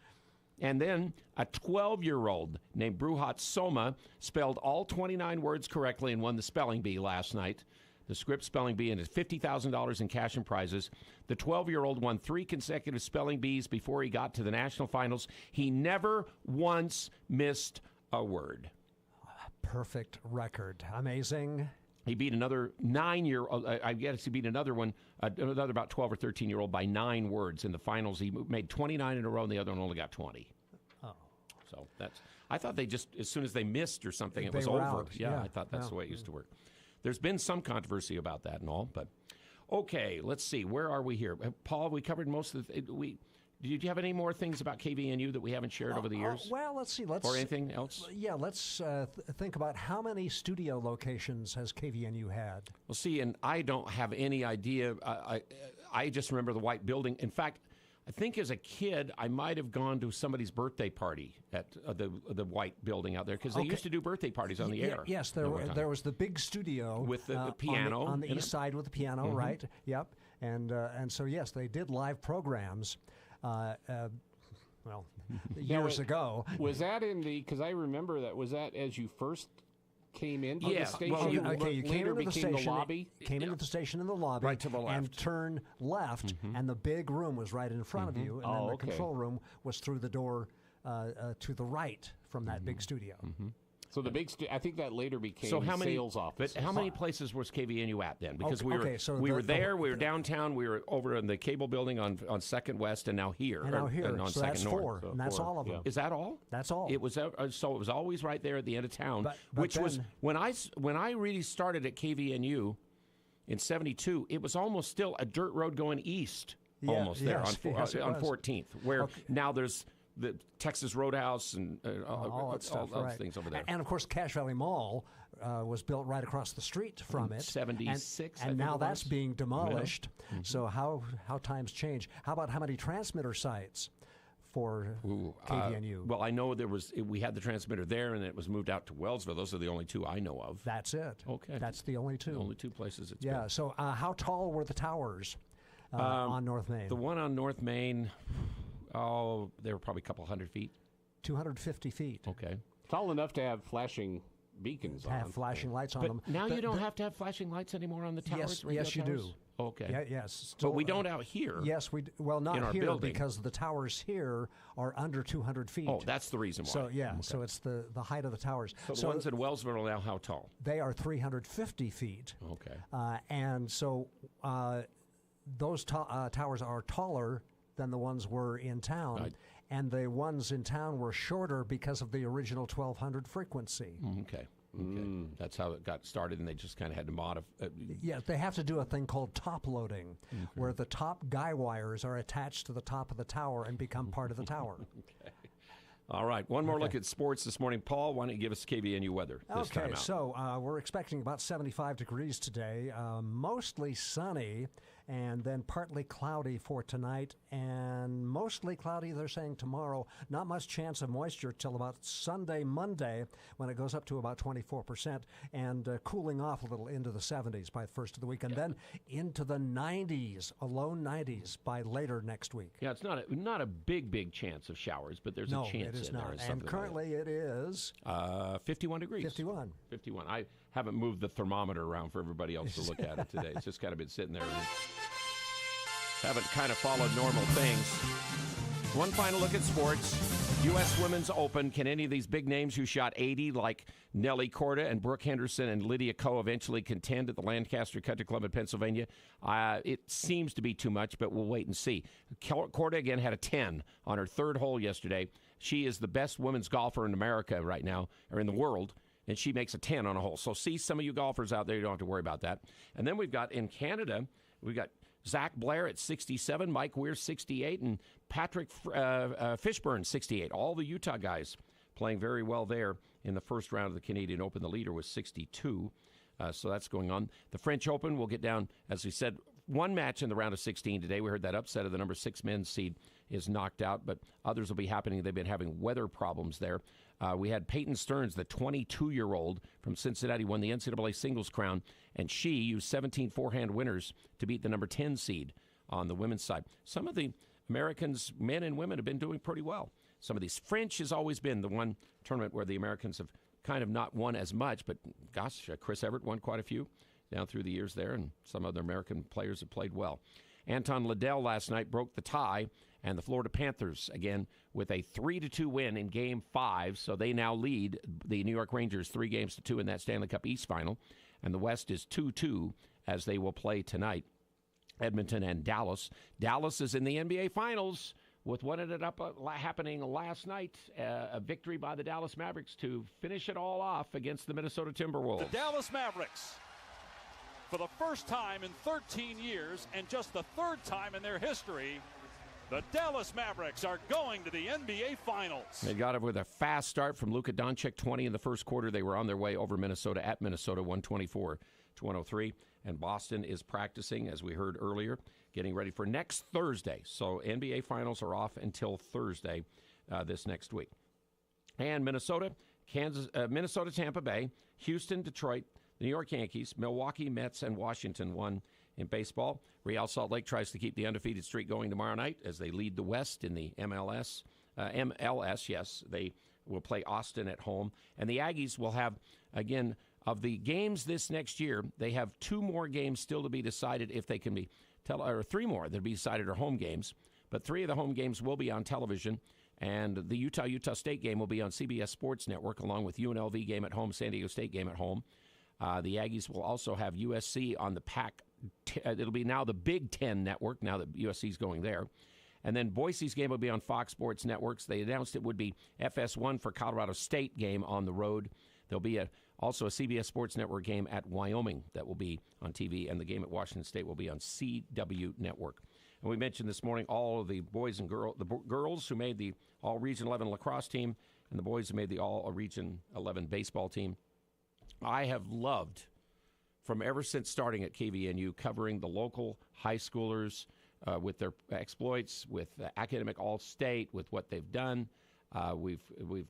And then a 12-year-old named Bruhat Soma spelled all 29 words correctly and won the spelling bee last night. The Script Spelling Bee, and $50,000 in cash and prizes. The 12-year-old won 3 consecutive spelling bees before he got to the national finals. He never once missed a word. Perfect record. Amazing. He beat another 9-year-old. I guess he beat another one, another about 12 or 13-year-old by 9 words in the finals. He made 29 in a row, and the other one only got 20. Oh. So that's. I thought they just, as soon as they missed or something, it They was were over. out. Yeah, I thought that's the way it used to work. There's been some controversy about that and all, but okay, let's see. Where are we here? Paul, we covered most of the. Did you have any more things about KVNU that we haven't shared over the years? Well, let's see. Or anything else? Yeah, let's think about how many studio locations has KVNU had. Well, see, and I don't have any idea. I just remember the white building. In fact, I think as a kid, I might have gone to somebody's birthday party at the white building out there because they used to do birthday parties on the air. Yes, there was the big studio with the piano on the east side with the piano, right? Yep, and so yes, they did live programs. Well, years ago. Was that in the? Because I remember that. Was that as you first came into the station? Well, you came into the station. The lobby. Came into the station in the lobby, right to the left, and turn left, and the big room was right in front of you, and then the control room was through the door to the right from that big studio. So the big, I think that later became sales office. But how many places was KVNU at then? Because we were downtown, we were over in the cable building on 2nd West, and now here. And now here, on so 2nd that's North. 4, and that's all of them. Is that all? That's all. It was so it was always right there at the end of town, which then, was when I really started at KVNU in '72. It was almost still a dirt road going east, almost there on 14th, where now there's the Texas Roadhouse and all that stuff, all those things over there. And of course, Cache Valley Mall was built right across the street from it. 76, and now that's being demolished. So how times change. How about how many transmitter sites for KVNU? Well, I know we had the transmitter there, and it was moved out to Wellsville. Those are the only 2 I know of. That's it. Okay, that's the only 2. The only 2 places it's been. So how tall were the towers on North Main? The one on North Main. Oh, they were probably a couple hundred feet. 250 feet. Okay. Tall enough to have flashing beacons on. Have flashing lights on them. Now you don't have to have flashing lights anymore on the towers? Yes, you do. Okay. Yes. But we don't out here. Yes, we do. Well, not in our here building. because the towers here are under 200 feet. Oh, that's the reason why. So, so it's the height of the towers. So the ones in Wellsville are now how tall? They are 350 feet. Okay. And so those towers are taller than the ones were in town. Right. And the ones in town were shorter because of the original 1200 frequency. Okay. That's how it got started, and they just kind of had to modify. Yeah, they have to do a thing called top loading, where the top guy wires are attached to the top of the tower and become part of the tower. Okay. All right, one more look at sports this morning. Paul, why don't you give us KVNU weather this time out? So we're expecting about 75 degrees today, mostly sunny, and then partly cloudy for tonight, and mostly cloudy, they're saying, tomorrow. Not much chance of moisture till about Sunday, Monday, when it goes up to about 24%, and cooling off a little into the 70s by the first of the week, and then into the 90s, a low 90s by later next week. Yeah, it's not a big chance of showers, but there's a chance it is in not. there. And currently it is 51 degrees. 51. I haven't moved the thermometer around for everybody else to look at it today. It's just kind of been sitting there. Haven't kind of followed normal things. One final look at sports. U.S. Women's Open. Can any of these big names who shot 80, like Nellie Korda and Brooke Henderson and Lydia Ko, eventually contend at the Lancaster Country Club in Pennsylvania? It seems to be too much, but we'll wait and see. Korda, again, had a 10 on her third hole yesterday. She is the best women's golfer in America right now, or in the world, and she makes a 10 on a hole. So see some of you golfers out there, you don't have to worry about that. And then we've got, in Canada, we've got Zach Blair at 67, Mike Weir 68, and Patrick Fishburne 68. All the Utah guys playing very well there in the first round of the Canadian Open. The leader was 62, so that's going on. The French Open will get down, as we said, one match in the round of 16 today. We heard that upset of the number 6 men's seed is knocked out, but others will be happening. They've been having weather problems there. We had Peyton Stearns, the 22-year-old from Cincinnati, won the NCAA singles crown, and she used 17 forehand winners to beat the number 10 seed on the women's side. Some of the Americans, men and women, have been doing pretty well. Some of these. French has always been the one tournament where the Americans have kind of not won as much, but gosh, Chris Evert won quite a few down through the years there, and some other American players have played well. Anton Liddell last night broke the tie, and the Florida Panthers, again, with a 3-2 win in Game 5, so they now lead the New York Rangers 3-2 in that Stanley Cup East Final. and the West is 2-2 as they will play tonight. Edmonton and Dallas. Dallas is in the NBA Finals with what ended up happening last night, a victory by the Dallas Mavericks to finish it all off against the Minnesota Timberwolves. The Dallas Mavericks, for the first time in 13 years and just the third time in their history, the Dallas Mavericks are going to the NBA Finals. They got it with a fast start from Luka Doncic, 20 in the first quarter. They were on their way over Minnesota at Minnesota, 124-103. And Boston is practicing, as we heard earlier, getting ready for next Thursday. So NBA Finals are off until Thursday this next week. And Minnesota, Minnesota, Tampa Bay, Houston, Detroit, the New York Yankees, Milwaukee, Mets, and Washington won in baseball. Real Salt Lake tries to keep the undefeated streak going tomorrow night as they lead the West in the MLS. Yes, they will play Austin at home. And the Aggies will have, again, of the games this next year, they have 2 more games still to be decided if they can be, or 3 more that will be decided are home games. But 3 of the home games will be on television. And the Utah State game will be on CBS Sports Network, along with UNLV game at home, San Diego State game at home. The Aggies will also have USC on the it'll be now the Big Ten Network, now that USC's going there. And then Boise's game will be on Fox Sports Networks. They announced it would be FS1 for Colorado State game on the road. There'll be also a CBS Sports Network game at Wyoming that will be on TV, and the game at Washington State will be on CW Network. And we mentioned this morning all of the boys and girls who made the All-Region 11 lacrosse team and the boys who made the All-Region 11 baseball team. I have loved, from ever since starting at KVNU, covering the local high schoolers with their exploits, with academic all-state, with what they've done. We've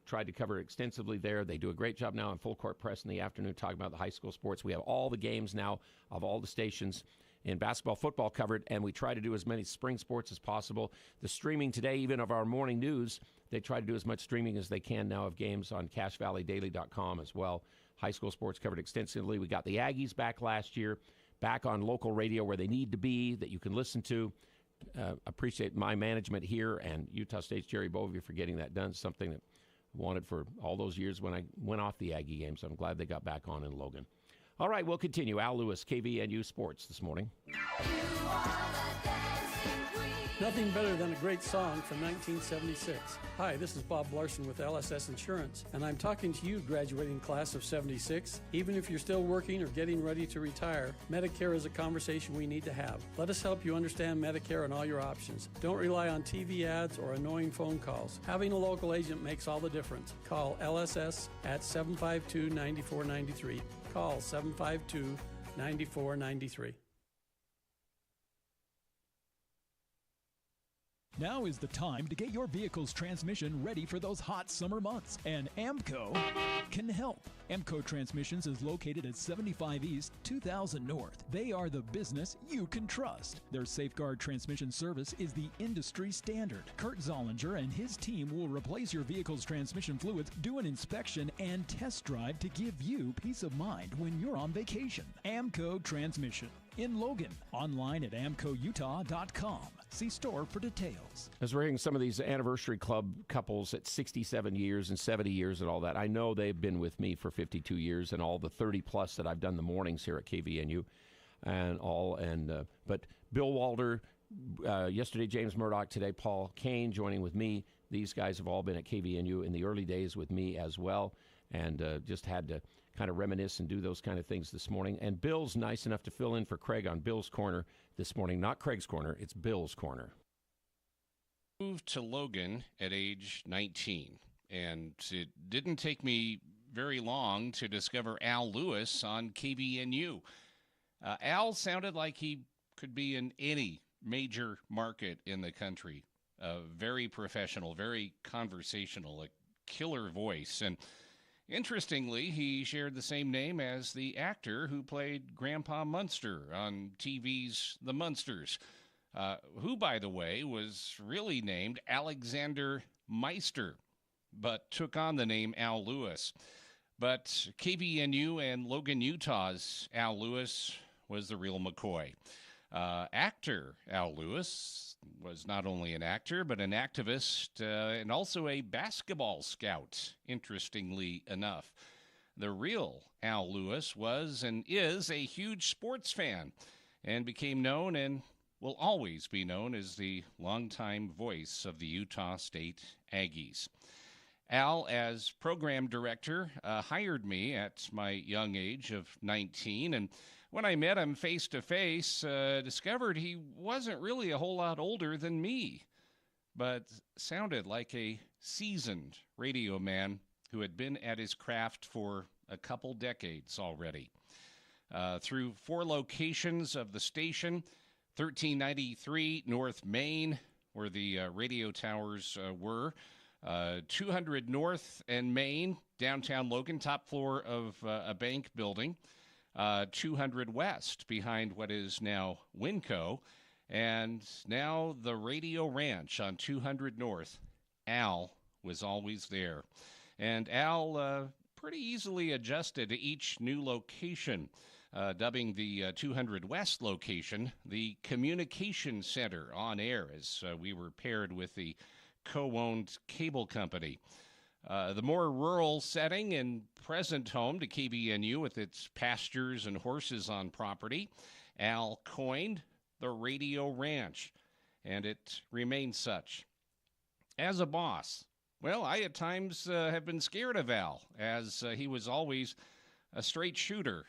tried to cover it extensively there. They do a great job now on Full Court Press in the afternoon talking about the high school sports. We have all the games now of all the stations in basketball, football covered, and we try to do as many spring sports as possible. The streaming today, even of our morning news, they try to do as much streaming as they can now of games on CashValleyDaily.com as well. High school sports covered extensively. We got the Aggies back last year, back on local radio where they need to be, that you can listen to. Appreciate my management here and Utah State's Jerry Bovee for getting that done, something that I wanted for all those years when I went off the Aggie game, so I'm glad they got back on in Logan. All right, we'll continue. Al Lewis, KVNU Sports this morning. Nothing better than a great song from 1976. Hi, this is Bob Larson with LSS Insurance, and I'm talking to you, graduating class of 76. Even if you're still working or getting ready to retire, Medicare is a conversation we need to have. Let us help you understand Medicare and all your options. Don't rely on TV ads or annoying phone calls. Having a local agent makes all the difference. Call LSS at 752-9493. Call 752-9493. Now is the time to get your vehicle's transmission ready for those hot summer months, and AMCO can help. AMCO Transmissions is located at 75 East, 2000 North. They are the business you can trust. Their Safeguard transmission service is the industry standard. Kurt Zollinger and his team will replace your vehicle's transmission fluids, do an inspection, and test drive to give you peace of mind when you're on vacation. AMCO Transmission. In Logan, online at amcoutah.com. See store for details. As we're hearing some of these anniversary club couples at 67 years and 70 years and all that, I know they've been with me for 52 years and all the 30 plus that I've done the mornings here at KVNU and all. But Bill Walder, yesterday James Murdoch, today Paul Kane joining with me. These guys have all been at KVNU in the early days with me as well, and just had to kind of reminisce and do those kind of things this morning. And Bill's nice enough to fill in for Craig on Bill's Corner this morning. Not Craig's Corner, it's Bill's Corner. Moved to Logan at age 19, and it didn't take me very long to discover Al Lewis on KVNU. Al sounded like he could be in any major market in the country. Very professional, very conversational, a killer voice. And interestingly, he shared the same name as the actor who played Grandpa Munster on TV's The Munsters, who, by the way, was really named Alexander Meister, but took on the name Al Lewis. But KVNU and Logan, Utah's Al Lewis was the real McCoy. Actor Al Lewis was not only an actor, but an activist and also a basketball scout, interestingly enough. the real Al Lewis was and is a huge sports fan and became known and will always be known as the longtime voice of the Utah State Aggies. Al, as program director, hired me at my young age of 19, and when I met him face-to-face, discovered he wasn't really a whole lot older than me, but sounded like a seasoned radio man who had been at his craft for a couple decades already. Through 4 locations of the station, 1393 North Main, where the radio towers were, 200 North and Main, downtown Logan, top floor of a bank building, 200 West, behind what is now Winco, and now the Radio Ranch on 200 North. Al was always there. And Al pretty easily adjusted to each new location, dubbing the 200 West location the Communication Center on air, as we were paired with the co-owned cable company. The more rural setting and present home to KVNU with its pastures and horses on property, Al coined the Radio Ranch, and it remains such. As a boss, well, I at times have been scared of Al, as he was always a straight shooter.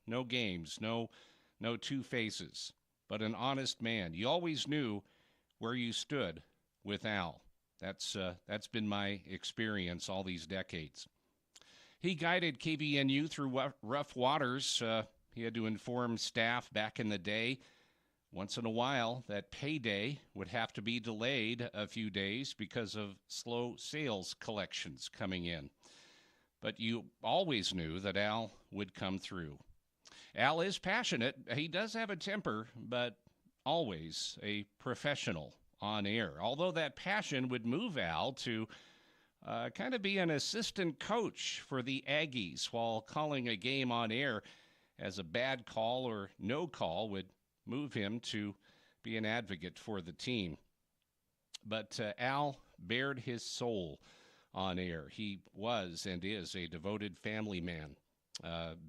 No games, no two faces, but an honest man. You always knew where you stood with Al. That's been my experience all these decades. He guided KVNU through rough waters. He had to inform staff back in the day. Once in a while, that payday would have to be delayed a few days because of slow sales collections coming in. But you always knew that Al would come through. Al is passionate. He does have a temper, but always a professional on air. Although that passion would move Al to kind of be an assistant coach for the Aggies while calling a game on air, as a bad call or no call would move him to be an advocate for the team. But Al bared his soul on air. He was and is a devoted family man,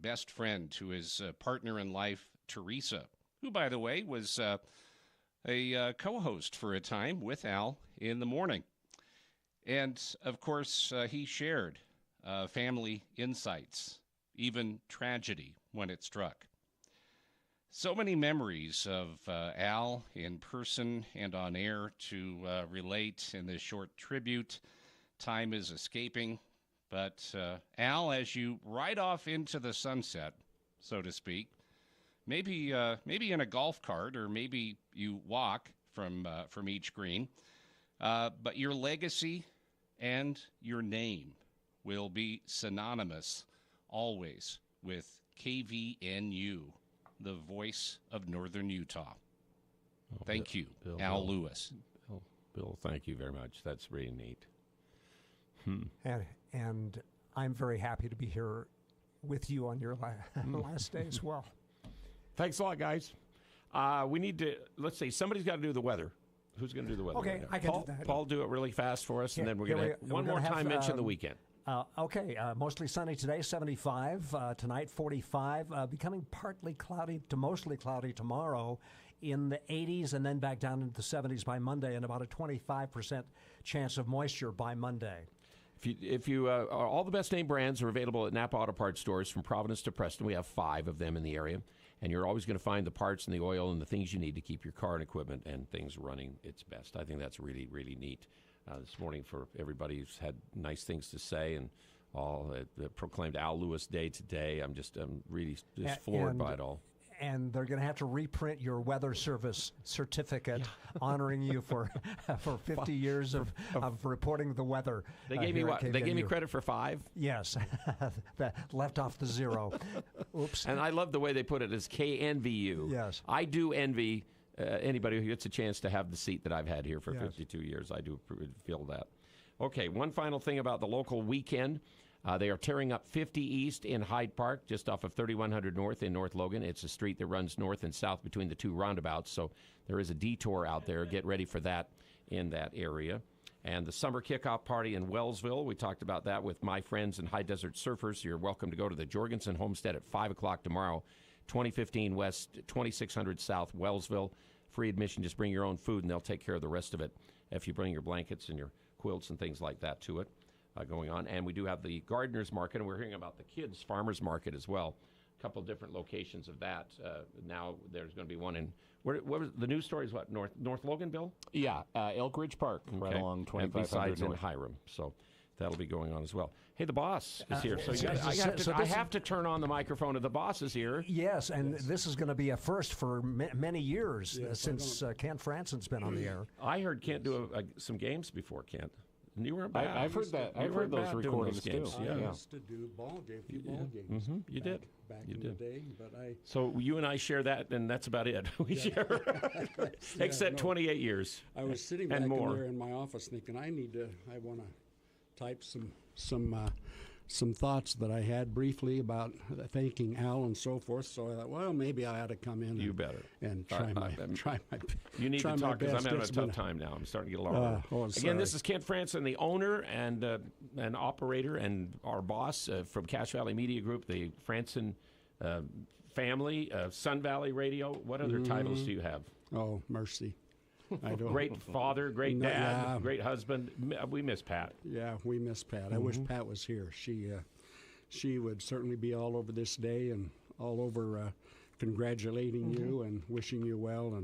best friend to his partner in life, Teresa, who, by the way, was a co-host for a time with Al in the morning. And, of course, he shared family insights, even tragedy when it struck. So many memories of Al in person and on air to relate in this short tribute. Time is escaping, but Al, as you ride off into the sunset, so to speak, maybe in a golf cart, or maybe you walk from each green, but your legacy and your name will be synonymous always with KVNU, the voice of Northern Utah. Thank you, Al Lewis. Bill, thank you very much. That's really neat. And I'm very happy to be here with you on your last day as well. Thanks a lot, guys. We need to, let's see, somebody's got to do the weather. Who's going to do the weather? Okay, right now? I can do that. Paul, do it really fast for us, and then we're going to one more time mention the weekend. Mostly sunny today, 75. Tonight, 45. Becoming partly cloudy to mostly cloudy tomorrow, in the 80s, and then back down into the 70s by Monday, and about a 25% chance of moisture by Monday. If you all the best name brands are available at Napa Auto Parts stores from Providence to Preston. We have 5 of them in the area, and you're always going to find the parts and the oil and the things you need to keep your car and equipment and things running its best. I think that's really, really neat. This morning, for everybody who's had nice things to say, and all proclaimed Al Lewis Day today. I'm really floored by it all. And they're going to have to reprint your weather service certificate honoring you for 50 years of reporting the weather. They gave me what? They gave me credit for 5? Yes. That left off the 0. Oops. And I love the way they put it as KNVU. Yes. I do envy anybody who gets a chance to have the seat that I've had here for 52 years. I do feel that. Okay, one final thing about the local weekend. They are tearing up 50 East in Hyde Park, just off of 3100 North in North Logan. It's a street that runs north and south between the 2 roundabouts, so there is a detour out there. Get ready for that in that area. And the summer kickoff party in Wellsville, we talked about that with my friends and High Desert Surfers. You're welcome to go to the Jorgensen Homestead at 5 o'clock tomorrow, 2015 West, 2600 South, Wellsville. Free admission, just bring your own food, and they'll take care of the rest of it if you bring your blankets and your quilts and things like that to it going on. And we do have the Gardeners Market, and we're hearing about the Kids Farmers Market as well. A couple different locations of that. Now there's going to be one in, what was the news story is what, North Logan, Bill? Yeah, Elk Ridge Park, right along 2500 and besides North. in Hiram. So that'll be going on as well. Hey, the boss is here. So So I have to turn on the microphone if the boss is here. Yes, and this is going to be a first for many years since Kent Franson's been on the air. I heard Kent do some games before, Kent. And you weren't bad. I've heard that. I've heard those recordings too. Yeah. I used to do few ball games. You did. Back You in did. the day, but So you and I share that, and that's about it. We share, except 28 years. I was sitting back and more. in there in my office thinking, I want to type some thoughts that I had briefly about thanking Al and so forth. So I thought, well, maybe I ought to come in. You better. And try my. You need try to my talk because I'm best. having a It's tough been time now. I'm starting to get a lot of sorry. Again, this is Kent Franson, the owner and operator and our boss from Cache Valley Media Group, the Franson family, Sun Valley Radio. What other titles do you have? Oh, mercy. I don't. Great father, great dad, great husband. We miss Pat. Yeah, we miss Pat. I wish Pat was here. She would certainly be all over this day and all over congratulating you and wishing you well,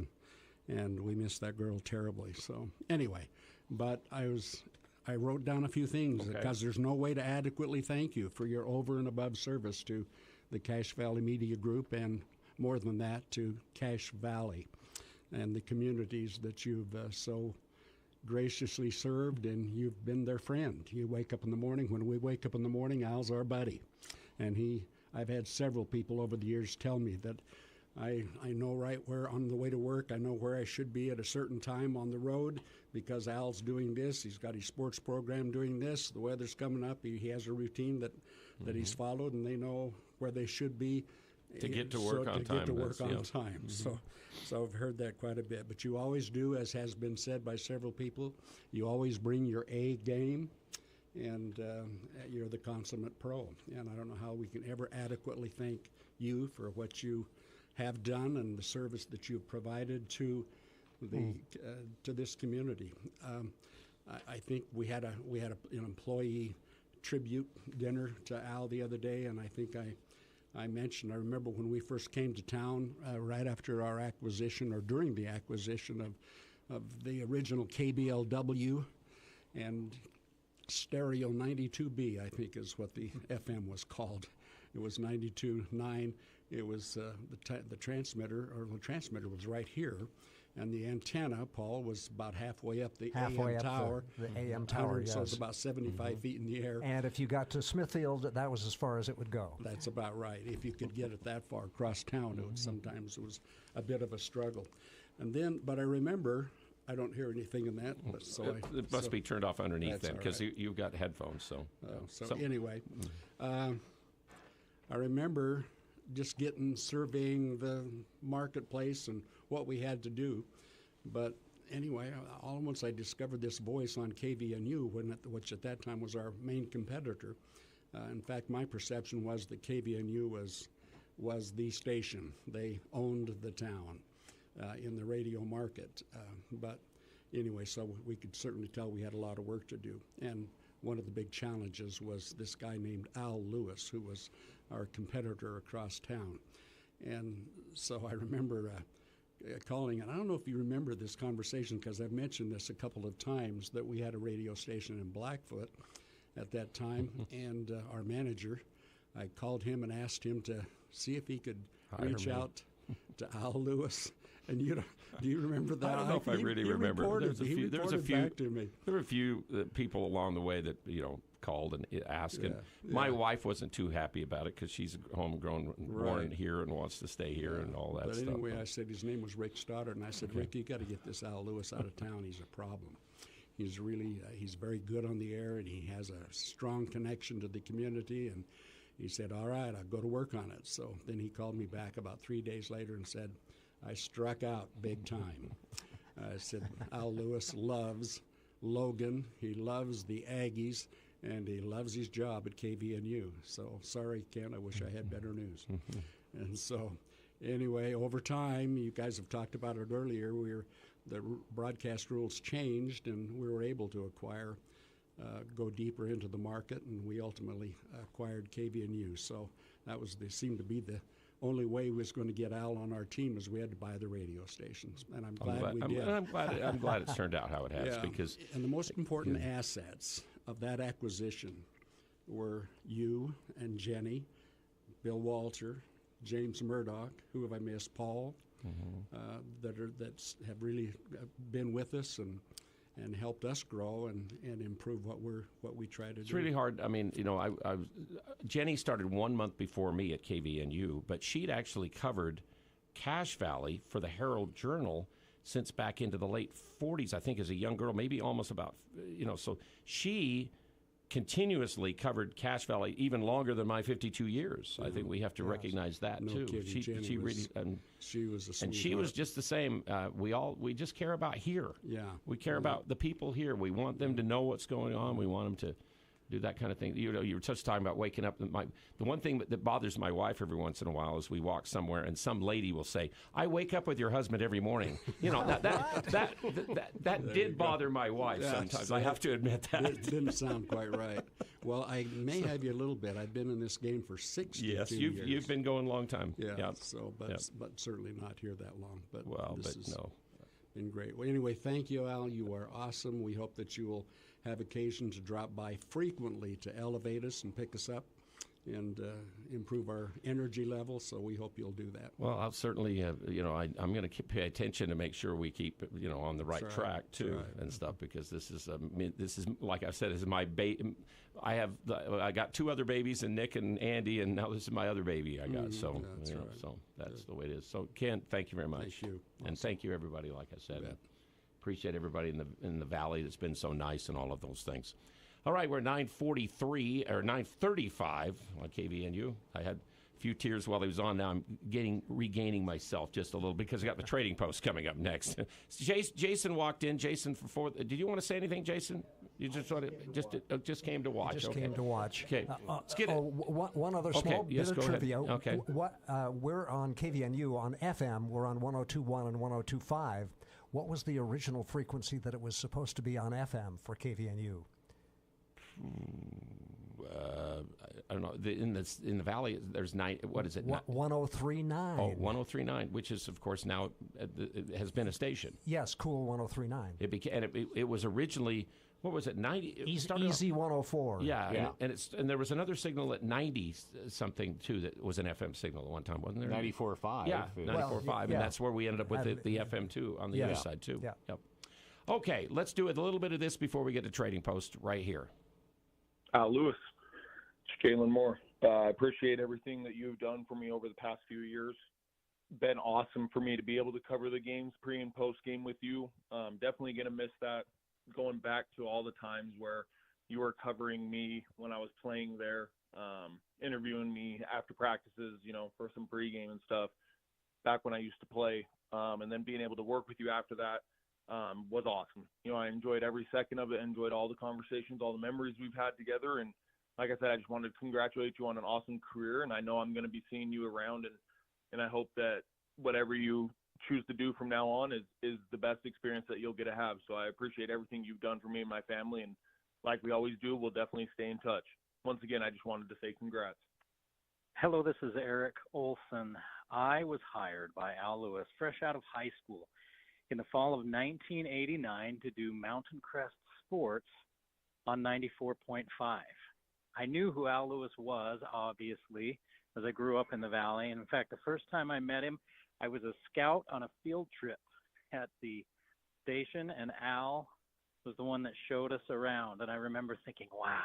and we miss that girl terribly. So anyway, but I wrote down a few things because there's no way to adequately thank you for your over and above service to the Cache Valley Media Group, and more than that, to Cache Valley and the communities that you've so graciously served, and you've been their friend. You wake up in the morning. When we wake up in the morning, Al's our buddy. And I've had several people over the years tell me that I know right where on the way to work, I know where I should be at a certain time on the road because Al's doing this. He's got his sports program doing this. The weather's coming up. He has a routine that he's followed, and they know where they should be. To get to work on time. To get to work on time. So I've heard that quite a bit. But you always do, as has been said by several people, you always bring your A game, and you're the consummate pro. And I don't know how we can ever adequately thank you for what you have done and the service that you've provided to the to this community. I think we had an employee tribute dinner to Al the other day, and I think I remember when we first came to town right after our acquisition or during the acquisition of the original KBLW and Stereo 92B, I think is what the FM was called. It was 92.9. It was the transmitter, or the transmitter was right here. And the antenna, Paul, was about halfway up the AM tower. The AM tower, yes. So it's about 75 feet in the air. And if you got to Smithfield, that was as far as it would go. That's about right. If you could get it that far across town, sometimes it was a bit of a struggle. And then, but I remember, I don't hear anything in that. But It must be turned off underneath then, because right. you've got headphones. So anyway, I remember just surveying the marketplace and what we had to do. But anyway, once I discovered this voice on KVNU, which at that time was our main competitor. In fact, my perception was that KVNU was the station. They owned the town in the radio market. But anyway, so we could certainly tell we had a lot of work to do. And one of the big challenges was this guy named Al Lewis, who was our competitor across town. And so I remember calling, and I don't know if you remember this conversation because I've mentioned this a couple of times, that we had a radio station in Blackfoot at that time, and our manager, I called him and asked him to see if he could reach out to Al Lewis. And do you remember that? I don't know if I really remember. There were a few people along the way that called and asked. And my wife wasn't too happy about it because she's homegrown, born here, and wants to stay here and all that stuff. But anyway, I said his name was Rick Stoddard, and I said, Rick, you got to get this Al Lewis out of town. He's a problem. He's really he's very good on the air, and he has a strong connection to the community. And he said, all right, I'll go to work on it. So then he called me back about 3 days later and said, I struck out big time. I said, Al Lewis loves Logan. He loves the Aggies, and he loves his job at KVNU. So sorry, Ken, I wish I had better news. And so anyway, over time, you guys have talked about it earlier, the broadcast rules changed, and we were able to go deeper into the market, and we ultimately acquired KVNU. So that seemed to be the only way we was going to get Al on our team, is we had to buy the radio stations, and I'm glad we did. I'm glad it's turned out how it has, because and the most important assets of that acquisition were you and Jenny, Bill Walter, James Murdoch, who have I missed, Paul, that have really been with us and helped us grow and improve what we try to do. It's really hard. I mean, Jenny started 1 month before me at KVNU, but she'd actually covered Cache Valley for the Herald Journal since back into the late 40s, I think, as a young girl, maybe almost about, so she continuously covered Cache Valley even longer than my 52 years. I think we have to recognize that too. Kidding. She really, she was a sweetheart. and she was just the same. We just care about here. Yeah, we care about the people here. We want them to know what's going on. We want them to do that kind of thing. You were just talking about waking up. The one thing that bothers my wife every once in a while is we walk somewhere and some lady will say, "I wake up with your husband every morning." That did bother my wife sometimes. I have to admit that. It didn't sound quite right. Well, I may have you a little bit. I've been in this game for 62 years. Yes, you've been going a long time. Yeah. Yep. So, but certainly not here that long. But no. Been great. Well, anyway, thank you, Al. You are awesome. We hope that you will have occasion to drop by frequently to elevate us and pick us up and improve our energy level. So we hope you'll do that. Well, I'll certainly, I'm going to pay attention to make sure we keep, on the right track too and stuff, because this is like I said, is my baby. I got two other babies, and Nick and Andy, and now this is my other baby I got. So that's the way it is. So Ken, thank you very much. Thank you. And thank you everybody. Like I said, appreciate everybody in the valley that's been so nice and all of those things. All right, we're 9:43 or 9:35 on KVNU. I had a few tears while he was on. Now I'm regaining myself just a little because I got the trading post coming up next. Jason walked in. Jason, did you want to say anything, Jason? You just came to watch. Just came to watch. Okay, let's get it. One other small bit of trivia. Okay. We're on KVNU on FM. We're on 102.1 and 102.5. What was the original frequency that it was supposed to be on FM for KVNU? I don't know. In the valley, there's 9. What is it? 103.9. Oh, 103.9, which is of course now it has been a station. Yes, Cool 103.9. It was originally, what was it? 90. Easy 104. Yeah. And there was another signal at 90 something too that was an FM signal at one time, wasn't there? 94.5. Yeah, 94.5, and that's where we ended up with the FM too on the other side too. Yeah. Yep. Okay, let's do a little bit of this before we get to Trading Post right here. Lewis, it's Jalen Moore. I appreciate everything that you've done for me over the past few years. Been awesome for me to be able to cover the games pre and post game with you. Definitely going to miss that, going back to all the times where you were covering me when I was playing there, interviewing me after practices, for some pregame and stuff back when I used to play. And then being able to work with you after that was awesome. I enjoyed every second of it, enjoyed all the conversations, all the memories we've had together. And like I said, I just wanted to congratulate you on an awesome career. And I know I'm going to be seeing you around, and I hope that whatever you choose to do from now on is the best experience that you'll get to have. So I appreciate everything you've done for me and my family. And like we always do, we'll definitely stay in touch. Once again, I just wanted to say congrats. Hello, this is Eric Olson. I was hired by Al Lewis fresh out of high school in the fall of 1989 to do Mountain Crest Sports on 94.5. I knew who Al Lewis was, obviously, as I grew up in the Valley. And in fact, the first time I met him, I was a scout on a field trip at the station, and Al was the one that showed us around. And I remember thinking, wow,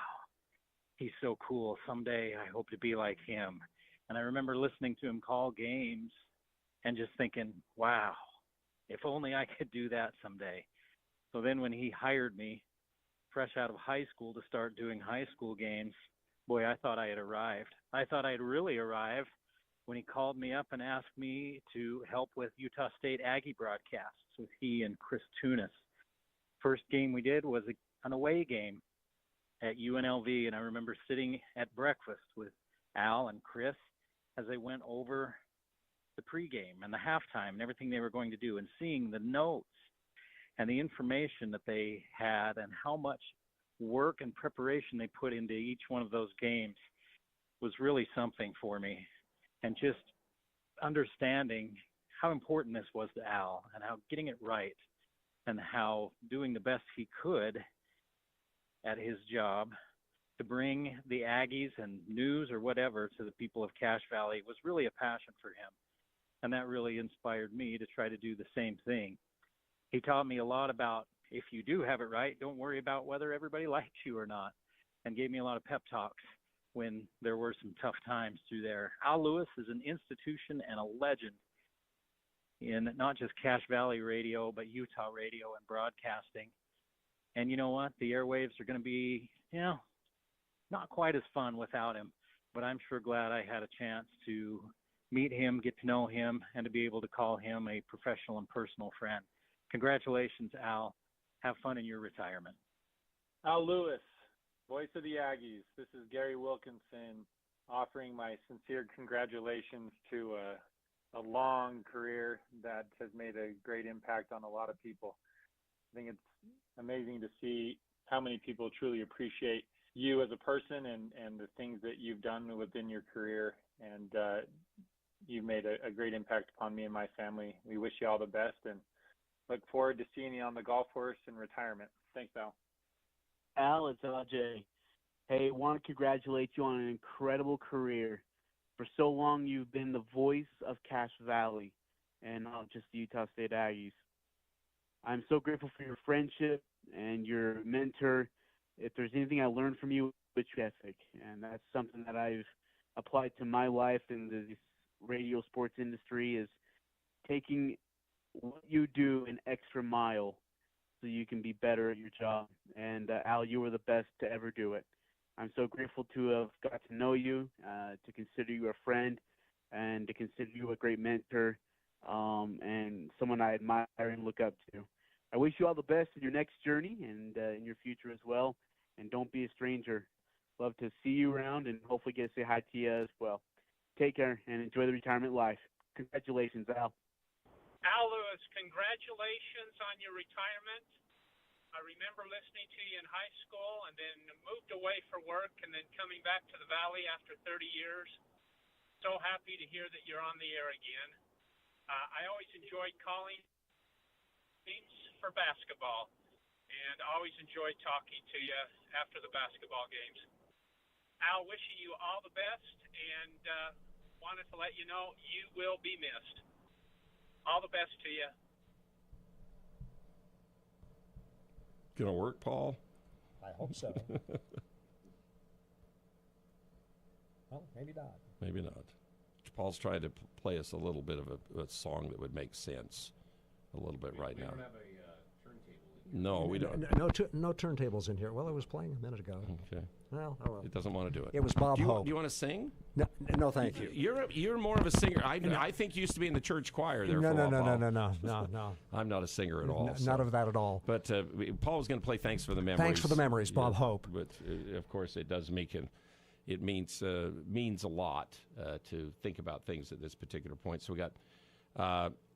he's so cool. Someday I hope to be like him. And I remember listening to him call games and just thinking, wow, if only I could do that someday. So then when he hired me fresh out of high school to start doing high school games, boy, I thought I had arrived. I thought I had really arrived when he called me up and asked me to help with Utah State Aggie broadcasts with he and Chris Tunis. First game we did was an away game at UNLV, and I remember sitting at breakfast with Al and Chris as they went over the pregame and the halftime and everything they were going to do, and seeing the notes and the information that they had and how much work and preparation they put into each one of those games was really something for me. And just understanding how important this was to Al, and how getting it right, and how doing the best he could at his job to bring the Aggies and news or whatever to the people of Cache Valley was really a passion for him. And that really inspired me to try to do the same thing. He taught me a lot about, if you do have it right, don't worry about whether everybody likes you or not, and gave me a lot of pep talks when there were some tough times through there. Al Lewis is an institution and a legend in not just Cache Valley radio, but Utah radio and broadcasting. And you know what? The airwaves are going to be, not quite as fun without him, but I'm sure glad I had a chance to meet him, get to know him, and to be able to call him a professional and personal friend. Congratulations, Al. Have fun in your retirement. Al Lewis, voice of the Aggies. This is Gary Wilkinson offering my sincere congratulations to a long career that has made a great impact on a lot of people. I think it's amazing to see how many people truly appreciate you as a person and the things that you've done within your career. And you've made a great impact upon me and my family. We wish you all the best and look forward to seeing you on the golf course in retirement. Thanks, Al. Al, it's LJ. Hey, want to congratulate you on an incredible career. For so long, you've been the voice of Cache Valley and not just the Utah State Aggies. I'm so grateful for your friendship and your mentor. If there's anything I learned from you, it's ethic, and that's something that I've applied to my life in the radio sports industry, is taking what you do an extra mile so you can be better at your job. And Al, you were the best to ever do it. I'm so grateful to have got to know you, to consider you a friend, and to consider you a great mentor, and someone I admire and look up to. I wish you all the best in your next journey and in your future as well. And don't be a stranger. Love to see you around and hopefully get to say hi to you as well. Take care and enjoy the retirement life. Congratulations, Al. Al Lewis, congratulations on your retirement. I remember listening to you in high school and then moved away for work and then coming back to the Valley after 30 years. So happy to hear that you're on the air again. I always enjoyed calling teams for basketball, and always enjoyed talking to you after the basketball games. Al, wishing you all the best, and wanted to let you know you will be missed. All the best to you. Gonna work, Paul? I hope so. Well, maybe not. Maybe not. Paul's trying to play us a little bit of a song that would make sense a little bit right now. We don't have a turntable. No, we don't. No turntables in here. Well, it was playing a minute ago. Okay. Well, it doesn't want to do it. It was Bob Hope. Do you want to sing? No, thank you. You're more of a singer. I think you used to be in the church choir there for a while, Paul. No. I'm not a singer at all. Not of that at all. But Paul was going to play "Thanks for the Memories." Thanks for the memories, Bob Hope. But of course, it does make him. It means a lot to think about things at this particular point. So we got.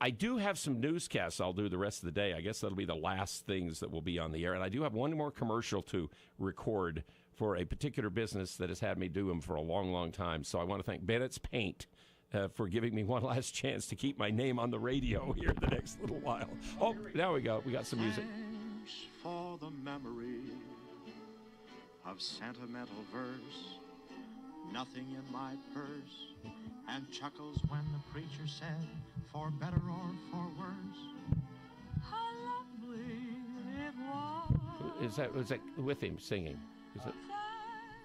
I do have some newscasts I'll do the rest of the day. I guess that'll be the last things that will be on the air. And I do have one more commercial to record for a particular business that has had me do them for a long, long time. So I want to thank Bennett's Paint for giving me one last chance to keep my name on the radio here the next little while. Oh, there we go. We got some music. Thanks for the memory of sentimental verse. Nothing in my purse, and chuckles when the preacher said, for better or for worse. How lovely it was. Was that with him singing? Is it?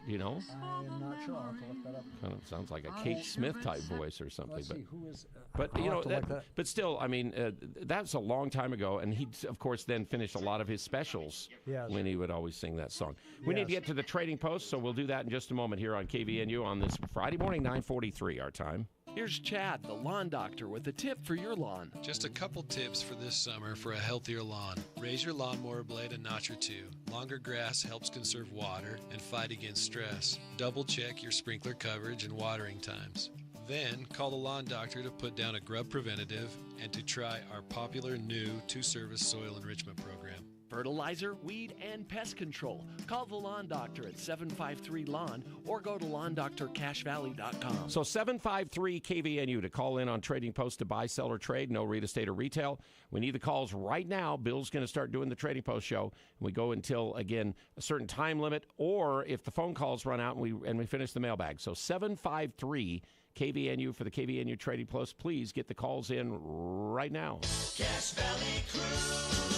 Do you know? I am not sure. I'll have to look that up. Kind of sounds like a Kate Smith type voice or something. Let's see, who is? But you know, but still, I mean, that's a long time ago, and he, of course, then finished a lot of his specials when he would always sing that song. We need to get to the trading post, so we'll do that in just a moment here on KVNU on this Friday morning, 9:43 our time. Here's Chad, the lawn doctor, with a tip for your lawn. Just a couple tips for this summer for a healthier lawn. Raise your lawnmower blade a notch or two. Longer grass helps conserve water and fight against stress. Double check your sprinkler coverage and watering times. Then call the lawn doctor to put down a grub preventative and to try our popular new 2-service soil enrichment program. Fertilizer, weed, and pest control. Call the Lawn Doctor at 753-LAWN or go to LawnDoctorCashValley.com. So 753 KVNU to call in on Trading Post to buy, sell, or trade. No real estate or retail. We need the calls right now. Bill's going to start doing the Trading Post show. We go until, again, a certain time limit, or if the phone calls run out and we finish the mailbag. So 753 KVNU for the KVNU Trading Post. Please get the calls in right now. Cache Valley Cruising.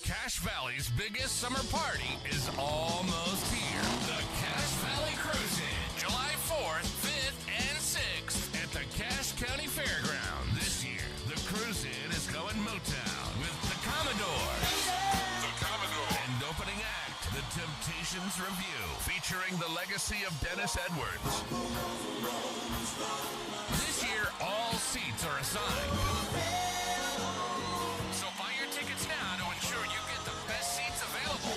Cache Valley's biggest summer party is almost here. The Cache Valley Cruising, July 4th, 5th, and 6th at the Cache County Fairground. This year, the cruise-in is going Motown with the Commodore. And opening act, the Temptations Review, featuring the legacy of Dennis Edwards. This year, all seats are assigned. So buy your tickets now to ensure you get the best seats available.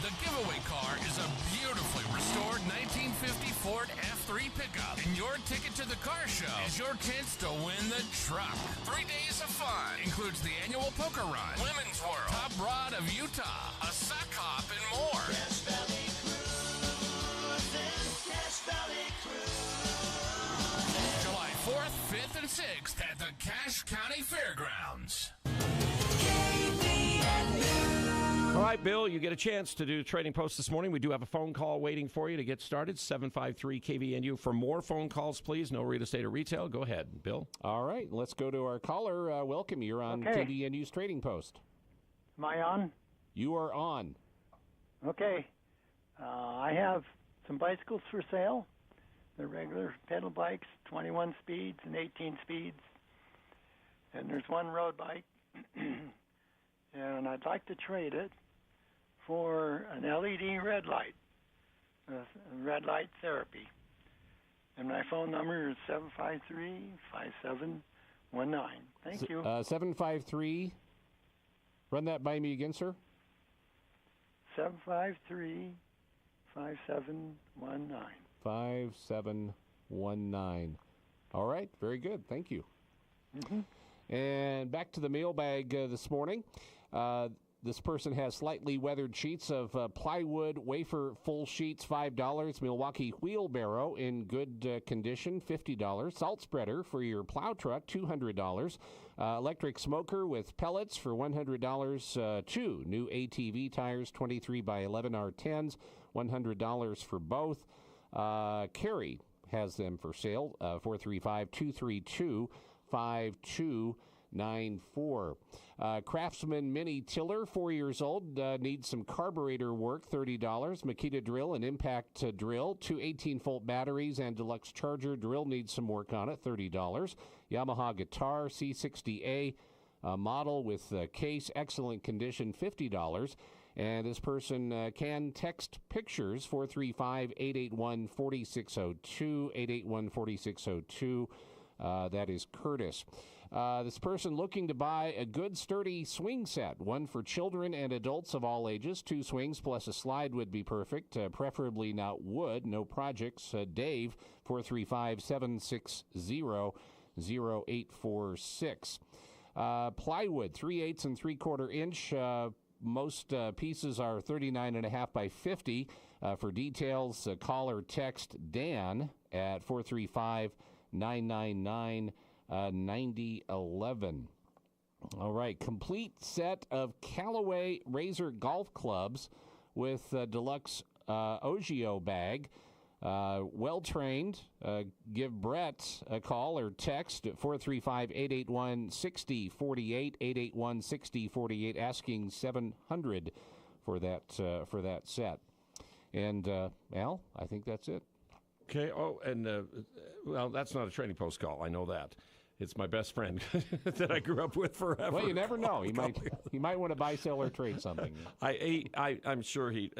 The giveaway car is a beautifully restored 1950 Ford F3 pickup. And your ticket to the car show is your chance to win the truck. 3 days of fun includes the annual poker run, Women's World, Top Rod of Utah, a sock hop, and more. Cache Valley Cruising, Cache Valley Cruising. July 4th, 5th, and 6th at the Cache County Fairgrounds. All right, Bill, you get a chance to do Trading Post this morning. We do have a phone call waiting for you to get started, 753 KVNU. For more phone calls, please, no real estate or retail. Go ahead, Bill. All right, let's go to our caller. Welcome. You're on KVNU's Trading Post. Am I on? You are on. Okay. I have some bicycles for sale. They're regular pedal bikes, 21 speeds and 18 speeds. And there's one road bike. And I'd like to trade it for an LED red light, red light therapy. And my phone number is 753-5719. Thank you. 753. Run that by me again, sir. 753-5719. 5719. All right, very good. Thank you. Mm-hmm. And back to the mailbag this morning. This person has slightly weathered sheets of plywood wafer full sheets, $5. Milwaukee wheelbarrow in good condition, $50. Salt spreader for your plow truck, $200. Electric smoker with pellets for $100. 2 new ATV tires, 23 by 11 R10s, $100 for both. Carrie has them for sale, 435-232-5294. Craftsman Mini Tiller, 4 years old, needs some carburetor work, $30. Makita drill and impact drill, 2 18-volt batteries and deluxe charger. Drill needs some work on it, $30. Yamaha guitar, C60A model with case, excellent condition, $50. And this person can text pictures, 435-881-4602, 881-4602. That is Curtis. This person looking to buy a good, sturdy swing set, one for children and adults of all ages. 2 swings plus a slide would be perfect, preferably not wood, no projects. Dave, 435-760-0846. Plywood, 3/8 and 3/4 inch. Most pieces are 39.5 by 50. For details, call or text Dan at 435-999-9011. All right, complete set of Callaway Razor golf clubs with deluxe Ogio bag. Well-trained. Give Brett a call or text at 435-881-6048, 881-6048, asking $700 for that set. And, Al, I think that's it. Okay. Oh, and, well, that's not a Trading Post call. I know that. It's my best friend that I grew up with forever. Well, you never know. He might want to buy, sell, or trade something. I'm sure he,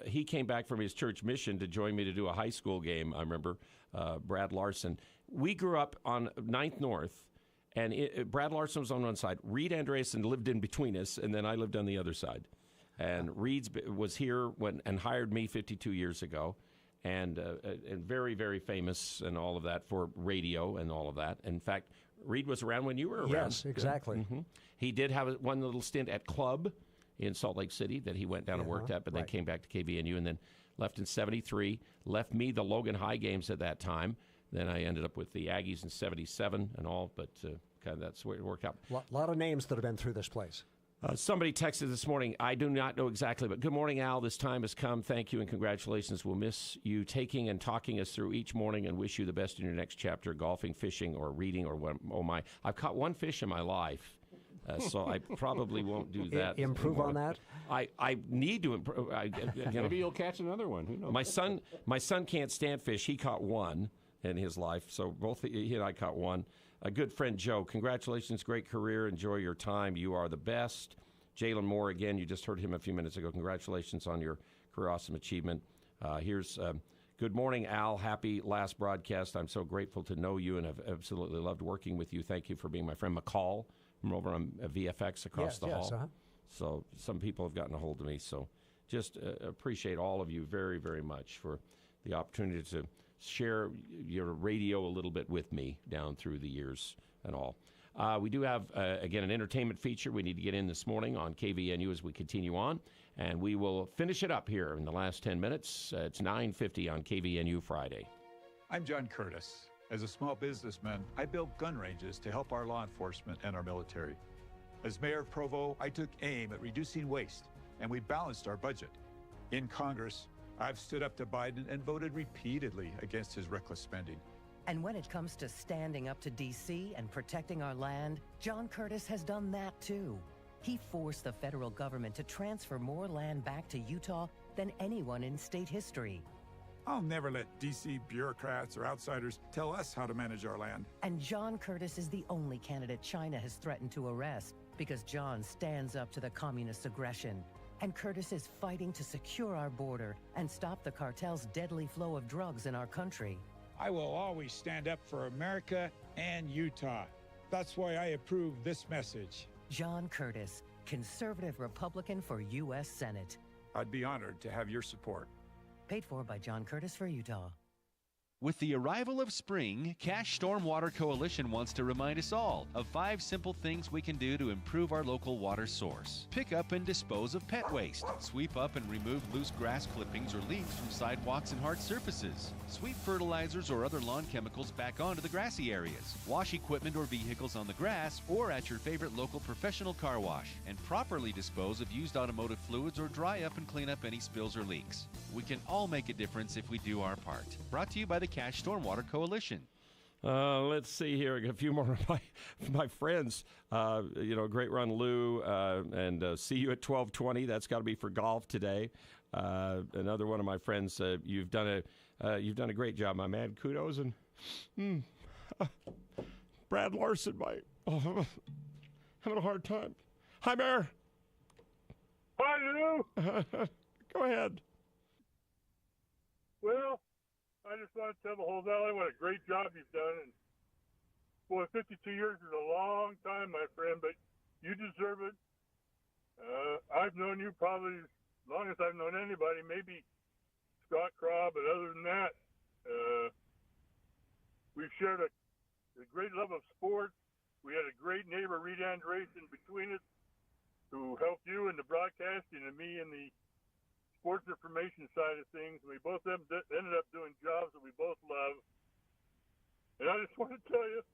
he came back from his church mission to join me to do a high school game. I remember Brad Larson. We grew up on 9th North, and Brad Larson was on one side. Reed Andreessen lived in between us, and then I lived on the other side. And Reed was here and hired me 52 years ago. And very, very famous and all of that for radio and all of that. In fact, Reed was around when you were around. Yes, exactly. Mm-hmm. He did have one little stint at Club in Salt Lake City that he went down and worked at, but then came back to KVNU and then left in 73, left me the Logan High games at that time. Then I ended up with the Aggies in 77 and all, but kind of that's where it worked out. A lot of names that have been through this place. Somebody texted this morning, I do not know exactly, but good morning, Al. This time has come. Thank you and congratulations. We'll miss you taking and talking us through each morning and wish you the best in your next chapter, golfing, fishing, or reading, or what. Oh, my. I've caught one fish in my life, so I probably won't do that. Improve on that? I need to improve. Maybe you'll catch another one. Who knows? My son can't stand fish. He caught one in his life, so both he and I caught one. A good friend, Joe, congratulations, great career. Enjoy your time. You are the best. Jalen Moore, again, you just heard him a few minutes ago. Congratulations on your career awesome achievement. Here's good morning, Al. Happy last broadcast. I'm so grateful to know you and have absolutely loved working with you. Thank you for being my friend McCall from over on VFX across the hall. Uh-huh. So some people have gotten a hold of me. So just appreciate all of you very, very much for the opportunity to share your radio a little bit with me down through the years and all. We do have, again, an entertainment feature we need to get in this morning on KVNU as we continue on, and we will finish it up here in the last 10 minutes. It's 9:50 on KVNU Friday. I'm John Curtis. As a small businessman, I built gun ranges to help our law enforcement and our military. As mayor of Provo, I took aim at reducing waste, and we balanced our budget. In Congress, I've stood up to Biden and voted repeatedly against his reckless spending. And when it comes to standing up to D.C. and protecting our land, John Curtis has done that too. He forced the federal government to transfer more land back to Utah than anyone in state history. I'll never let D.C. bureaucrats or outsiders tell us how to manage our land. And John Curtis is the only candidate China has threatened to arrest because John stands up to the communist aggression. And Curtis is fighting to secure our border and stop the cartel's deadly flow of drugs in our country. I will always stand up for America and Utah. That's why I approve this message. John Curtis, conservative Republican for U.S. Senate. I'd be honored to have your support. Paid for by John Curtis for Utah. With the arrival of spring, Cash Stormwater Coalition wants to remind us all of 5 simple things we can do to improve our local water source. Pick up and dispose of pet waste. Sweep up and remove loose grass clippings or leaves from sidewalks and hard surfaces. Sweep fertilizers or other lawn chemicals back onto the grassy areas. Wash equipment or vehicles on the grass or at your favorite local professional car wash. And properly dispose of used automotive fluids or dry up and clean up any spills or leaks. We can all make a difference if we do our part. Brought to you by the Cash Stormwater Coalition. Let's see here. A few more of my friends. Great run, Lou, and see you at 12:20. That's got to be for golf today. Another one of my friends. You've done a great job, my man. Kudos and Brad Larson, having a hard time. Hi, Mayor. Hi, Lou. Go ahead. Well, I just want to tell the whole valley what a great job you've done. And boy, 52 years is a long time, my friend, but you deserve it. I've known you probably as long as I've known anybody, maybe Scott Craw, but other than that, we've shared a great love of sports. We had a great neighbor, Reed Andreessen, between us, who helped you in the broadcasting and me in the sports information side of things. We both ended up doing jobs that we both love. And I just want to tell you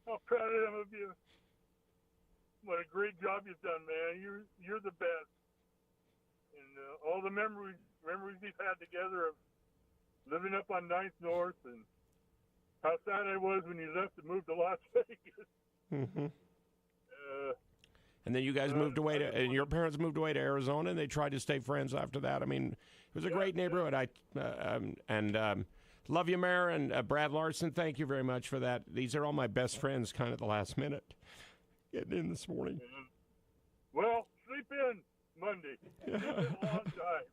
how proud I am of you. What a great job you've done, man. You're the best. And all the memories we've had together of living up on 9th North and how sad I was when you left and moved to Las Vegas. Mm-hmm. And then you guys moved away and your parents moved away to Arizona, and they tried to stay friends after that. I mean, it was a great neighborhood. Love you, Mayor, and Brad Larson, thank you very much for that. These are all my best friends kind of at the last minute getting in this morning. Well, sleep in Monday. It's been a long time.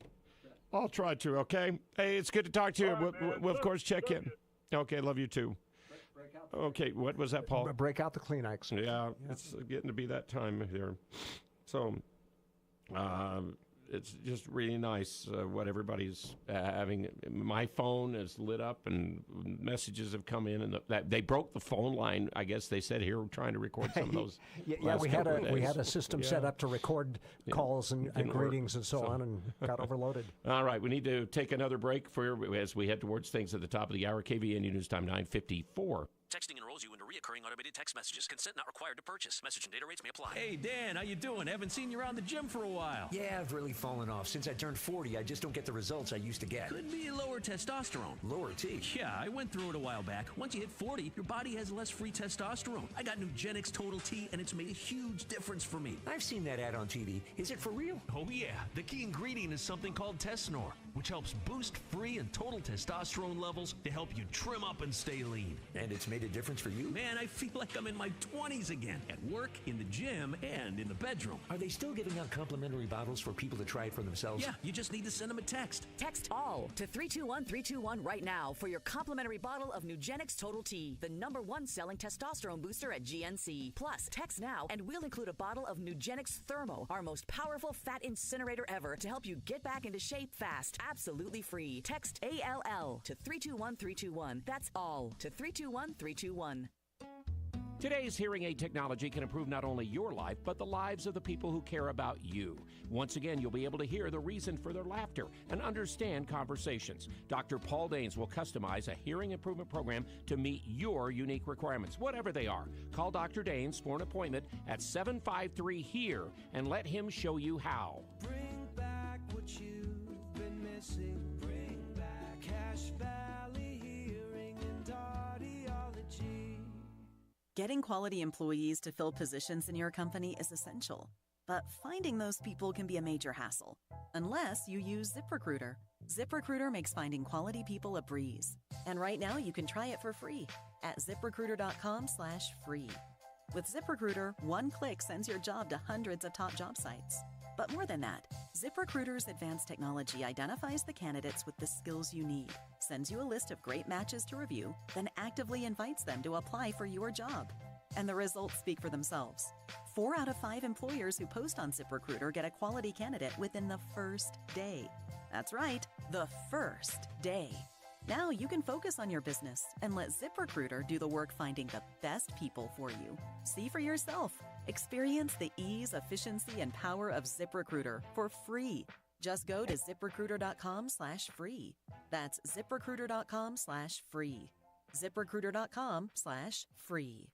I'll try to, okay? Hey, it's good to talk to you. We'll of course, check in. Okay, love you too. Okay, what was that, Paul? Break out the Kleenex. Yeah, it's getting to be that time here. So, it's just really nice what everybody's having. My phone is lit up and messages have come in, and they broke the phone line. I guess they said here we're trying to record some of those. we had a system set up to record calls and greetings and so on, and got overloaded. All right, we need to take another break as we head towards things at the top of the hour. KVNU News Time 9:54. Texting enrolls you into reoccurring automated text messages. Consent not required to purchase. Message and data rates may apply. Hey, Dan, how you doing? Haven't seen you around the gym for a while. Yeah, I've really fallen off. Since I turned 40, I just don't get the results I used to get. Could be lower testosterone. Lower T? Yeah, I went through it a while back. Once you hit 40, your body has less free testosterone. I got Nugenix Total T, and it's made a huge difference for me. I've seen that ad on TV. Is it for real? Oh, yeah. The key ingredient is something called Tesnor, which helps boost free and total testosterone levels to help you trim up and stay lean. And it's made a difference for you? Man, I feel like I'm in my 20s again. At work, in the gym, and in the bedroom. Are they still giving out complimentary bottles for people to try it for themselves? Yeah, you just need to send them a text. Text ALL to 321-321 right now for your complimentary bottle of Nugenix Total T, the #1 selling testosterone booster at GNC. Plus, text now and we'll include a bottle of Nugenix Thermo, our most powerful fat incinerator ever, to help you get back into shape fast. Absolutely free. Text ALL to 321-321. That's ALL to 321-321. Today's hearing aid technology can improve not only your life, but the lives of the people who care about you. Once again, you'll be able to hear the reason for their laughter and understand conversations. Dr. Paul Danes will customize a hearing improvement program to meet your unique requirements, whatever they are. Call Dr. Danes for an appointment at 753-HERE and let him show you how. Bring back what you've been missing. Bring back Cache Valley Hearing and Audiology. Getting quality employees to fill positions in your company is essential, but finding those people can be a major hassle, unless you use ZipRecruiter. ZipRecruiter makes finding quality people a breeze. And right now you can try it for free at ZipRecruiter.com/free. With ZipRecruiter, one click sends your job to hundreds of top job sites. But more than that, ZipRecruiter's advanced technology identifies the candidates with the skills you need, sends you a list of great matches to review, then actively invites them to apply for your job. And the results speak for themselves. 4 out of 5 employers who post on ZipRecruiter get a quality candidate within the first day. That's right, the first day. Now you can focus on your business and let ZipRecruiter do the work finding the best people for you. See for yourself. Experience the ease, efficiency, and power of ZipRecruiter for free. Just go to ZipRecruiter.com/free. That's ZipRecruiter.com/free. ZipRecruiter.com/free.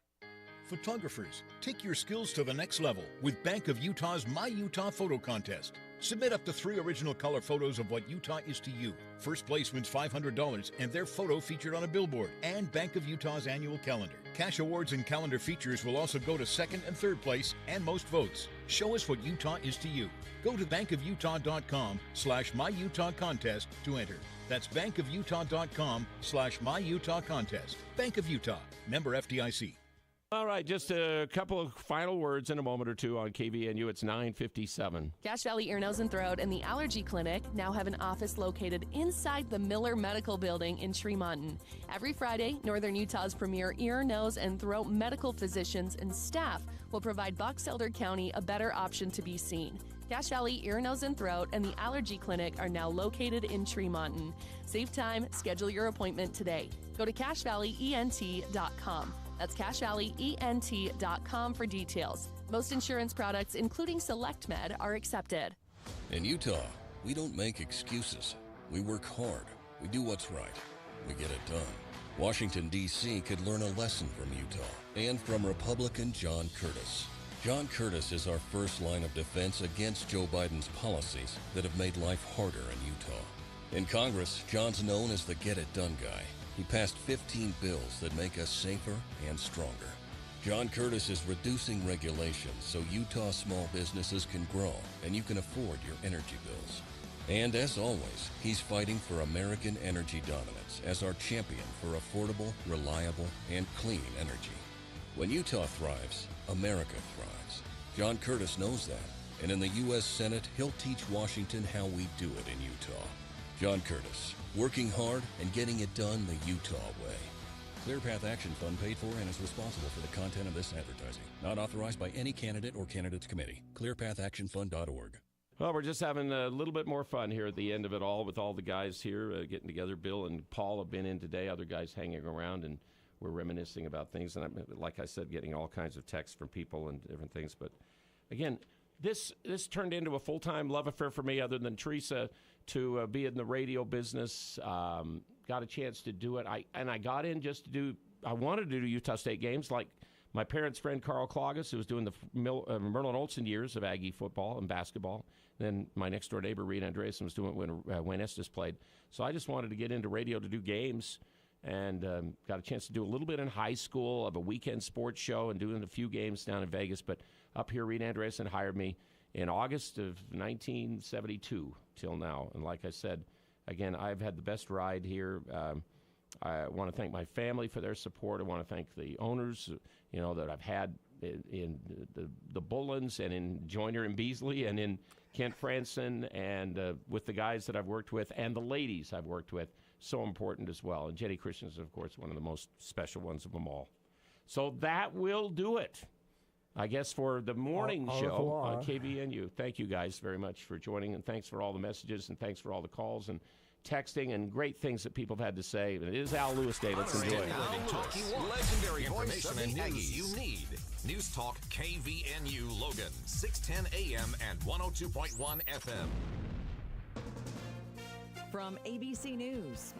Photographers, take your skills to the next level with Bank of Utah's My Utah Photo Contest. Submit up to 3 original color photos of what Utah is to you. First place wins $500 and their photo featured on a billboard and Bank of Utah's annual calendar. Cash awards and calendar features will also go to 2nd and 3rd place and most votes. Show us what Utah is to you. Go to bankofutah.com/myutahcontest to enter. That's bankofutah.com/myutahcontest. Bank of Utah, member FDIC. All right, just a couple of final words in a moment or two on KVNU. It's 9:57. Cache Valley Ear, Nose, and Throat and the Allergy Clinic now have an office located inside the Miller Medical Building in Tremonton. Every Friday, Northern Utah's premier ear, nose, and throat medical physicians and staff will provide Box Elder County a better option to be seen. Cache Valley Ear, Nose, and Throat and the Allergy Clinic are now located in Tremonton. Save time, schedule your appointment today. Go to CacheValleyENT.com. That's CacheValleyENT.com for details. Most insurance products, including SelectMed, are accepted. In Utah, we don't make excuses. We work hard. We do what's right. We get it done. Washington, D.C. could learn a lesson from Utah and from Republican John Curtis. John Curtis is our first line of defense against Joe Biden's policies that have made life harder in Utah. In Congress, John's known as the get-it-done guy. He passed 15 bills that make us safer and stronger. John Curtis is reducing regulations so Utah small businesses can grow and you can afford your energy bills. And as always, he's fighting for American energy dominance as our champion for affordable, reliable, and clean energy. When Utah thrives, America thrives. John Curtis knows that. And in the U.S. Senate, he'll teach Washington how we do it in Utah. John Curtis, working hard and getting it done the Utah way. ClearPath Action Fund paid for and is responsible for the content of this advertising. Not authorized by any candidate or candidates committee. ClearPathActionFund.org. Well, we're just having a little bit more fun here at the end of it all with all the guys here getting together. Bill and Paul have been in today, other guys hanging around, and we're reminiscing about things. And like I said, getting all kinds of texts from people and different things. But again, this turned into a full-time love affair for me, other than Teresa, to be in the radio business. Got a chance to do it. I got in just to do, I wanted to do Utah State games like my parents' friend Carl Cloggis, who was doing the Merlin Olsen years of Aggie football and basketball. Then my next-door neighbor, Reed Andreessen, was doing it when Estes played. So I just wanted to get into radio to do games, and got a chance to do a little bit in high school of a weekend sports show and doing a few games down in Vegas. But up here, Reed Andreessen hired me in August of 1972 till now. And like I said, again, I've had the best ride here. I want to thank my family for their support. I want to thank the owners, that I've had in the Bullens and in Joyner and Beasley and in Kent Franson and with the guys that I've worked with and the ladies I've worked with. So important as well. And Jenny Christian is, of course, one of the most special ones of them all. So that will do it, I guess, for the morning show on KVNU. Thank you guys very much for joining, and thanks for all the messages, and thanks for all the calls and texting and great things that people have had to say. It is Al Lewis Day. Let's enjoy it. Legendary information and news you need. News Talk KVNU Logan, 610 AM and 102.1 FM. From ABC News.